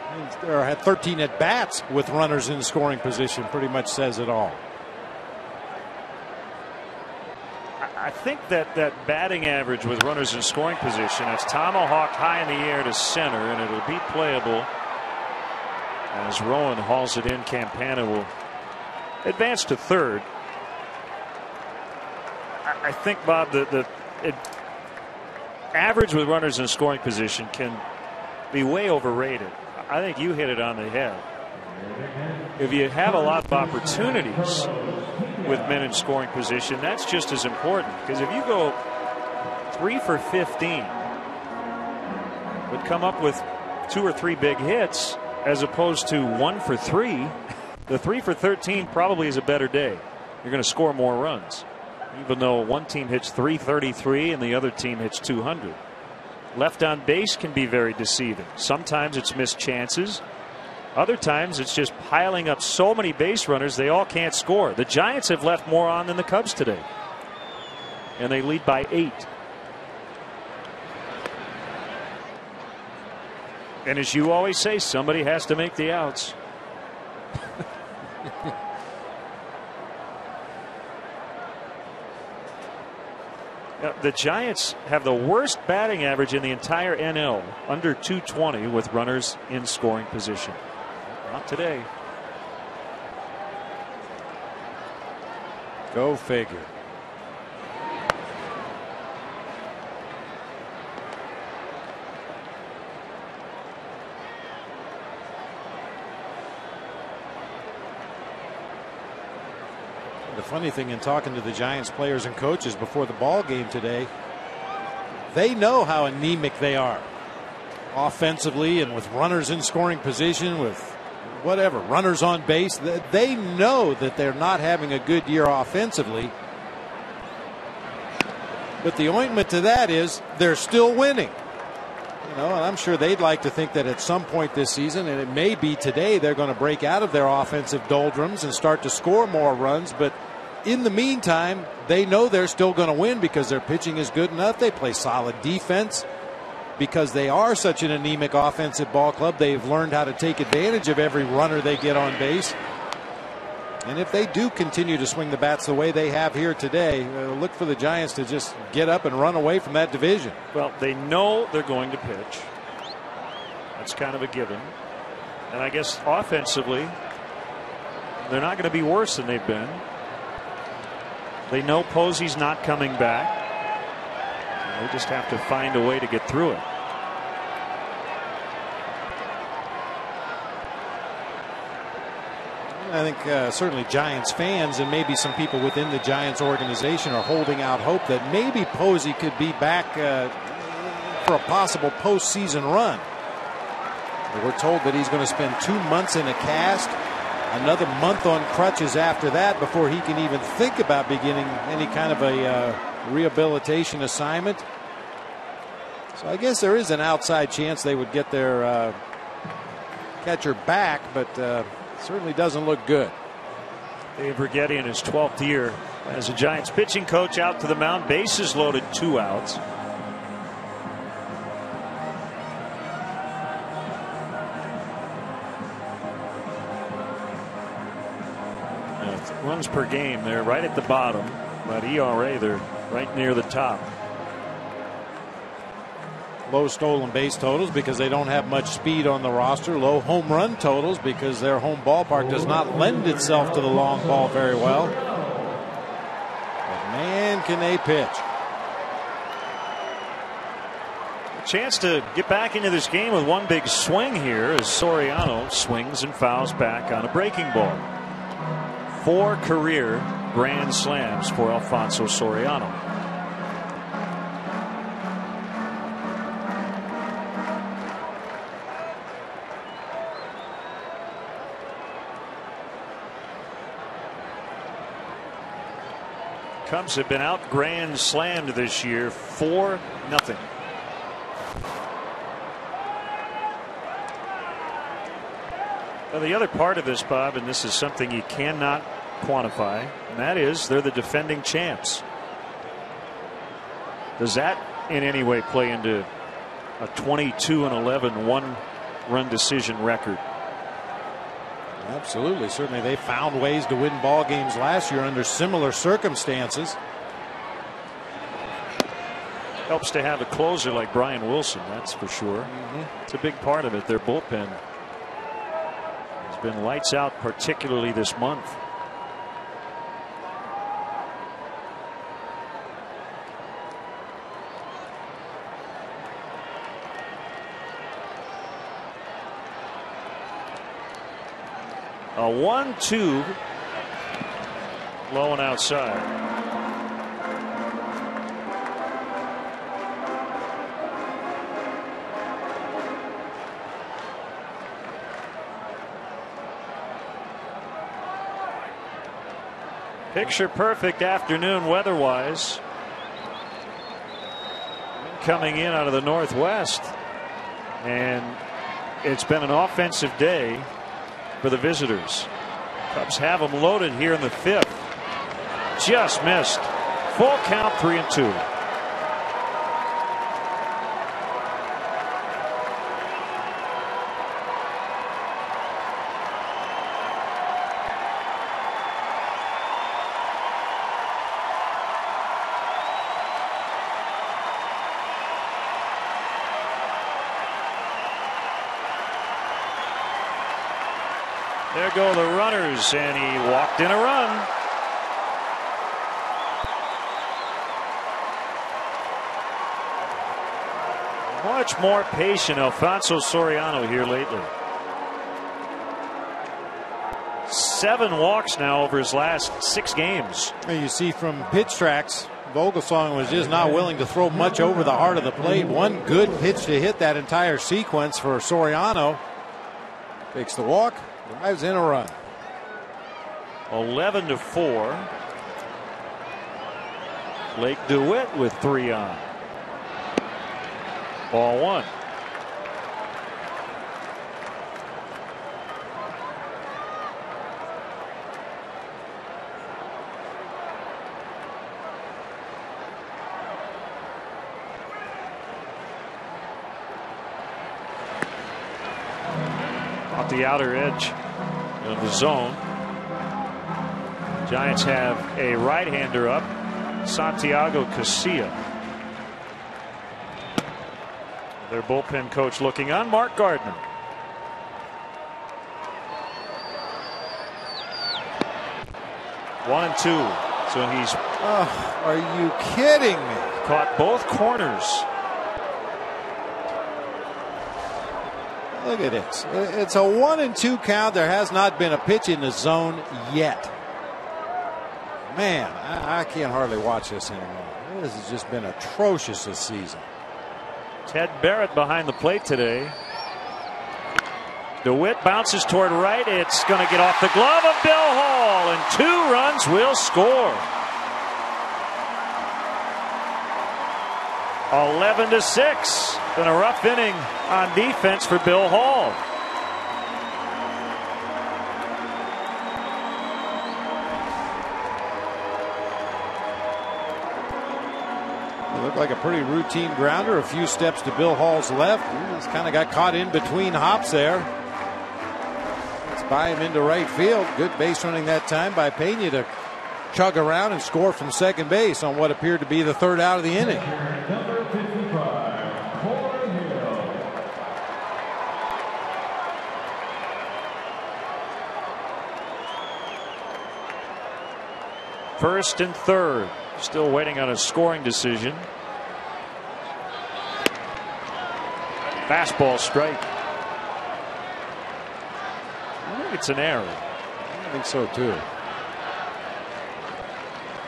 or had 13 at bats with runners in scoring position, pretty much says it all. I think that batting average with runners in scoring position, that's tomahawked high in the air to center, and it'll be playable. As Rowan hauls it in, Campana will advance to 3rd. I think, Bob, the average with runners in scoring position can be way overrated. I think you hit it on the head. If you have a lot of opportunities with men in scoring position, that's just as important, because if you go 3 for 15 but come up with 2 or 3 big hits as opposed to 1 for 3, the 3 for 13 probably is a better day. You're going to score more runs, even though one team hits 333 and the other team hits 200. Left on base can be very deceiving. Sometimes it's missed chances. Other times it's just piling up so many base runners they all can't score. The Giants have left more on than the Cubs today, and they lead by 8. And as you always say, somebody has to make the outs. The Giants have the worst batting average in the entire NL, under 220 with runners in scoring position. Not today. Go figure. The funny thing in talking to the Giants players and coaches before the ball game today, they know how anemic they are offensively, and with runners in scoring position, with whatever, runners on base. They know that they're not having a good year offensively. But the ointment to that is they're still winning. You know, and I'm sure they'd like to think that at some point this season, and it may be today, they're going to break out of their offensive doldrums and start to score more runs. But in the meantime, they know they're still going to win because their pitching is good enough. They play solid defense. Because they are such an anemic offensive ball club, they've learned how to take advantage of every runner they get on base. And if they do continue to swing the bats the way they have here today, look for the Giants to just get up and run away from that division. Well, they know they're going to pitch. That's kind of a given. And I guess offensively, they're not going to be worse than they've been. They know Posey's not coming back. They just have to find a way to get through it. I think certainly Giants fans and maybe some people within the Giants organization are holding out hope that maybe Posey could be back for a possible postseason run. We're told that he's going to spend 2 months in a cast, another month on crutches after that before he can even think about beginning any kind of a rehabilitation assignment. So I guess there is an outside chance they would get their catcher back, but certainly doesn't look good. Dave Righetti in his 12th year as a Giants pitching coach out to the mound. Bases loaded, 2 outs. Runs per game, they're right at the bottom, but ERA, they're right near the top. Low stolen base totals because they don't have much speed on the roster. Low home run totals because their home ballpark does not lend itself to the long ball very well. But man, can they pitch. A chance to get back into this game with one big swing here as Soriano swings and fouls back on a breaking ball. 4 career grand slams for Alfonso Soriano. Cubs have been out grand slammed this year 4-0. Well, the other part of this, Bob, and this is something you cannot quantify, and that is they're the defending champs. Does that in any way play into a 22-11 1-run decision record? Absolutely. Certainly they found ways to win ball games last year under similar circumstances. Helps to have a closer like Brian Wilson, that's for sure. It's a big part of it. Their bullpen has been lights out, particularly this month. A 1-2 low and outside. Picture perfect afternoon weather-wise. Coming in out of the northwest, and it's been an offensive day for the visitors. Cubs have them loaded here in the 5th. Just missed. Full count, 3-2. There go the runners, and he walked in a run. Much more patient Alfonso Soriano here lately. 7 walks now over his last 6 games. You see from pitch tracks, Vogelsong was just not willing to throw much over the heart of the plate. One good pitch to hit that entire sequence for Soriano. Takes the walk. Drives in a run. 11-4. Blake DeWitt with 3 on. Ball 1. Off the outer edge of the zone. Giants have a right-hander up, Santiago Casilla. Their bullpen coach looking on, Mark Gardner. One and two. So he's. Are you kidding me? Caught both corners. Look at this. It's a 1-2 count. There has not been a pitch in the zone yet. Man, I can't hardly watch this anymore. This has just been atrocious this season. Ted Barrett behind the plate today. DeWitt bounces toward right. It's going to get off the glove of Bill Hall, and 2 runs will score. 11-6. Been a rough inning on defense for Bill Hall. It looked like a pretty routine grounder. A few steps to Bill Hall's left. He just kind of got caught in between hops there. Let's buy him into right field. Good base running that time by Pena to chug around and score from second base on what appeared to be the third out of the inning. Number 55, Corey Hill. First and third. Still waiting on a scoring decision. Fastball strike. I think it's an error. I think so too.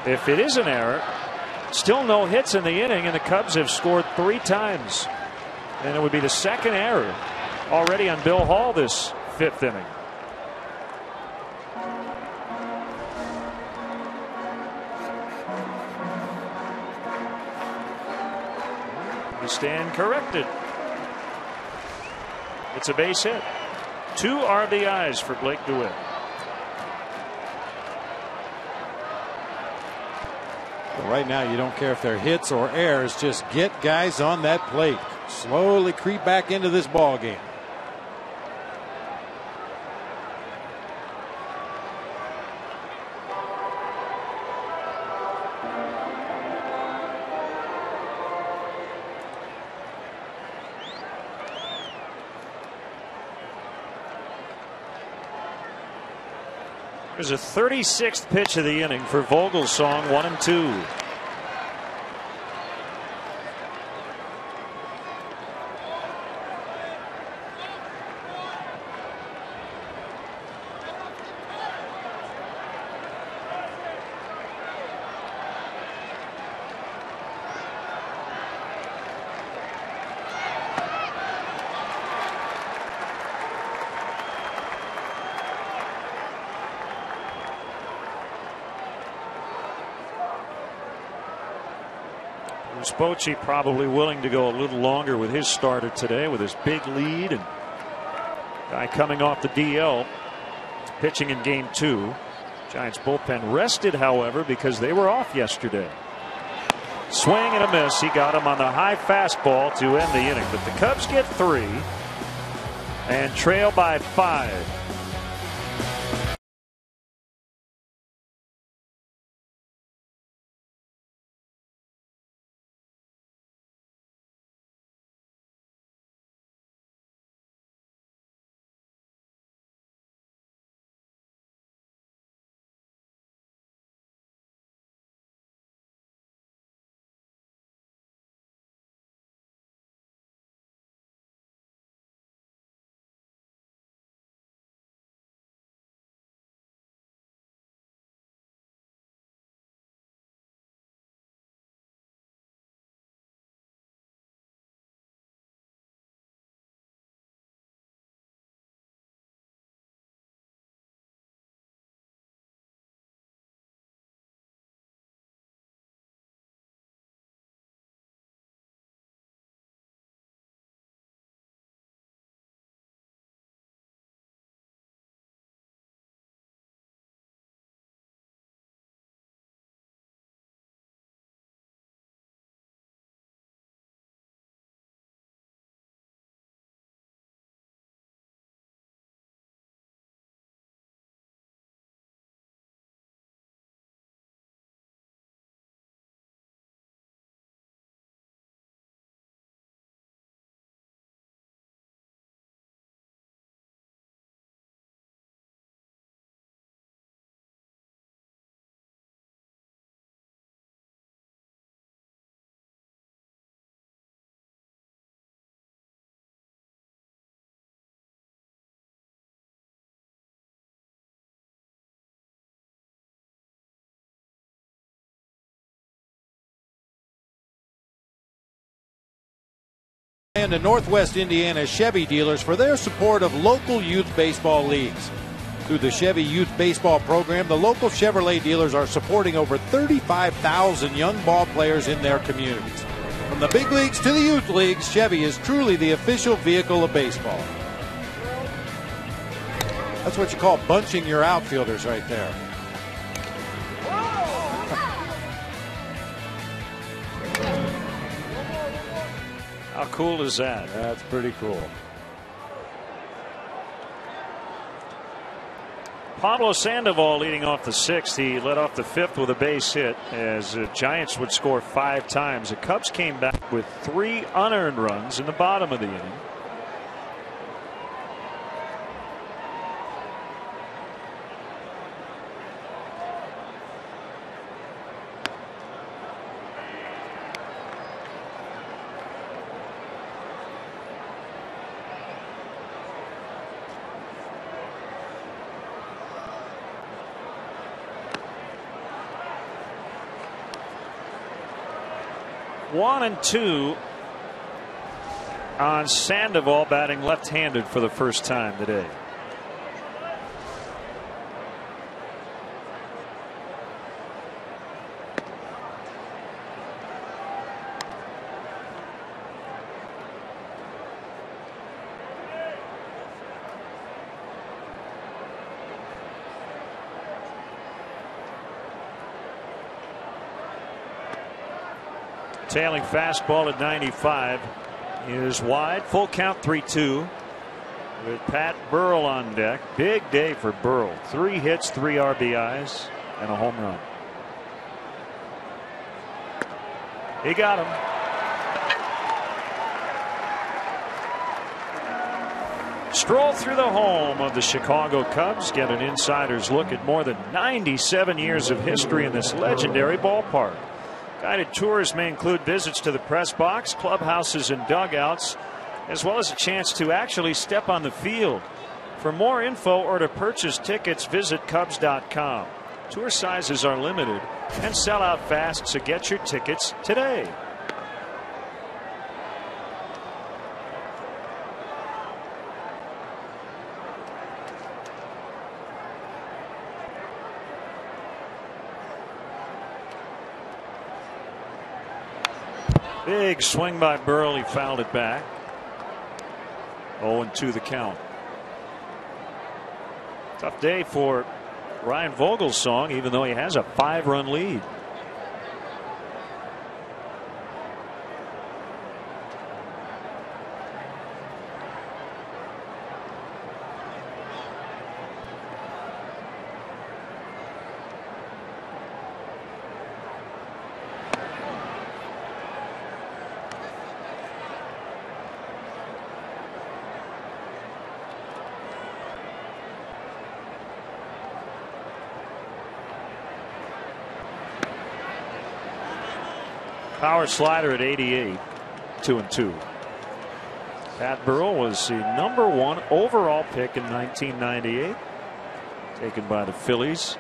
If it is an error, still no hits in the inning, and the Cubs have scored 3 times. And it would be the second error already on Bill Hall this 5th inning. The stand corrected. It's a base hit. 2 RBIs for Blake DeWitt. Right now, you don't care if they're hits or errors. Just get guys on that plate. Slowly creep back into this ball game. There's a 36th pitch of the inning for Vogelsong, 1-2. Bochy probably willing to go a little longer with his starter today with his big lead, and guy coming off the DL pitching in game 2. Giants bullpen rested, however, because they were off yesterday. Swing and a miss. He got him on the high fastball to end the inning, but the Cubs get 3 and trail by 5. And to Northwest Indiana Chevy dealers for their support of local youth baseball leagues. Through the Chevy Youth Baseball Program, the local Chevrolet dealers are supporting over 35,000 young ball players in their communities. From the big leagues to the youth leagues, Chevy is truly the official vehicle of baseball. That's what you call bunching your outfielders right there. How cool is that? That's pretty cool. Pablo Sandoval leading off the 6th. He led off the 5th with a base hit as the Giants would score 5 times. The Cubs came back with 3 unearned runs in the bottom of the inning. One and two on Sandoval, batting left-handed for the first time today. Tailing fastball at 95 is wide. Full count 3-2 with Pat Burrell on deck. Big day for Burrell. 3 hits, 3 RBIs, and a home run. He got him. Stroll through the home of the Chicago Cubs. Get an insider's look at more than 97 years of history in this legendary ballpark. Guided tours may include visits to the press box, clubhouses, and dugouts, as well as a chance to actually step on the field. For more info or to purchase tickets, visit Cubs.com. Tour sizes are limited and sell out fast, so get your tickets today. Big swing by Burrell. He fouled it back. 0-2 the count. Tough day for Ryan Vogelsong, even though he has a 5-run lead. Power slider at 88. 2-2. Pat Burrell was the #1 overall pick in 1998. Taken by the Phillies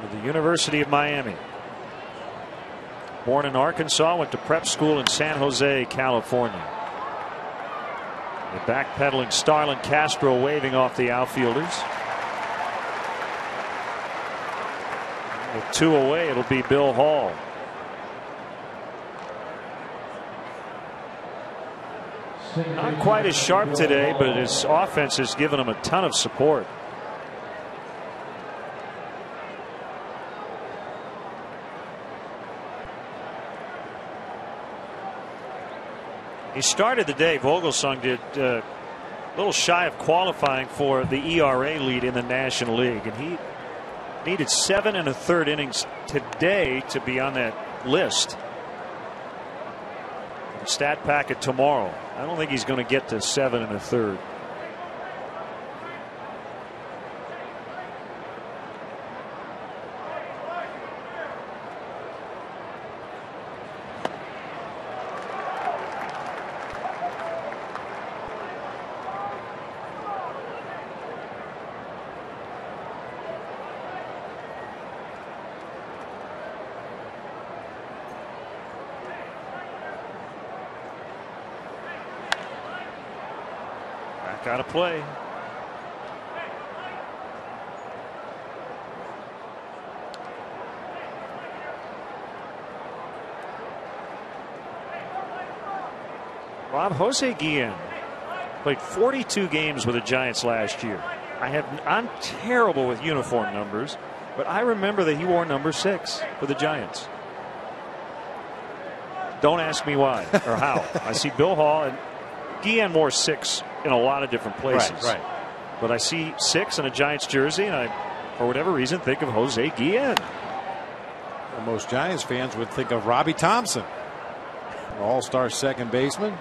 to the University of Miami. Born in Arkansas, went to prep school in San Jose, California. The backpedaling Starlin Castro waving off the outfielders. With 2 away, it'll be Bill Hall. Not quite as sharp today, but his offense has given him a ton of support. He started the day, Vogelsong did, a little shy of qualifying for the ERA lead in the National League, and he needed 7 1/3 innings today to be on that list. Stat packet tomorrow. I don't think he's going to get to 7 1/3. Got to play. Rob, Jose Guillen played 42 games with the Giants last year. I'm terrible with uniform numbers, but I remember that he wore number 6 for the Giants. Don't ask me why or how. I see Bill Hall, and Guillen wore 6 in a lot of different places. Right. But I see 6 in a Giants jersey, and I, for whatever reason, think of Jose Guillen. Well, most Giants fans would think of Robbie Thompson, an all-star second baseman.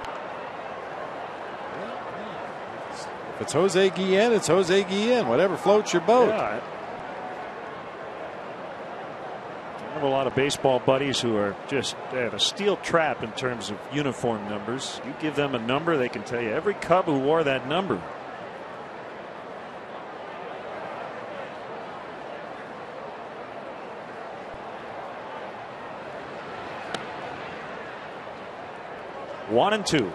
If it's Jose Guillen, it's Jose Guillen. Whatever floats your boat. Yeah. I have a lot of baseball buddies who are just at a steel trap in terms of uniform numbers. You give them a number, they can tell you every Cub who wore that number. One and two.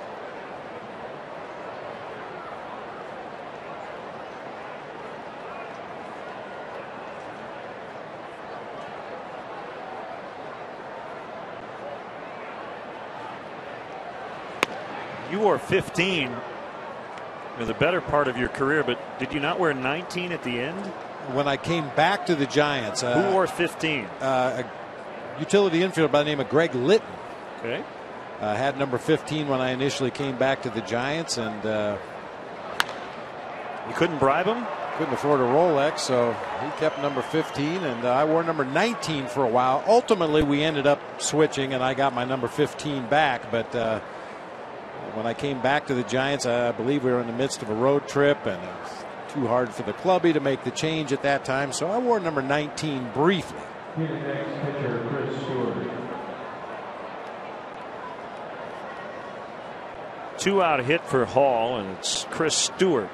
You wore 15 in the better part of your career, but did you not wear 19 at the end? When I came back to the Giants, who wore 15? A utility infielder by the name of Greg Litton. Okay. Had number 15 when I initially came back to the Giants, and you couldn't bribe him? Couldn't afford a Rolex, so he kept number 15, and I wore number 19 for a while. Ultimately, we ended up switching, and I got my number 15 back, but when I came back to the Giants, I believe we were in the midst of a road trip, and it was too hard for the clubby to make the change at that time, so I wore number 19 briefly. Here's the next pitcher, Chris Stewart. 2-out hit for Hall, and it's Chris Stewart.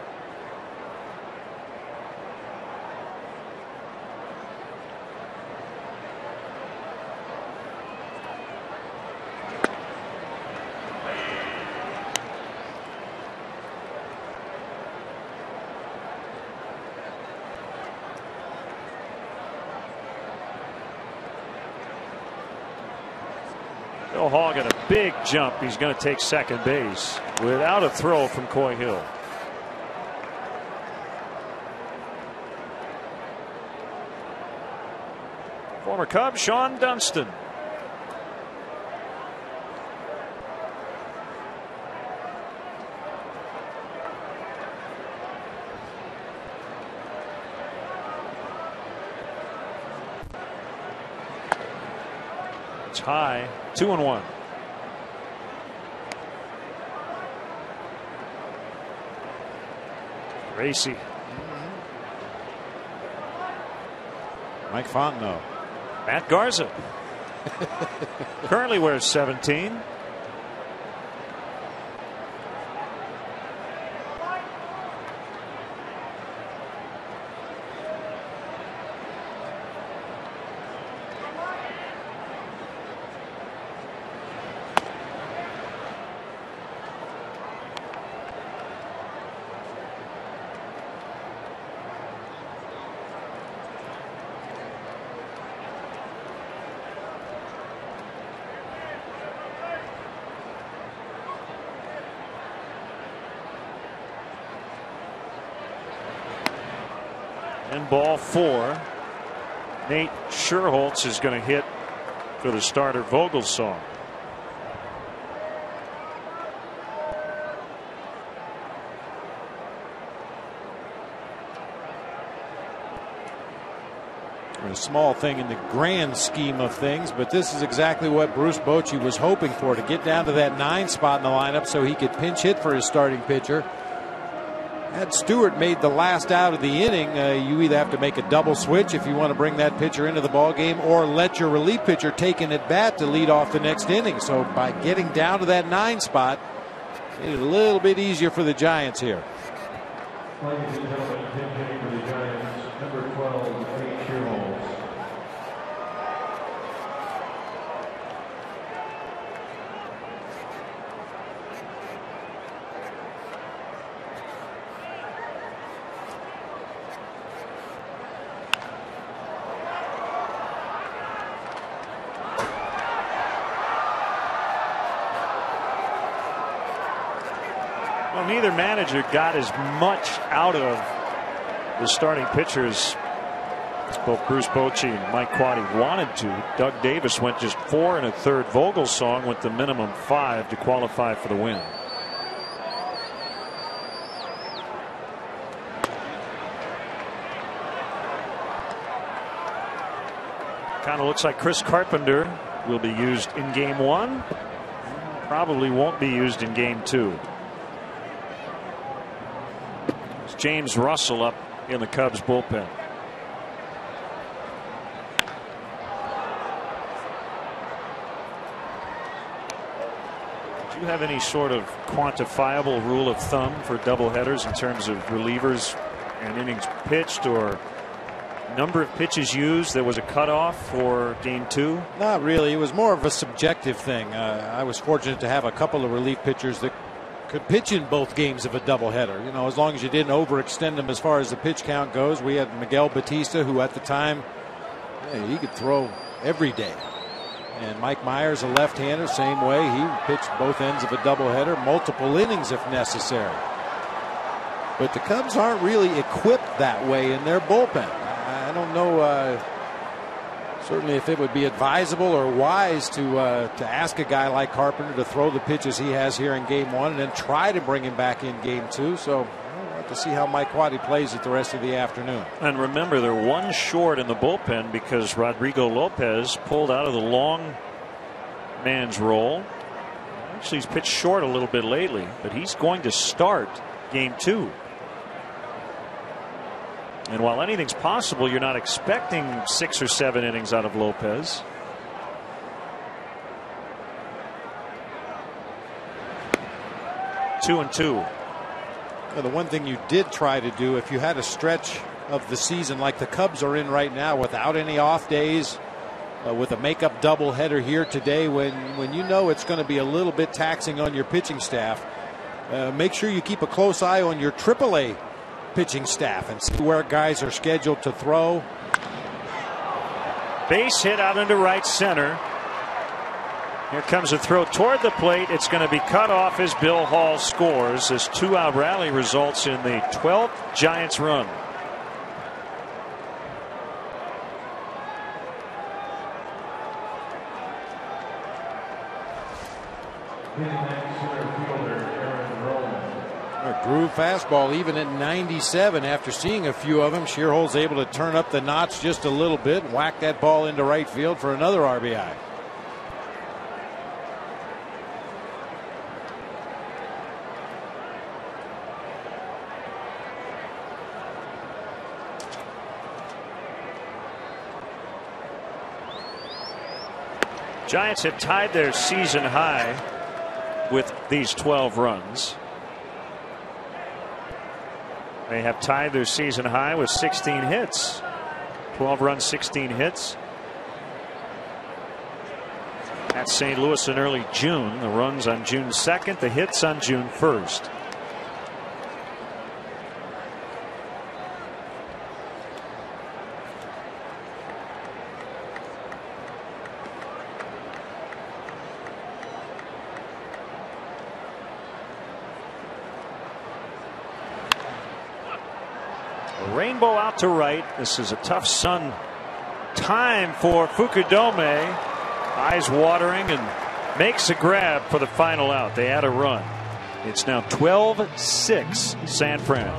Bill Hall got a big jump. He's going to take second base without a throw from Coy Hill. Former Cub Sean Dunston. It's high. 2-1. Racy. Mike Fontenot. Matt Garza. Currently wears 17. And ball 4. Nate Scherholtz is going to hit for the starter Vogelsong. A small thing in the grand scheme of things, but this is exactly what Bruce Bochy was hoping for, to get down to that 9 spot in the lineup so he could pinch hit for his starting pitcher. Had Stewart made the last out of the inning, you either have to make a double switch if you want to bring that pitcher into the ball game, or let your relief pitcher take an at bat to lead off the next inning. So by getting down to that 9 spot, made it a little bit easier for the Giants here. Ladies and gentlemen, pitching for the Giants, number 12, Nate Scherholtz. Well, neither manager got as much out of the starting pitchers. Both Bruce Bochy and Mike Quaddy wanted to. Doug Davis went just 4 1/3. Vogelsong went the minimum 5 to qualify for the win. Kind of looks like Chris Carpenter will be used in game 1. Probably won't be used in game 2. It's James Russell up in the Cubs bullpen. Do you have any sort of quantifiable rule of thumb for doubleheaders in terms of relievers and innings pitched, or number of pitches used? There was a cutoff for game 2? Not really. It was more of a subjective thing. I was fortunate to have a couple of relief pitchers that could pitch in both games of a doubleheader. You know, as long as you didn't overextend them as far as the pitch count goes. We had Miguel Batista, who at the time, he could throw every day. And Mike Myers, a left-hander, same way. He pitched both ends of a doubleheader, multiple innings if necessary. But the Cubs aren't really equipped that way in their bullpen. I don't know certainly if it would be advisable or wise to ask a guy like Carpenter to throw the pitches he has here in game 1 and then try to bring him back in game 2. So we'll have to see how Mike Quaddy plays it the rest of the afternoon. And remember, they're 1 short in the bullpen because Rodrigo Lopez pulled out of the long man's role. Actually, he's pitched short a little bit lately, but he's going to start game 2. And while anything's possible, you're not expecting 6 or 7 innings out of Lopez. Two and 2. Well, the one thing you did try to do, if you had a stretch of the season like the Cubs are in right now, without any off days, with a makeup doubleheader here today, when you know it's going to be a little bit taxing on your pitching staff, make sure you keep a close eye on your AAA pitching staff and see where guys are scheduled to throw. Base hit out into right center. Here comes a throw toward the plate. It's going to be cut off as Bill Hall scores. This 2-out rally results in the 12th Giants run. Groove fastball even at 97 after seeing a few of them. Shearhold's able to turn up the notch just a little bit, whack that ball into right field for another RBI. Giants have tied their season high with these 12 runs. They have tied their season high with 16 hits. 12 runs, 16 hits. At St. Louis in early June. The runs on June 2nd, the hits on June 1st. Rainbow out to right. This is a tough sun time for Fukudome. Eyes watering and makes a grab for the final out. They add a run. It's now 12-6 San Fran.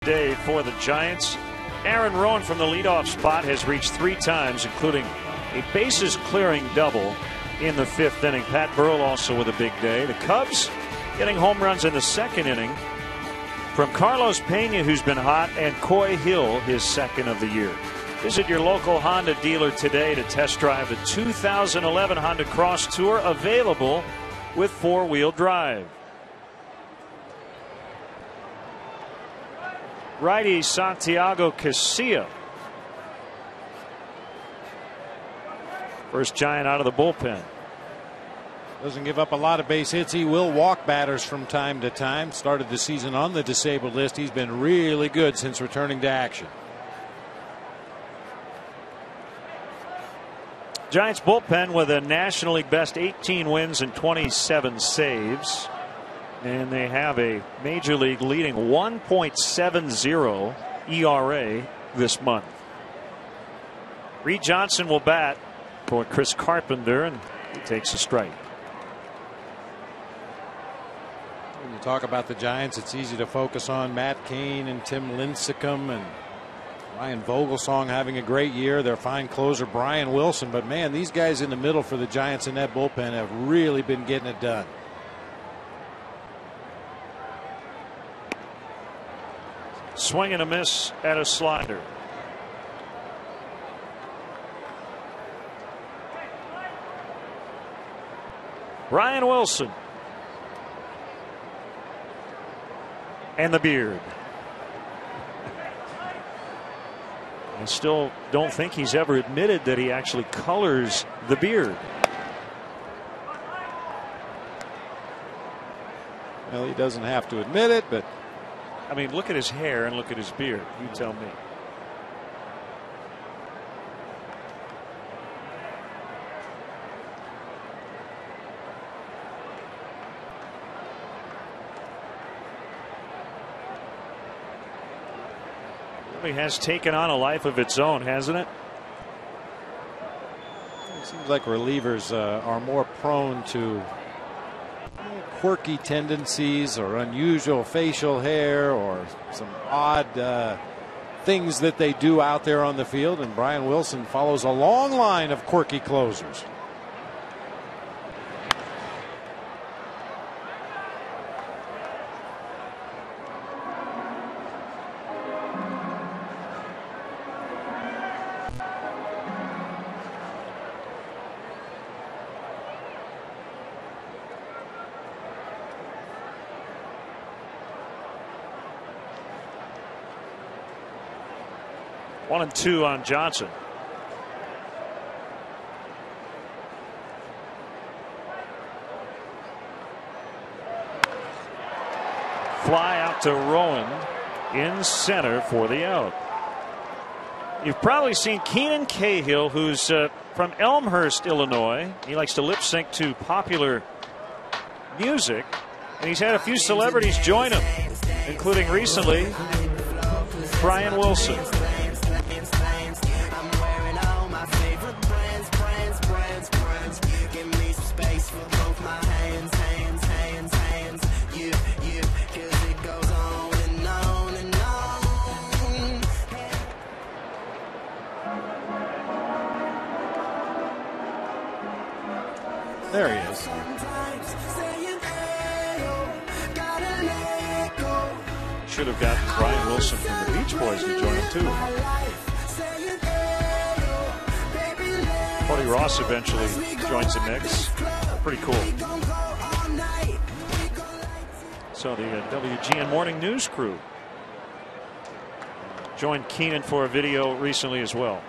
Day for the Giants. Aaron Rowan from the leadoff spot has reached 3 times, including a bases clearing double in the 5th inning. Pat Burrell also with a big day. The Cubs getting home runs in the 2nd inning from Carlos Pena, who's been hot, and Coy Hill, his 2nd of the year. Visit your local Honda dealer today to test drive the 2011 Honda Cross Tour, available with 4-wheel drive. Righty Santiago Casilla, first Giant out of the bullpen. Doesn't give up a lot of base hits. He will walk batters from time to time. Started the season on the disabled list. He's been really good since returning to action. Giants bullpen with a National League best 18 wins and 27 saves. And they have a Major League leading 1.70 ERA this month. Reed Johnson will bat for Chris Carpenter, and he takes a strike. When you talk about the Giants, it's easy to focus on Matt Cain and Tim Lincecum and Ryan Vogelsong having a great year. Their fine closer Brian Wilson. But man, these guys in the middle for the Giants in that bullpen have really been getting it done. Swing and a miss at a slider. Brian Wilson. And the beard. I still don't think he's ever admitted that he actually colors the beard. Well, he doesn't have to admit it, but I mean, look at his hair and look at his beard. You tell me. It really has taken on a life of its own, hasn't it? It seems like relievers are more prone to quirky tendencies or unusual facial hair or some odd things that they do out there on the field, and Brian Wilson follows a long line of quirky closers. One and two on Johnson. Fly out to Rowan in center for the out. You've probably seen Keenan Cahill, who's from Elmhurst, Illinois. He likes to lip sync to popular music, and he's had a few celebrities join him, including recently Brian Wilson. There he is. Should have gotten Brian Wilson from the Beach Boys to join him too. Cody Ross eventually joins the mix. Pretty cool. So the WGN Morning News crew joined Keenan for a video recently as well.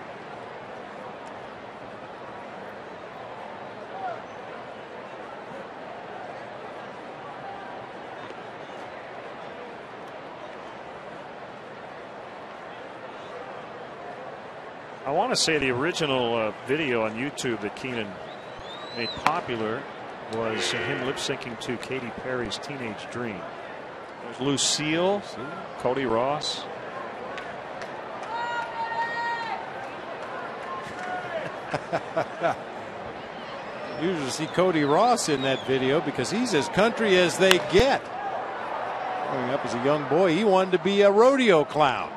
I want to say the original video on YouTube that Keenan made popular was him lip syncing to Katy Perry's Teenage Dream. There's Lucille, Cody Ross. Usually see Cody Ross in that video because he's as country as they get. Growing up as a young boy, he wanted to be a rodeo clown.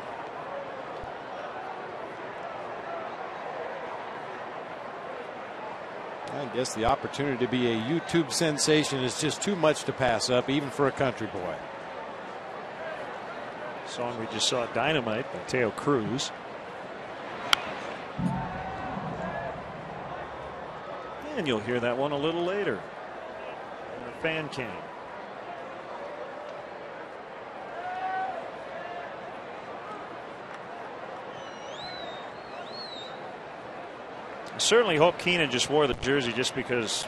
I guess the opportunity to be a YouTube sensation is just too much to pass up, even for a country boy. Song we just saw, Dynamite, by Teo Cruz. And you'll hear that one a little later on the fan cam. I certainly hope Keenan just wore the jersey just because,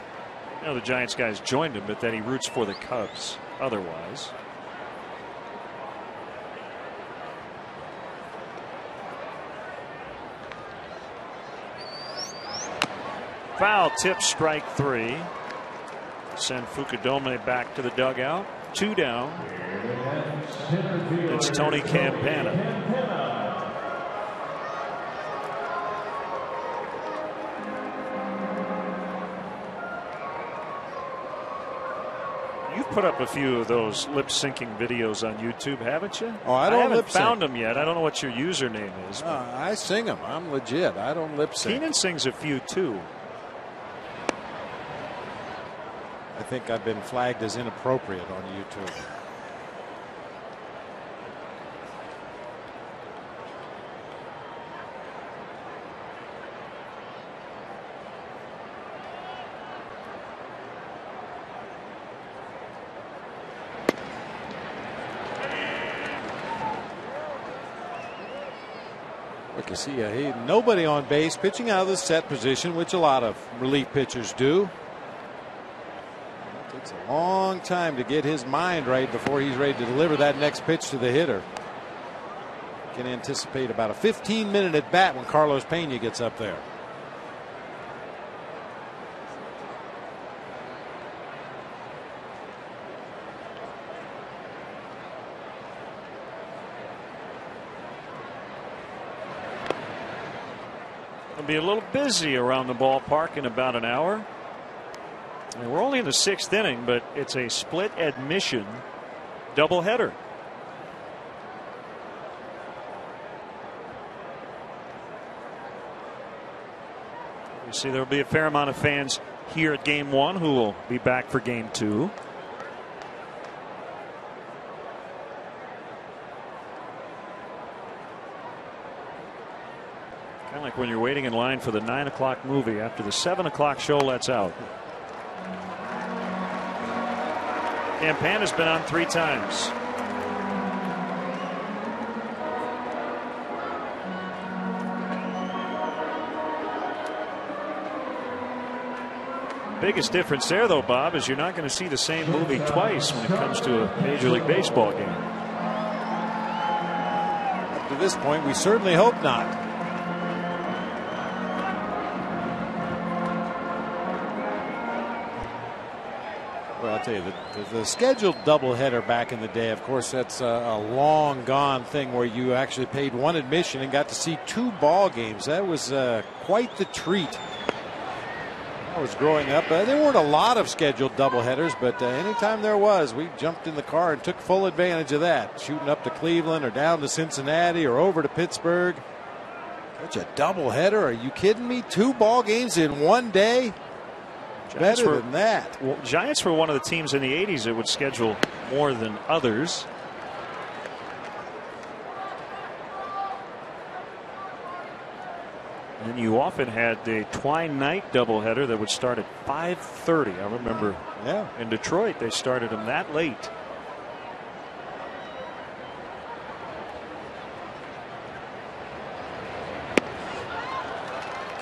you know, the Giants guys joined him, but that he roots for the Cubs otherwise. Foul tip, strike 3. Send Fukudome back to the dugout. 2 down. It's Tony Campana. You've put up a few of those lip syncing videos on YouTube, haven't you? Oh, I don't lip sync. Found them yet. I don't know what your username is. I sing them. I'm legit. I don't lip sync. Keenan sings a few too. I think I've been flagged as inappropriate on YouTube. Look, you see, nobody on base, pitching out of the set position, which a lot of relief pitchers do. It takes a long time to get his mind right before he's ready to deliver that next pitch to the hitter. Can anticipate about a 15-minute at bat when Carlos Pena gets up there. It'll be a little busy around the ballpark in about an hour. And we're only in the 6th inning, but it's a split admission doubleheader. You see, there'll be a fair amount of fans here at Game 1 who will be back for Game 2. Kind of like when you're waiting in line for the 9 o'clock movie after the 7 o'clock show lets out. Campana's been on 3 times. Biggest difference there, though, Bob, is you're not going to see the same movie twice when it comes to a Major League Baseball game. Up to this point, we certainly hope not. Well, I'll tell you, the scheduled doubleheader back in the day, of course, that's a long gone thing where you actually paid one admission and got to see 2 ball games. That was quite the treat. I was growing up. There weren't a lot of scheduled doubleheaders, but anytime there was, we jumped in the car and took full advantage of that. Shooting up to Cleveland or down to Cincinnati or over to Pittsburgh. Such a doubleheader. Are you kidding me? 2 ball games in one day? Better than that. Well, Giants were one of the teams in the 80s that would schedule more than others. And you often had the twine night doubleheader that would start at 5:30. I remember in Detroit they started them that late.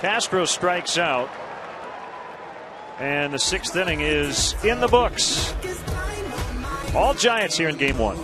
Castro strikes out. And the 6th inning is in the books. All Giants here in Game 1.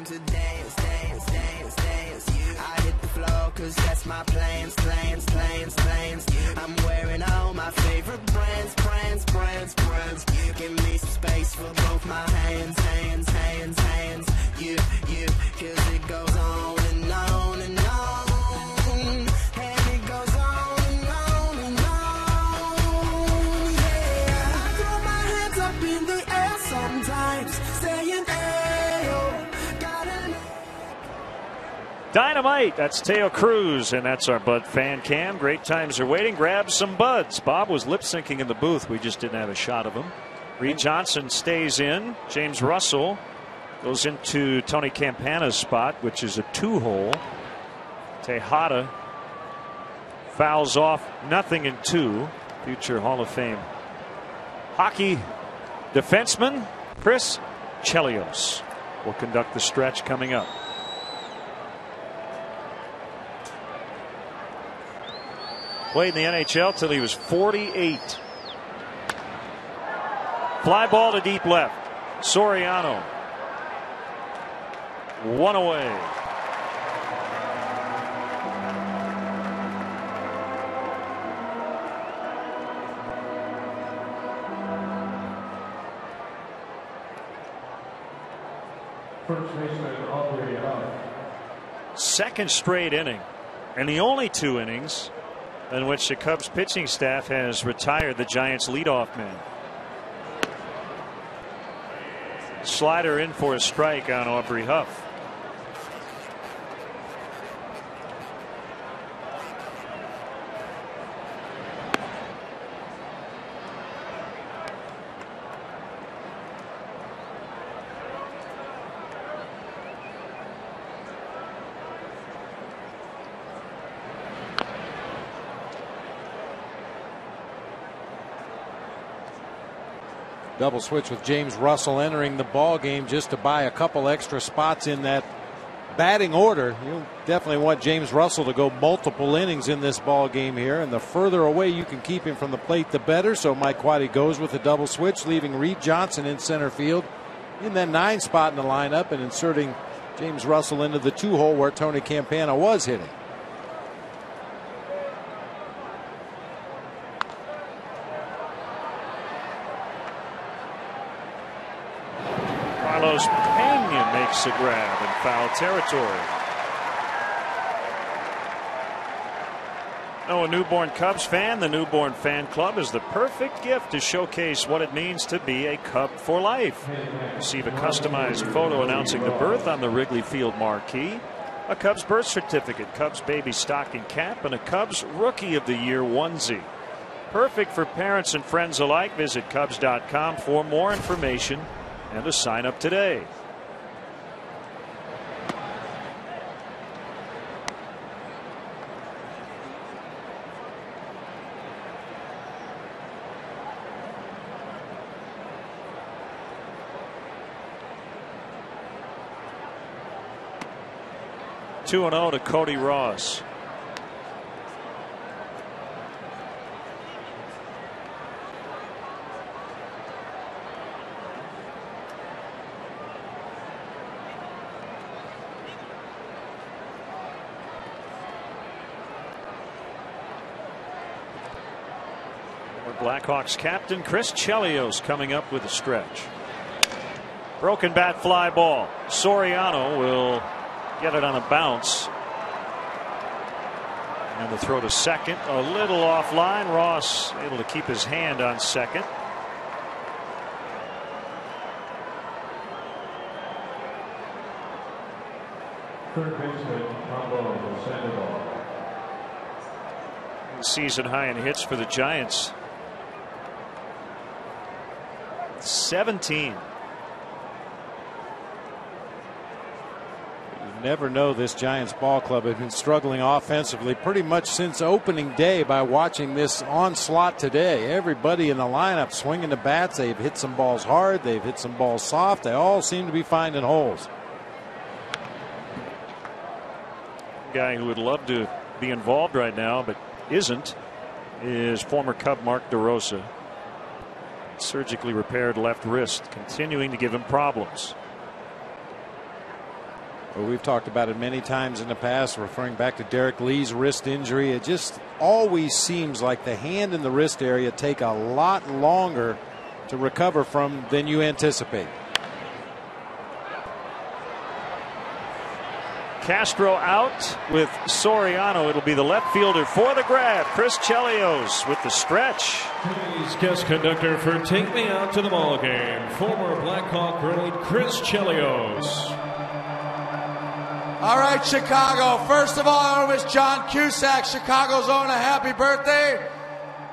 to dance, dance, dance, dance. I hit the floor cause that's my plans, plans, plans, plans. I'm wearing all my favorite brands, brands, brands, brands. Give me some space for both my hands, hands, hands, hands. You, cause it goes on and on and on. And it goes on and on and on. Yeah, I throw my hands up in the air sometimes, saying, ayo, gotta know. Dynamite. That's Teo Cruz, and that's our Bud fan cam. Great times are waiting. Grab some buds. Bob was lip syncing in the booth. We just didn't have a shot of him. Reed Johnson stays in. James Russell goes into Tony Campana's spot, which is a 2-hole. Tejada fouls off, nothing in 2. Future Hall of Fame hockey defenseman Chris Chelios will conduct the stretch coming up. Played in the NHL till he was 48. Fly ball to deep left. Soriano. One away. First baseman Aubrey Huff. Second straight inning, and the only 2 innings in which the Cubs pitching staff has retired the Giants leadoff man. Slider in for a strike on Aubrey Huff. Double switch with James Russell entering the ball game just to buy a couple extra spots in that batting order. You definitely want James Russell to go multiple innings in this ball game here, and the further away you can keep him from the plate, the better. So Mike Quade goes with the double switch, leaving Reed Johnson in center field in that 9 spot in the lineup, and inserting James Russell into the 2-hole where Tony Campana was hitting. Carlos Pena makes a grab in foul territory. Oh, a newborn Cubs fan. The Newborn Fan Club is the perfect gift to showcase what it means to be a Cub for life. Receive a customized photo announcing the birth on the Wrigley Field marquee, a Cubs birth certificate, Cubs baby stocking cap, and a Cubs Rookie of the Year onesie. Perfect for parents and friends alike. Visit Cubs.com for more information and to sign up today. Two 2-0 to Cody Ross. Blackhawks captain Chris Chelios coming up with a stretch. Broken bat fly ball. Soriano will get it on a bounce. And the throw to second, a little offline. Ross able to keep his hand on second. Third baseman Pablo Sandoval. Season high in hits for the Giants. 17. You never know, this Giants ball club has been struggling offensively pretty much since opening day. By watching this onslaught today, everybody in the lineup swinging the bats. They've hit some balls hard, they've hit some balls soft. They all seem to be finding holes. Guy who would love to be involved right now but isn't is former Cub Mark DeRosa. Surgically repaired left wrist, continuing to give him problems. Well, we've talked about it many times in the past, referring back to Derek Lee's wrist injury. It just always seems like the hand and the wrist area take a lot longer to recover from than you anticipate. Castro out with Soriano. It'll be the left fielder for the grab. Chris Chelios with the stretch. Today's guest conductor for Take Me Out to the Ball Game, former Blackhawk great Chris Chelios. All right, Chicago. First of all, I want to wish John Cusack, Chicago's own, a happy birthday.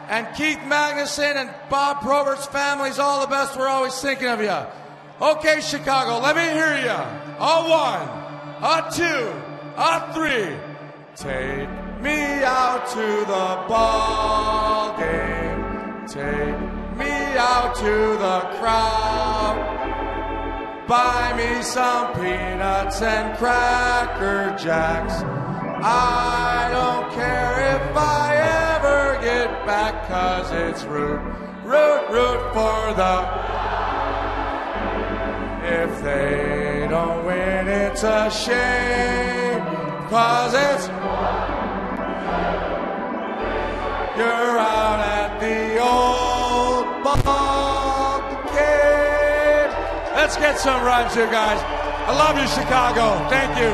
And Keith Magnuson and Bob Probert's families, all the best. We're always thinking of you. Okay, Chicago, let me hear you. A one, a two, a three. Take me out to the ball game. Take me out to the crowd. Buy me some peanuts and Cracker Jacks. I don't care if I ever get back, 'cause it's root for the... If they don't win, it's a shame, 'cause it's... You're out at the old ball game. Let's get some runs here, guys. I love you, Chicago. Thank you.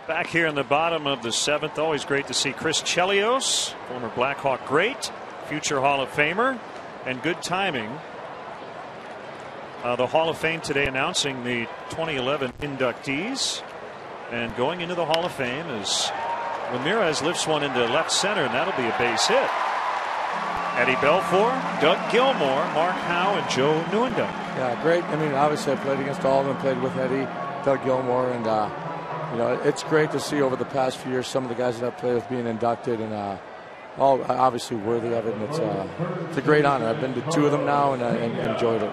Back here in the bottom of the seventh, always great to see Chris Chelios, former Blackhawk great, future Hall of Famer, and good timing. The Hall of Fame today announcing the 2011 inductees, and going into the Hall of Fame is Ramirez lifts one into left center, and that'll be a base hit. Eddie Belfour, Doug Gilmour, Mark Howe, and Joe Newendale. Yeah, great. I mean, obviously I played against all of them, played with Eddie, Doug Gilmour, and you know, it's great to see over the past few years some of the guys that I've played with being inducted, and all obviously worthy of it. And it's a great honor. I've been to two of them now, and I enjoyed it.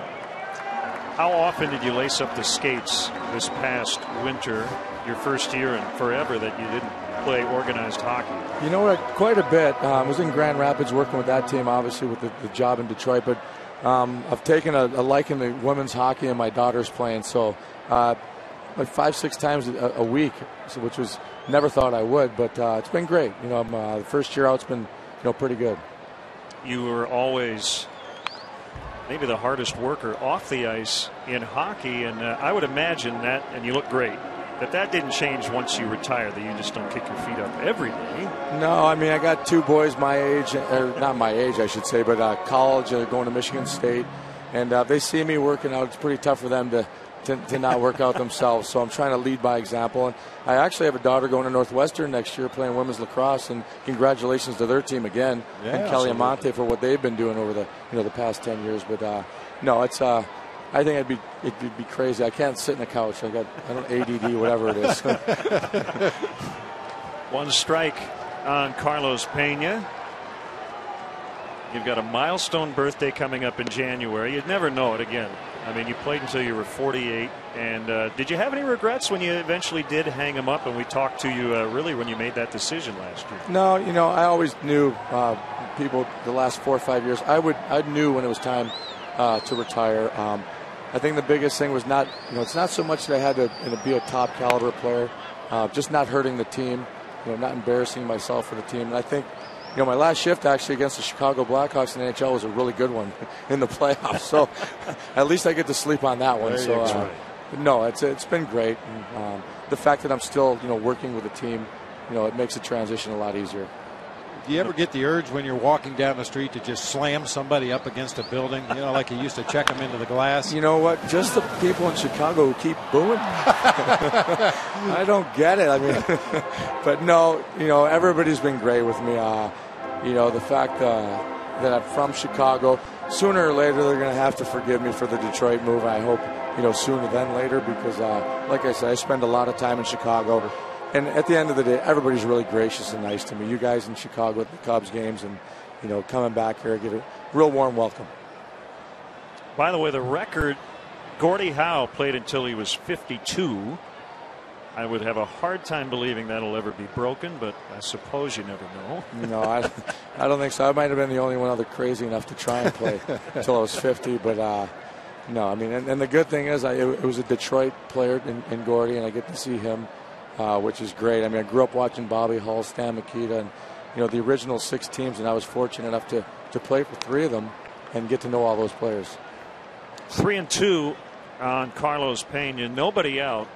How often did you lace up the skates this past winter, your first year and forever that you didn't play organized hockey? You know what? Quite a bit. I was in Grand Rapids working with that team, obviously with the job in Detroit, but I've taken a liking to women's hockey, and my daughter's playing, so. Like 5-6 times a week, which was never thought I would, but it's been great. You know, the first year out, it's been pretty good. You were always maybe the hardest worker off the ice in hockey, and I would imagine that, and you look great, that didn't change once you retired, that you just don't kick your feet up every day. No, I mean, I got two boys my age, or not my age, I should say, but college, going to Michigan State, and they see me working out. It's pretty tough for them to not work out themselves, so I'm trying to lead by example. And I actually have a daughter going to Northwestern next year playing women's lacrosse, and congratulations to their team again, and Kelly Amante for what they've been doing over the past 10 years. But no, it's I think it'd be crazy. I can't sit in the couch. I don't ADD, whatever it is. One strike on Carlos Pena. You've got a milestone birthday coming up in January. You'd never know it again. I mean, you played until you were 48. And did you have any regrets when you eventually did hang him up? And we talked to you really when you made that decision last year. No, I always knew people the last 4 or 5 years. I knew when it was time to retire. I think the biggest thing was not, it's not so much that I had to be a top caliber player, just not hurting the team, not embarrassing myself for the team. And I think, my last shift actually against the Chicago Blackhawks in the NHL was a really good one in the playoffs. So at least I get to sleep on that one. So no, it's been great. And, the fact that I'm still, working with the team, it makes the transition a lot easier. Do you ever get the urge when you're walking down the street to just slam somebody up against a building? Like you used to check them into the glass? You know what? Just the people in Chicago who keep booing. I don't get it. I mean, but no, everybody's been great with me. The fact that I'm from Chicago, sooner or later they're going to have to forgive me for the Detroit move. I hope, sooner than later because, like I said, I spend a lot of time in Chicago. And at the end of the day, everybody's really gracious and nice to me. You guys in Chicago at the Cubs games and, coming back here, give a real warm welcome. By the way, the record, Gordie Howe played until he was 52. I would have a hard time believing that'll ever be broken, but I suppose you never know. No, I don't think so. I might have been the only one other crazy enough to try and play until I was 50. But, no, I mean, and the good thing is it was a Detroit player in Gordie, and I get to see him. Which is great. I mean, I grew up watching Bobby Hull, Stan Mikita, and, the original 6 teams, and I was fortunate enough to play for 3 of them and get to know all those players. 3-2 on Carlos Pena, nobody out.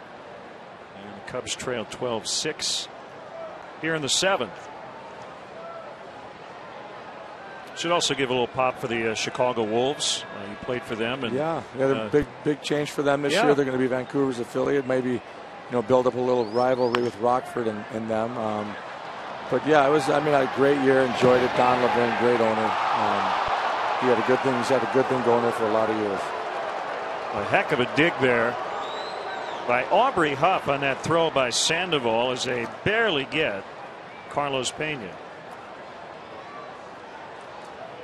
And the Cubs trail 12-6 here in the 7th. Should also give a little pop for the Chicago Wolves. He played for them. And, they're big change for them this year. They're going to be Vancouver's affiliate, maybe. Build up a little rivalry with Rockford and them. But yeah, I had a great year. Enjoyed it. Don Levin, great owner. He had a good thing. He's had a good thing going there for a lot of years. A heck of a dig there by Aubrey Huff on that throw by Sandoval as they barely get Carlos Pena.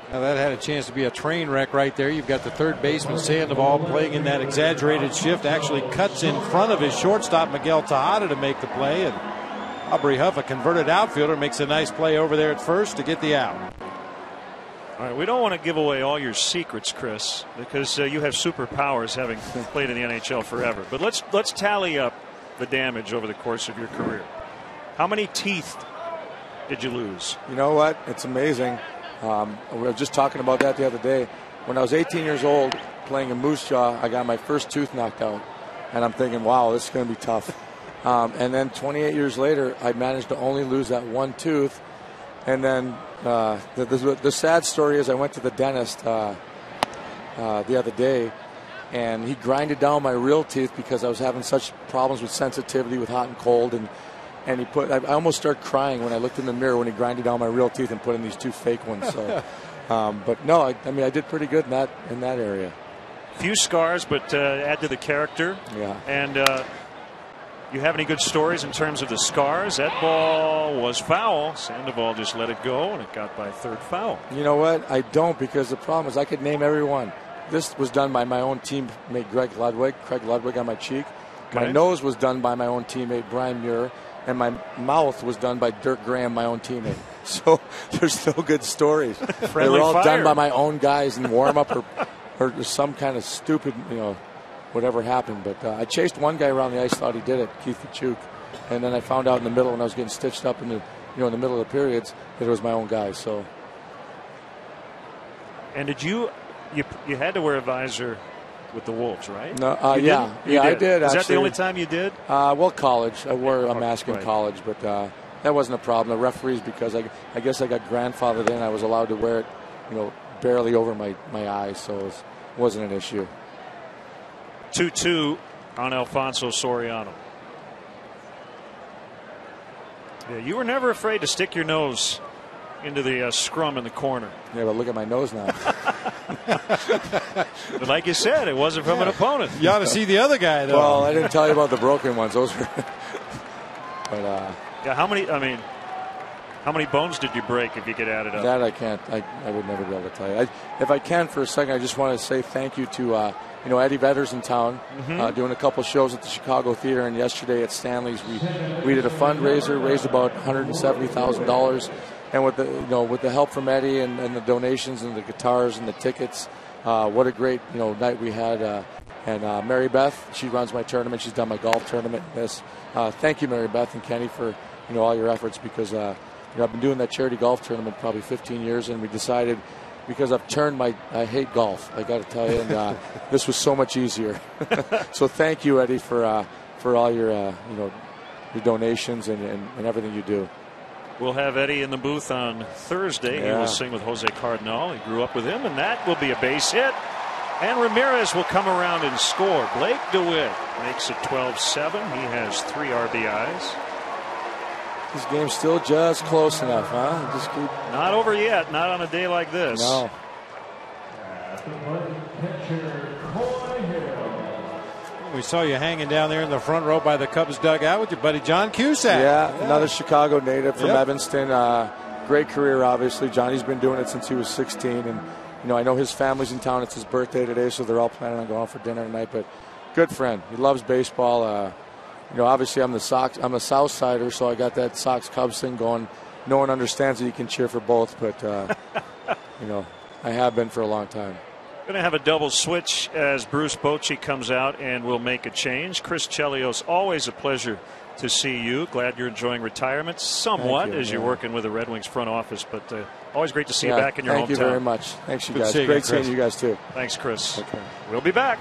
Now that had a chance to be a train wreck right there. You've got the third baseman Sandoval playing in that exaggerated shift. Actually cuts in front of his shortstop Miguel Tejada to make the play. And Aubrey Huff, a converted outfielder, makes a nice play over there at first to get the out. All right, we don't want to give away all your secrets, Chris, because you have superpowers having played in the NHL forever. But let's tally up the damage over the course of your career. How many teeth did you lose? You know what? It's amazing. We were just talking about that the other day. When I was 18 years old playing in Moose Jaw, I got my first tooth knocked out. And I'm thinking, wow, this is going to be tough. And then 28 years later, I managed to only lose that one tooth. And then the sad story is I went to the dentist the other day, and he grinded down my real teeth because I was having such problems with sensitivity with hot and cold. And I almost started crying when I looked in the mirror when he grinded down my real teeth and put in these 2 fake ones. So, but no, I did pretty good in that area. Few scars, but add to the character. Yeah. And you have any good stories in terms of the scars? That ball was foul. Sandoval just let it go, and it got by 3rd foul. You know what? I don't, because the problem is I could name every one. This was done by my own teammate Craig Ludwig on my cheek. Okay. My nose was done by my own teammate Brian Muir. And my mouth was done by Dirk Graham, my own teammate. So there's no good stories. They were all done by my own guys in warm-up or some kind of stupid, whatever happened. But I chased one guy around the ice, thought he did it, Keith Kachuk. And then I found out in the middle when I was getting stitched up in the middle of the periods that it was my own guy. So. And did you had to wear a visor with the Wolves, right? No, yeah, I did. Is actually. that the only time you did? Well, college. I wore a mask in college, but that wasn't a problem. The referees, because I guess I got grandfathered in, I was allowed to wear it, barely over my eyes, so it wasn't an issue. 2-2 on Alfonso Soriano. Yeah, you were never afraid to stick your nose into the scrum in the corner. Yeah, but look at my nose now. But like you said, it wasn't from an opponent. You ought to see the other guy, though. Well, I didn't tell you about the broken ones. Those were. But yeah, how many bones did you break if you could add it up? That I can't. I would never be able to tell you. If I can, for a second, I just want to say thank you to Eddie Vedder's in town, doing a couple shows at the Chicago Theater, and yesterday at Stanley's we did a fundraiser, raised about $170,000. And with the help from Eddie and the donations and the guitars and the tickets, what a great night we had. And Mary Beth, she runs my tournament. She's done my golf tournament. Thank you, Mary Beth and Kenny, for all your efforts, because I've been doing that charity golf tournament probably 15 years, and we decided, because I hate golf, I got to tell you, and this was so much easier. So thank you, Eddie, for all your your donations and everything you do. We'll have Eddie in the booth on Thursday. Yeah. He will sing with Jose Cardinal. He grew up with him, and that will be a base hit. And Ramirez will come around and score. Blake DeWitt makes it 12-7. He has 3 RBIs. This game's still just close enough, huh? Just keep. Not over yet. Not on a day like this. No. We saw you hanging down there in the front row by the Cubs dugout with your buddy John Cusack. Yeah, another Chicago native from Evanston. Great career, obviously. Johnny's been doing it since he was 16, and I know his family's in town. It's his birthday today, so they're all planning on going out for dinner tonight. But good friend. He loves baseball. Obviously I'm a South Sider, so I got that Sox Cubs thing going. No one understands that you can cheer for both, but I have been for a long time. Going to have a double switch as Bruce Bochy comes out and will make a change. Chris Chelios, always a pleasure to see you. Glad you're enjoying retirement somewhat as you're working with the Red Wings front office, but always great to see you back in your hometown. Thank you very much. Thanks, you Good guys. seeing Great you, Chris. seeing you guys, too. Thanks, Chris. Okay. We'll be back.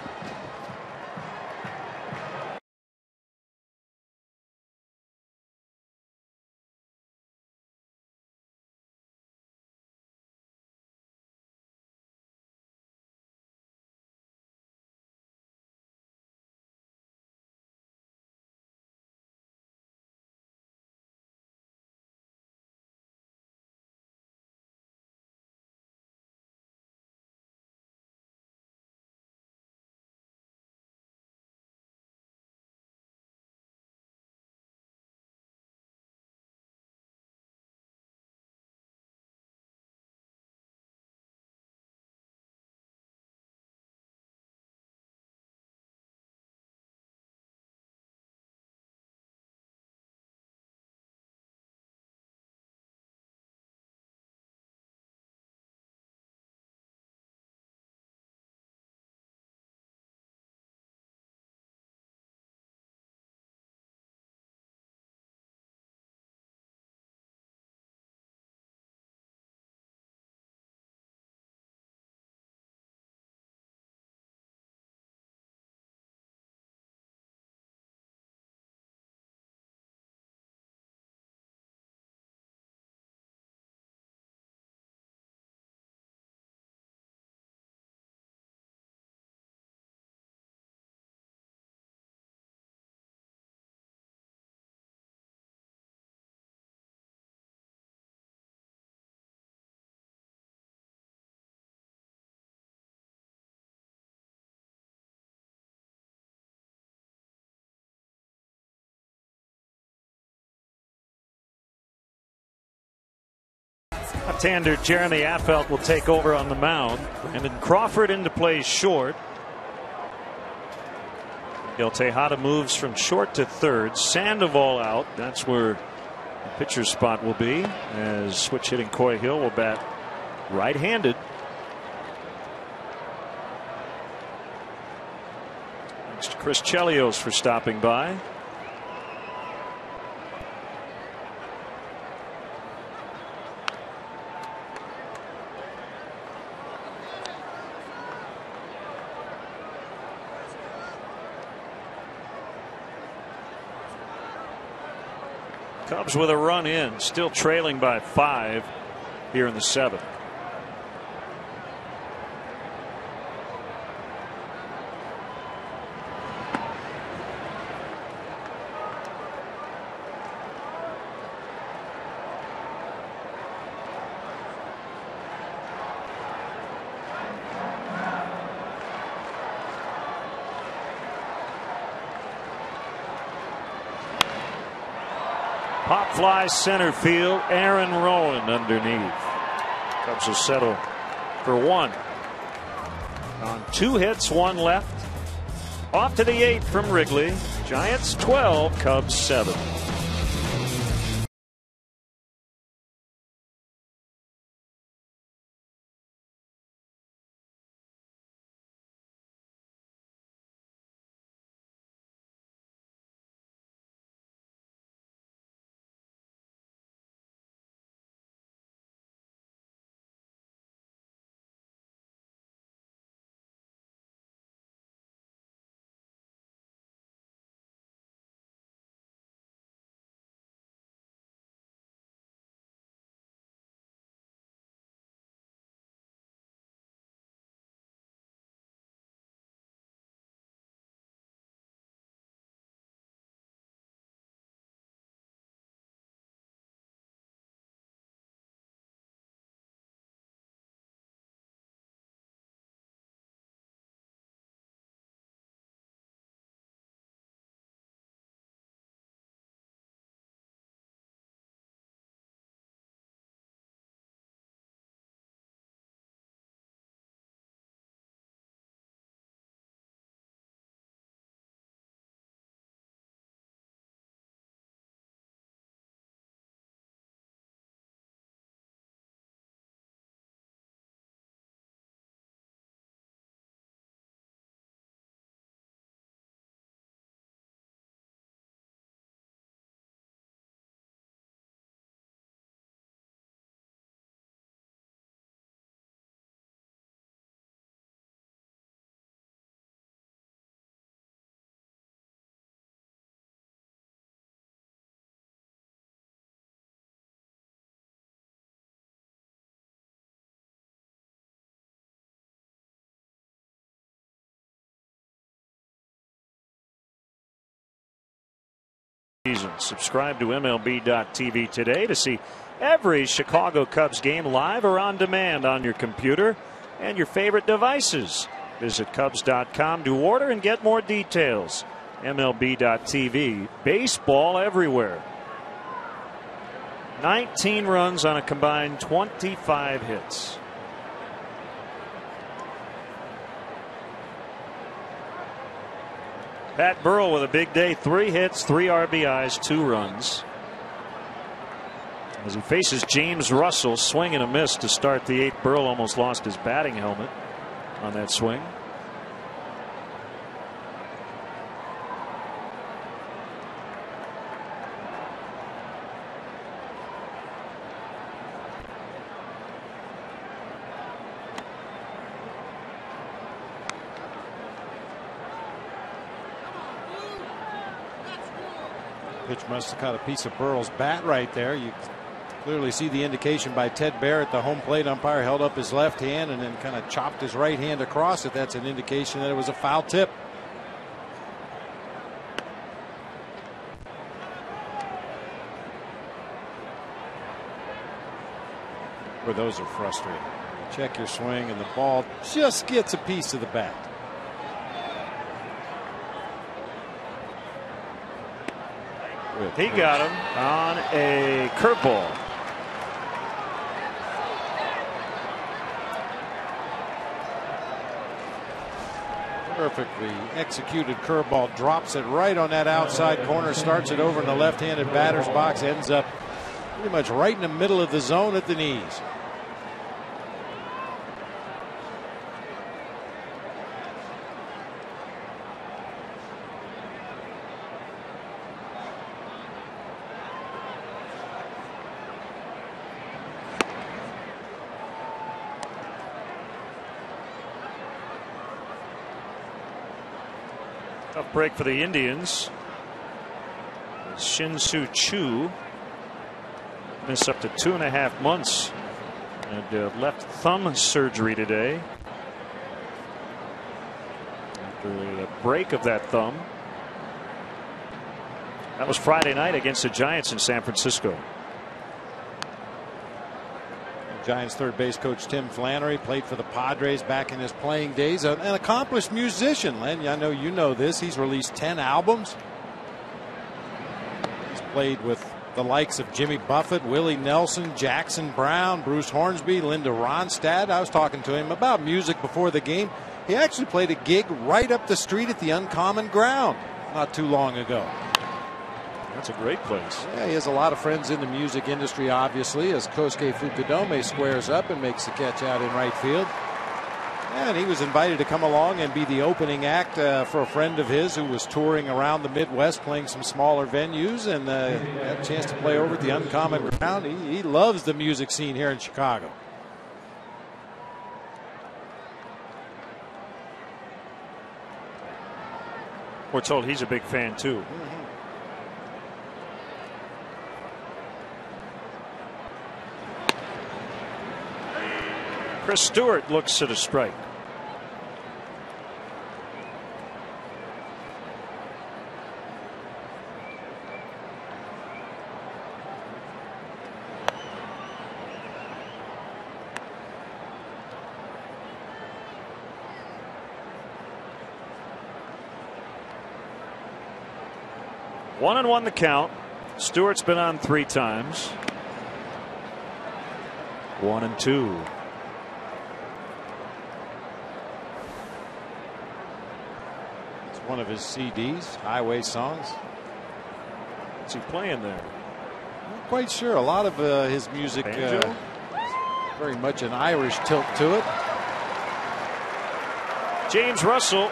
Left-hander Jeremy Affeldt will take over on the mound. Brandon Crawford into play short. Miguel Tejada moves from short to third. Sandoval out. That's where the pitcher's spot will be, as switch hitting Coy Hill will bat right-handed. Thanks to Chris Chelios for stopping by. Cubs with a run in, still trailing by 5 here in the 7th. Pop fly center field. Aaron Rowan underneath. Cubs will settle for 1. On 2 hits, 1 left. Off to the 8th from Wrigley. Giants 12, Cubs 7. season. Subscribe to MLB.tv today to see every Chicago Cubs game live or on demand on your computer and your favorite devices. Visit Cubs.com to order and get more details. MLB.tv, baseball everywhere. 19 runs on a combined 25 hits. Pat Burrell with a big day, 3 hits, 3 RBIs, 2 runs. As he faces James Russell, swing and a miss to start the 8th. Burrell almost lost his batting helmet on that swing. Pitch must have caught a piece of Burrell's bat right there. You clearly see the indication by Ted Barrett. The home plate umpire held up his left hand and then kind of chopped his right hand across it. That's an indication that it was a foul tip. Where those are frustrating. Check your swing and the ball just gets a piece of the bat. He got him on a curveball. Perfectly executed curveball, drops it right on that outside corner, starts it over in the left-handed batter's box, ends up pretty much right in the middle of the zone at the knees. Tough break for the Indians. Shin-Soo Choo missed up to 2.5 months and left thumb surgery today after the break of that thumb. That was Friday night against the Giants in San Francisco. Giants third base coach Tim Flannery played for the Padres back in his playing days. An accomplished musician, Len. I know you know this. He's released 10 albums. He's played with the likes of Jimmy Buffett, Willie Nelson, Jackson Brown, Bruce Hornsby, Linda Ronstadt. I was talking to him about music before the game. He actually played a gig right up the street at the Uncommon Ground not too long ago. That's a great place. Yeah, he has a lot of friends in the music industry, obviously, as Kosuke Fukudome squares up and makes the catch out in right field. And he was invited to come along and be the opening act for a friend of his who was touring around the Midwest playing some smaller venues, and had a chance to play over at the Uncommon Ground. He loves the music scene here in Chicago. We're told he's a big fan too. Chris Stewart looks at a strike. One and one the count. Stewart's been on 3 times. 1-2. One of his CDs, Highway Songs. What's he playing there? Not quite sure. A lot of his music, very much an Irish tilt to it. James Russell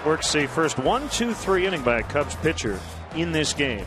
works the first 1-2-3 inning by a Cubs pitcher in this game.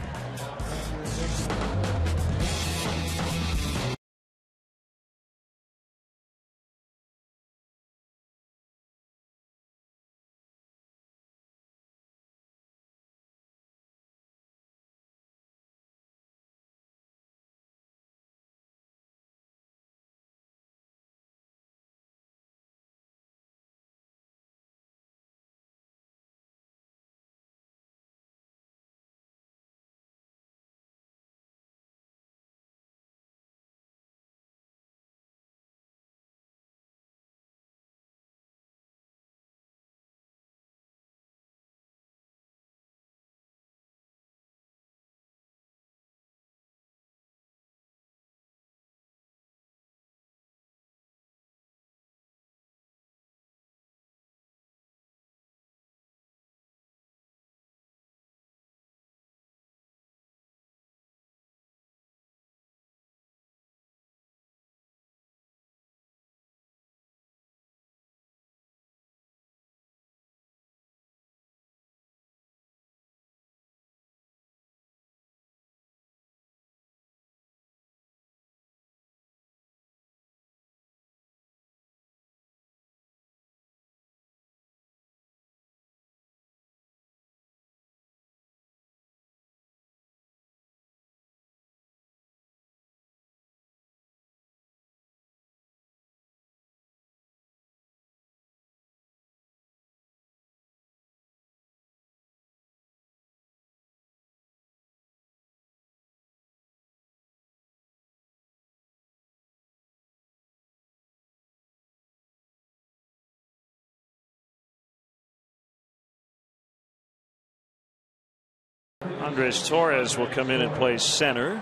Andres Torres will come in and play center.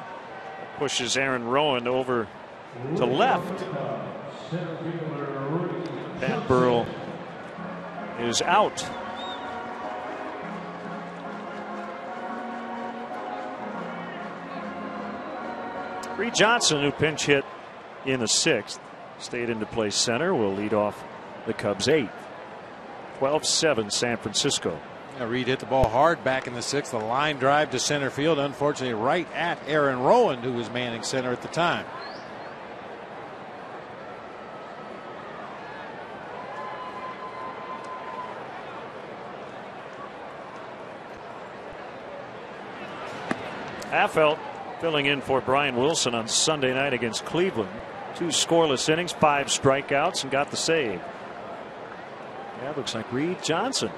Pushes Aaron Rowan over to left. Pat Burrell is out. Reed Johnson, who pinch hit in the 6th, stayed into play center, will lead off the Cubs 8th. 12-7 San Francisco. Yeah, Reed hit the ball hard back in the 6th. A line drive to center field, unfortunately right at Aaron Rowan, who was manning center at the time. Affeldt filling in for Brian Wilson on Sunday night against Cleveland. 2 scoreless innings, 5 strikeouts, and got the save. Yeah, looks like Reed Johnson.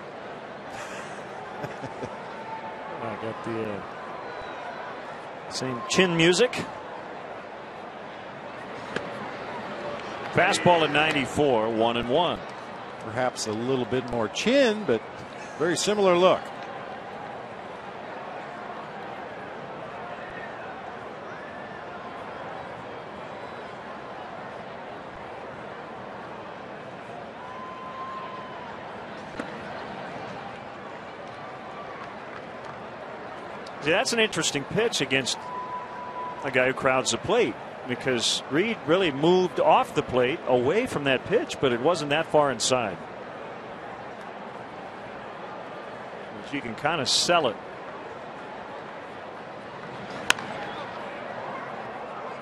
I got the same chin music. Fastball at 94, 1-1. Perhaps a little bit more chin, but very similar look. That's an interesting pitch against a guy who crowds the plate, because Reed really moved off the plate away from that pitch, but it wasn't that far inside. But you can kind of sell it.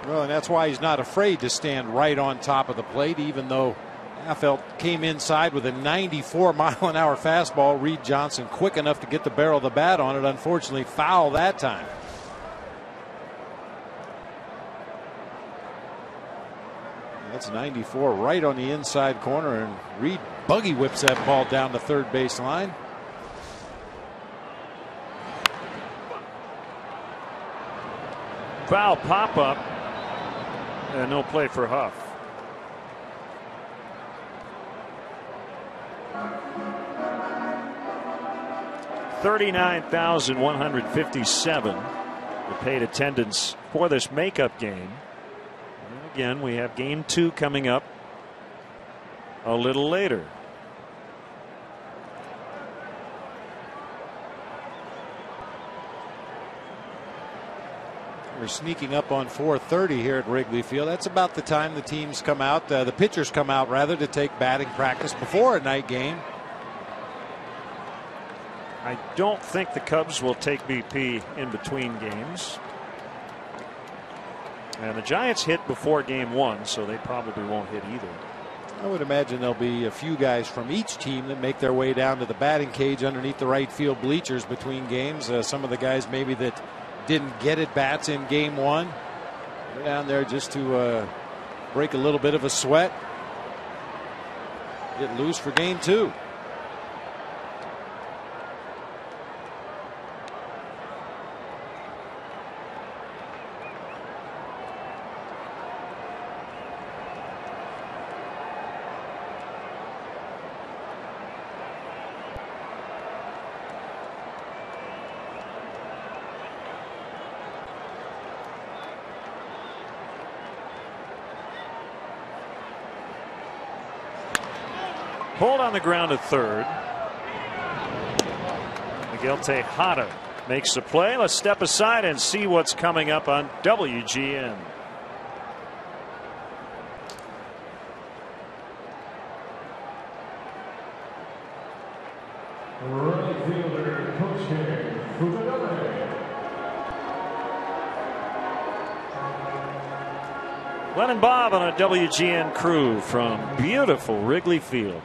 Well, and that's why he's not afraid to stand right on top of the plate, even though Affeldt came inside with a 94-mile-an-hour fastball. Reed Johnson quick enough to get the barrel of the bat on it. Unfortunately, foul that time. That's 94 right on the inside corner, and Reed buggy whips that ball down the third base line. Foul pop-up, and no play for Huff. $39,157 the paid attendance for this makeup game. And again, we have game 2 coming up a little later. We're sneaking up on 4:30 here at Wrigley Field. That's about the time the teams come out, the pitchers come out rather, to take batting practice before a night game. I don't think the Cubs will take BP in between games. And the Giants hit before game 1, so they probably won't hit either. I would imagine there'll be a few guys from each team that make their way down to the batting cage underneath the right field bleachers between games. Some of the guys maybe that didn't get at bats in game 1. They're down there just to break a little bit of a sweat. Get loose for game 2. Pulled on the ground at third. Miguel Tejada makes the play. Let's step aside and see what's coming up on WGN. Right fielder, Coach Glenn and Bob on a WGN crew from beautiful Wrigley Field.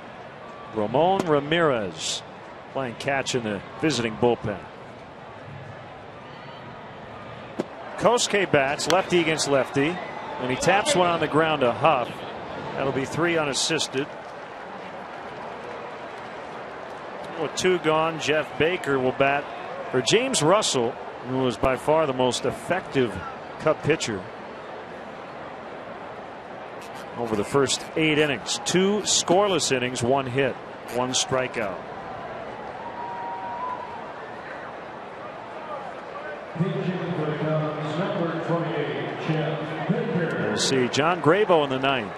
Ramon Ramirez playing catch in the visiting bullpen. Kosuke bats lefty against lefty, and he taps one on the ground to Huff. That'll be 3 unassisted. With 2 gone, Jeff Baker will bat for James Russell, who was by far the most effective Cub pitcher over the first 8 innings. 2 scoreless innings, 1 hit, 1 strikeout. see John Grabo in the ninth.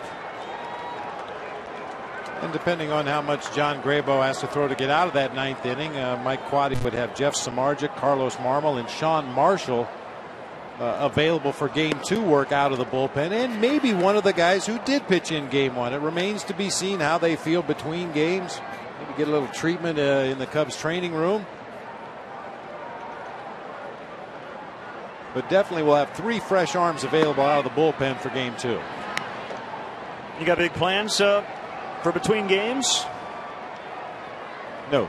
And depending on how much John Grabo has to throw to get out of that ninth inning, Mike Quaddy would have Jeff Samardzic, Carlos Marmol, and Sean Marshall available for game 2 work out of the bullpen, and maybe one of the guys who did pitch in game 1. It remains to be seen how they feel between games. Maybe get a little treatment in the Cubs training room. But definitely we'll have 3 fresh arms available out of the bullpen for game 2. You got big plans for between games? No.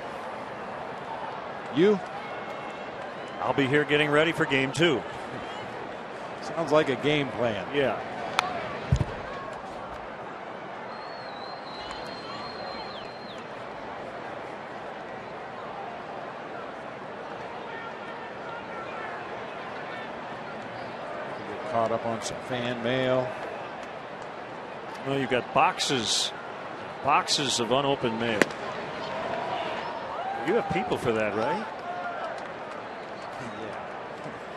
You? I'll be here getting ready for game 2. Sounds like a game plan. Yeah. Get caught up on some fan mail. Well, you've got boxes of unopened mail. You have people for that, right?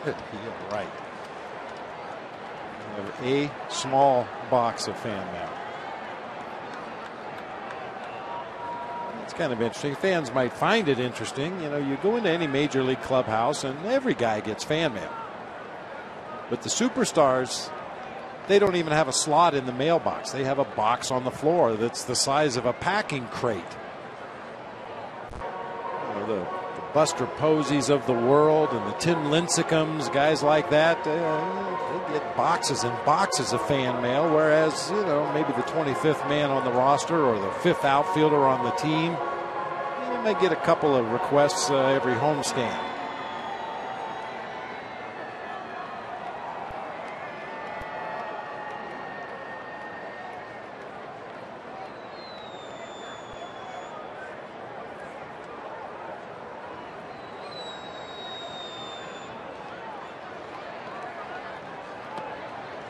Yeah. Yeah, right. We have a small box of fan mail. It's kind of interesting. Fans might find it interesting. You know, you go into any major league clubhouse and every guy gets fan mail. But the superstars, they don't even have a slot in the mailbox. They have a box on the floor that's the size of a packing crate. You know, the Buster Posies of the world and the Tim Lincecums, guys like that, they get boxes and boxes of fan mail, whereas, you know, maybe the 25th man on the roster or the 5th outfielder on the team, you may get a couple of requests every homestand.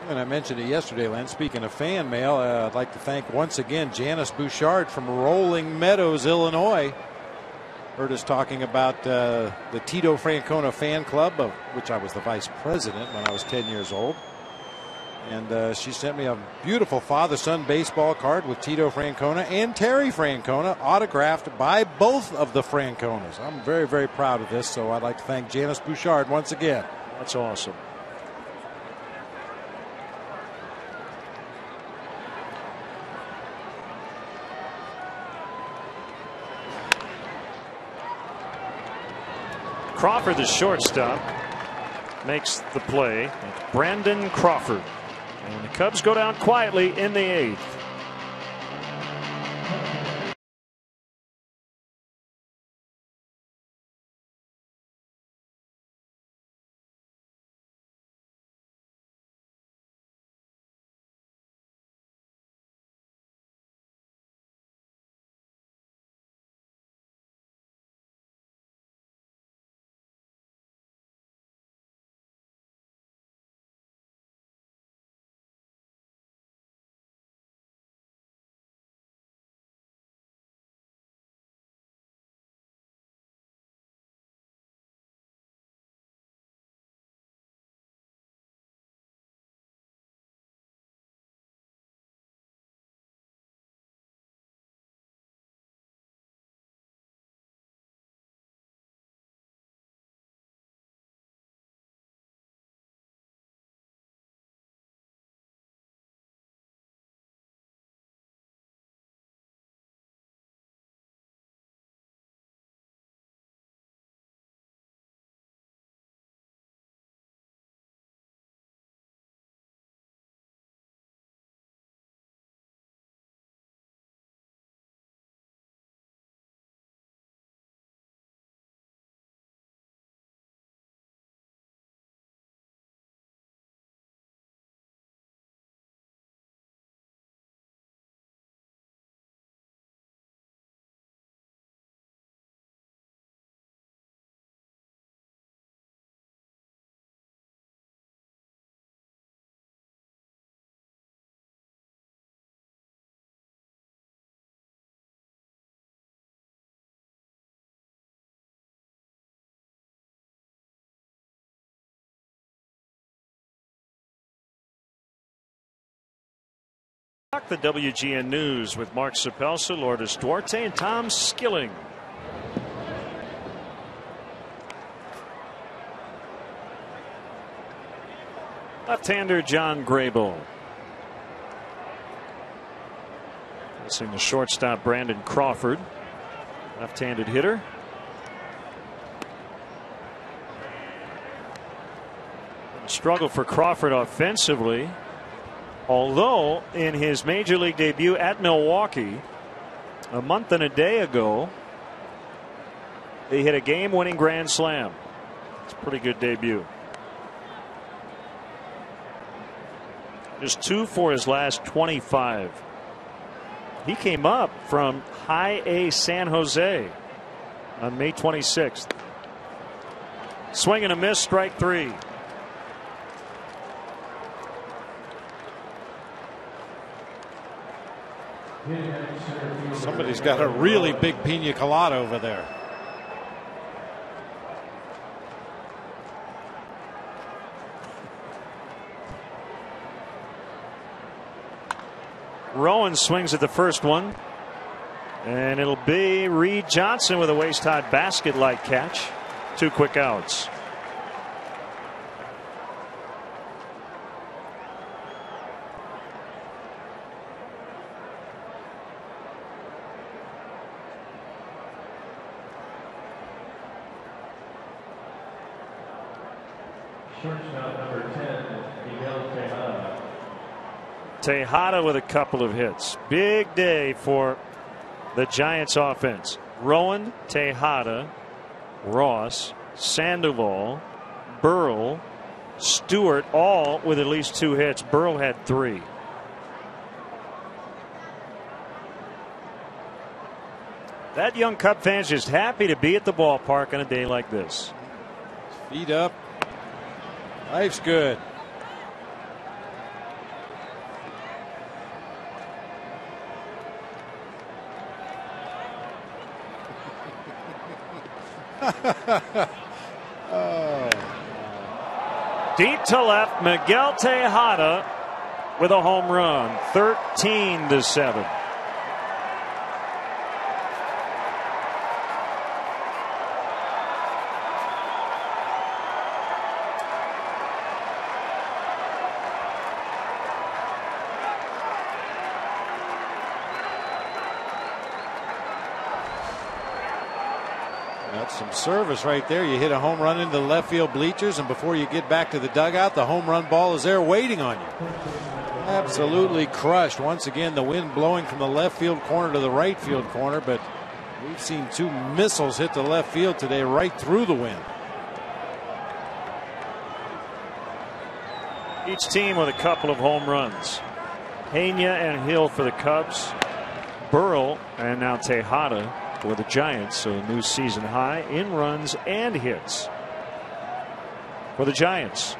And I mentioned it yesterday, Len. Speaking of fan mail, I'd like to thank once again Janice Bouchard from Rolling Meadows, Illinois. Heard us talking about the Tito Francona fan club, of which I was the vice president when I was 10 years old. And she sent me a beautiful father-son baseball card with Tito Francona and Terry Francona, autographed by both of the Franconas. I'm very, very proud of this, so I'd like to thank Janice Bouchard once again. That's awesome. Crawford, the shortstop, makes the play. It's Brandon Crawford. And the Cubs go down quietly in the 8th. o'clock, the WGN News with Mark Sapelsa, Lourdes Duarte, and Tom Skilling. Left-hander John Graybill. Facing the shortstop Brandon Crawford. Left-handed hitter. Struggle for Crawford offensively. Although in his major league debut at Milwaukee a month and a day ago, he hit a game-winning grand slam. It's a pretty good debut. Just 2 for his last 25. He came up from High A San Jose on May 26th. Swing and a miss, strike 3. Somebody's got a really big pina colada over there. Rowan swings at the first one, and it'll be Reed Johnson with a waist-high basket-like catch. 2 quick outs. Shortstop number 10, Miguel Tejada. Tejada with a couple of hits. Big day for the Giants offense. Rowan, Tejada, Ross, Sandoval, Burrell, Stewart, all with at least 2 hits. Burrell had 3. That young Cub fan's just happy to be at the ballpark on a day like this. Feet up. Life's good. Oh. Deep to left, Miguel Tejada with a home run. 13-7. That's some service right there. You hit a home run into the left field bleachers, and before you get back to the dugout, the home run ball is there waiting on you. Absolutely crushed. Once again, the wind blowing from the left field corner to the right field corner, but we've seen 2 missiles hit the left field today right through the wind. Each team with a couple of home runs. Pena and Hill for the Cubs. Burrell and now Tejada for the Giants. So a new season high in runs and hits for the Giants.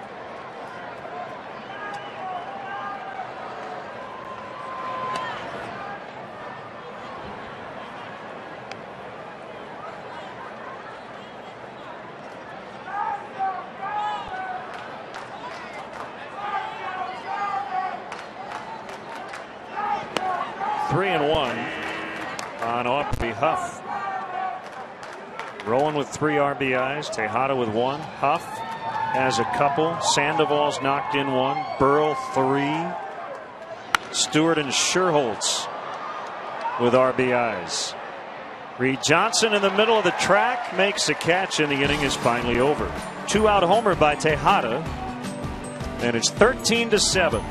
Three and 1 on Aubrey Huff. Rowan with 3 RBIs, Tejada with 1. Huff has a couple. Sandoval's knocked in 1. Burrell 3. Stewart and Scherholtz with RBIs. Reed Johnson in the middle of the track makes a catch, and the inning is finally over. 2-out homer by Tejada, and it's 13-7.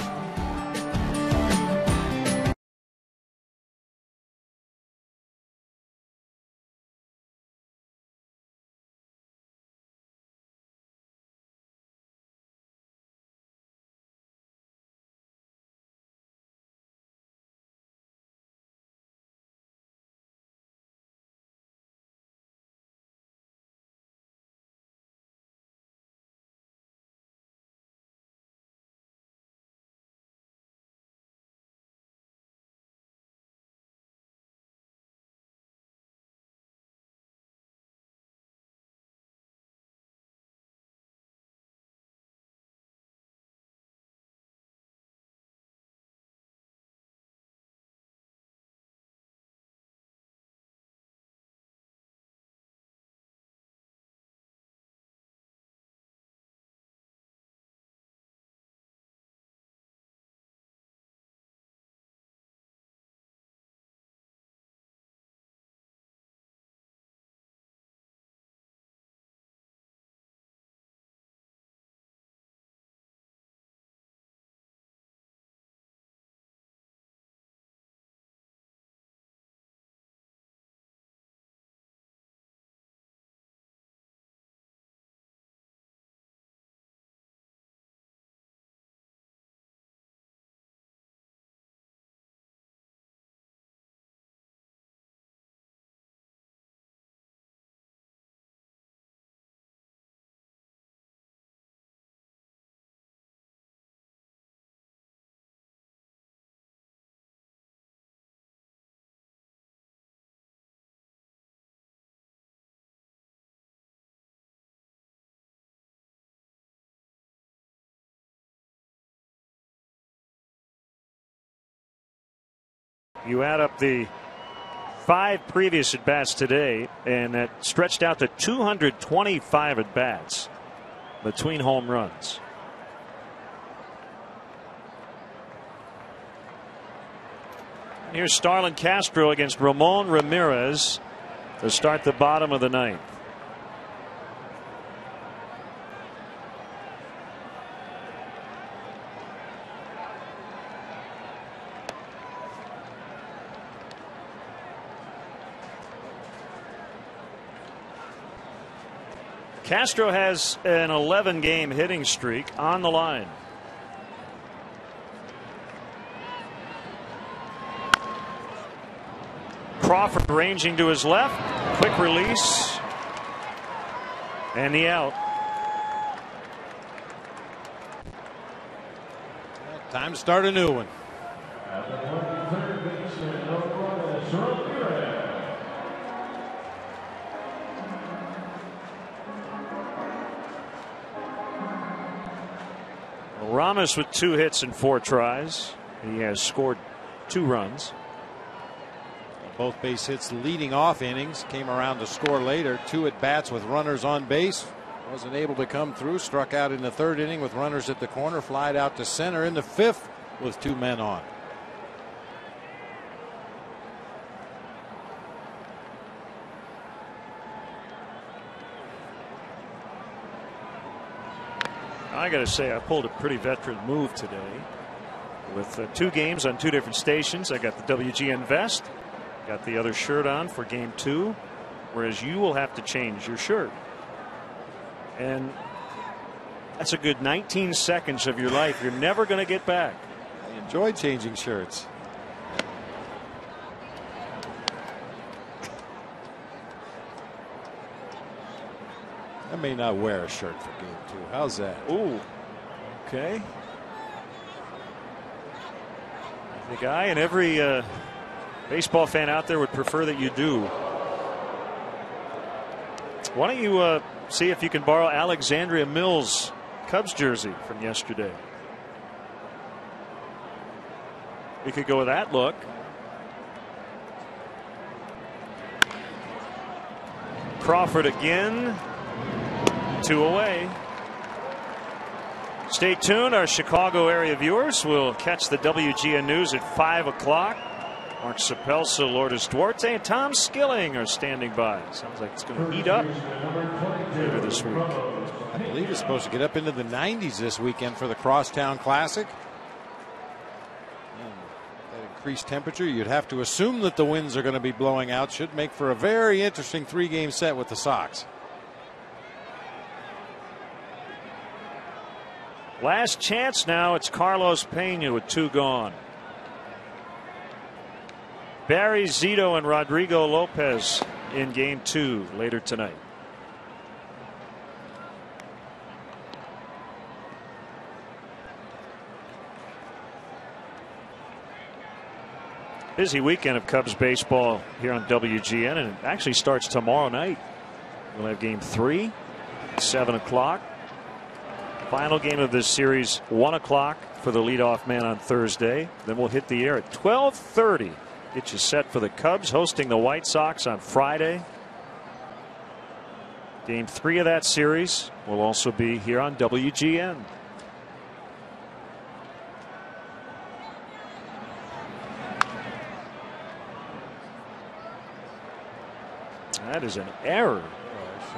You add up the 5 previous at bats today, and that stretched out to 225 at bats between home runs. Here's Starlin Castro against Ramon Ramirez to start the bottom of the 9th. Castro has an 11-game hitting streak on the line. Crawford ranging to his left. Quick release. And the out. Time to start a new one. Ramos with 2 hits and 4 tries. He has scored 2 runs. Both base hits leading off innings. Came around to score later. 2 at bats with runners on base. Wasn't able to come through. Struck out in the 3rd inning with runners at the corner. Flied out to center in the 5th with 2 men on. I got to say, I pulled a pretty veteran move today with 2 games on 2 different stations. I got the WGN vest, got the other shirt on for game 2, whereas you will have to change your shirt. And that's a good 19 seconds of your life you're never going to get back. I enjoy changing shirts. I may not wear a shirt for game 2. How's that? Ooh. Okay. The guy and every baseball fan out there would prefer that you do. Why don't you see if you can borrow Alexandria Mills' Cubs jersey from yesterday? We could go with that look. Crawford again. 2 away. Stay tuned. Our Chicago area viewers will catch the WGN News at 5 o'clock. Mark Sapelsa, Lourdes Duarte, and Tom Skilling are standing by. Sounds like it's going to heat up later this week. I believe it's supposed to get up into the 90s this weekend for the Crosstown Classic. And that increased temperature, you'd have to assume that the winds are going to be blowing out. Should make for a very interesting 3-game set with the Sox. Last chance now. It's Carlos Pena with 2 gone. Barry Zito and Rodrigo Lopez in game 2 later tonight. Busy weekend of Cubs baseball here on WGN, and it actually starts tomorrow night. We'll have game 3, 7 o'clock. Final game of this series, 1 o'clock for the leadoff man on Thursday. Then we'll hit the air at 12:30. Get you set for the Cubs hosting the White Sox on Friday. Game 3 of that series will also be here on WGN. That is an error.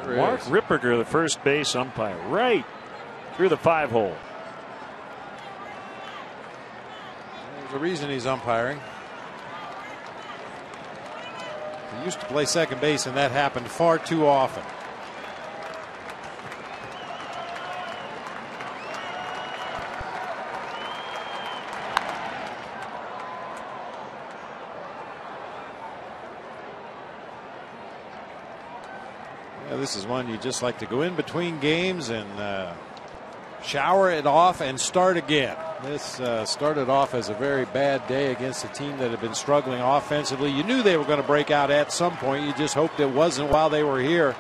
Sure Mark is. Ripperger, the first base umpire, right through the 5-hole. There's a reason he's umpiring. He used to play second base, and that happened far too often. Yeah, this is one you just like to go in between games and shower it off and start again. This started off as a very bad day against a team that had been struggling offensively. You knew they were going to break out at some point. You just hoped it wasn't while they were here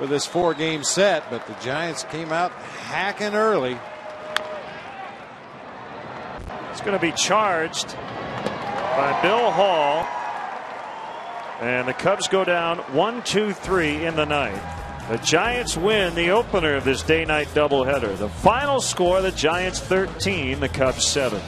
with this 4-game set. But the Giants came out hacking early. It's going to be charged. by Bill Hall. And the Cubs go down 1-2-3 in the ninth. The Giants win the opener of this day-night doubleheader. The final score, the Giants 13, the Cubs 7.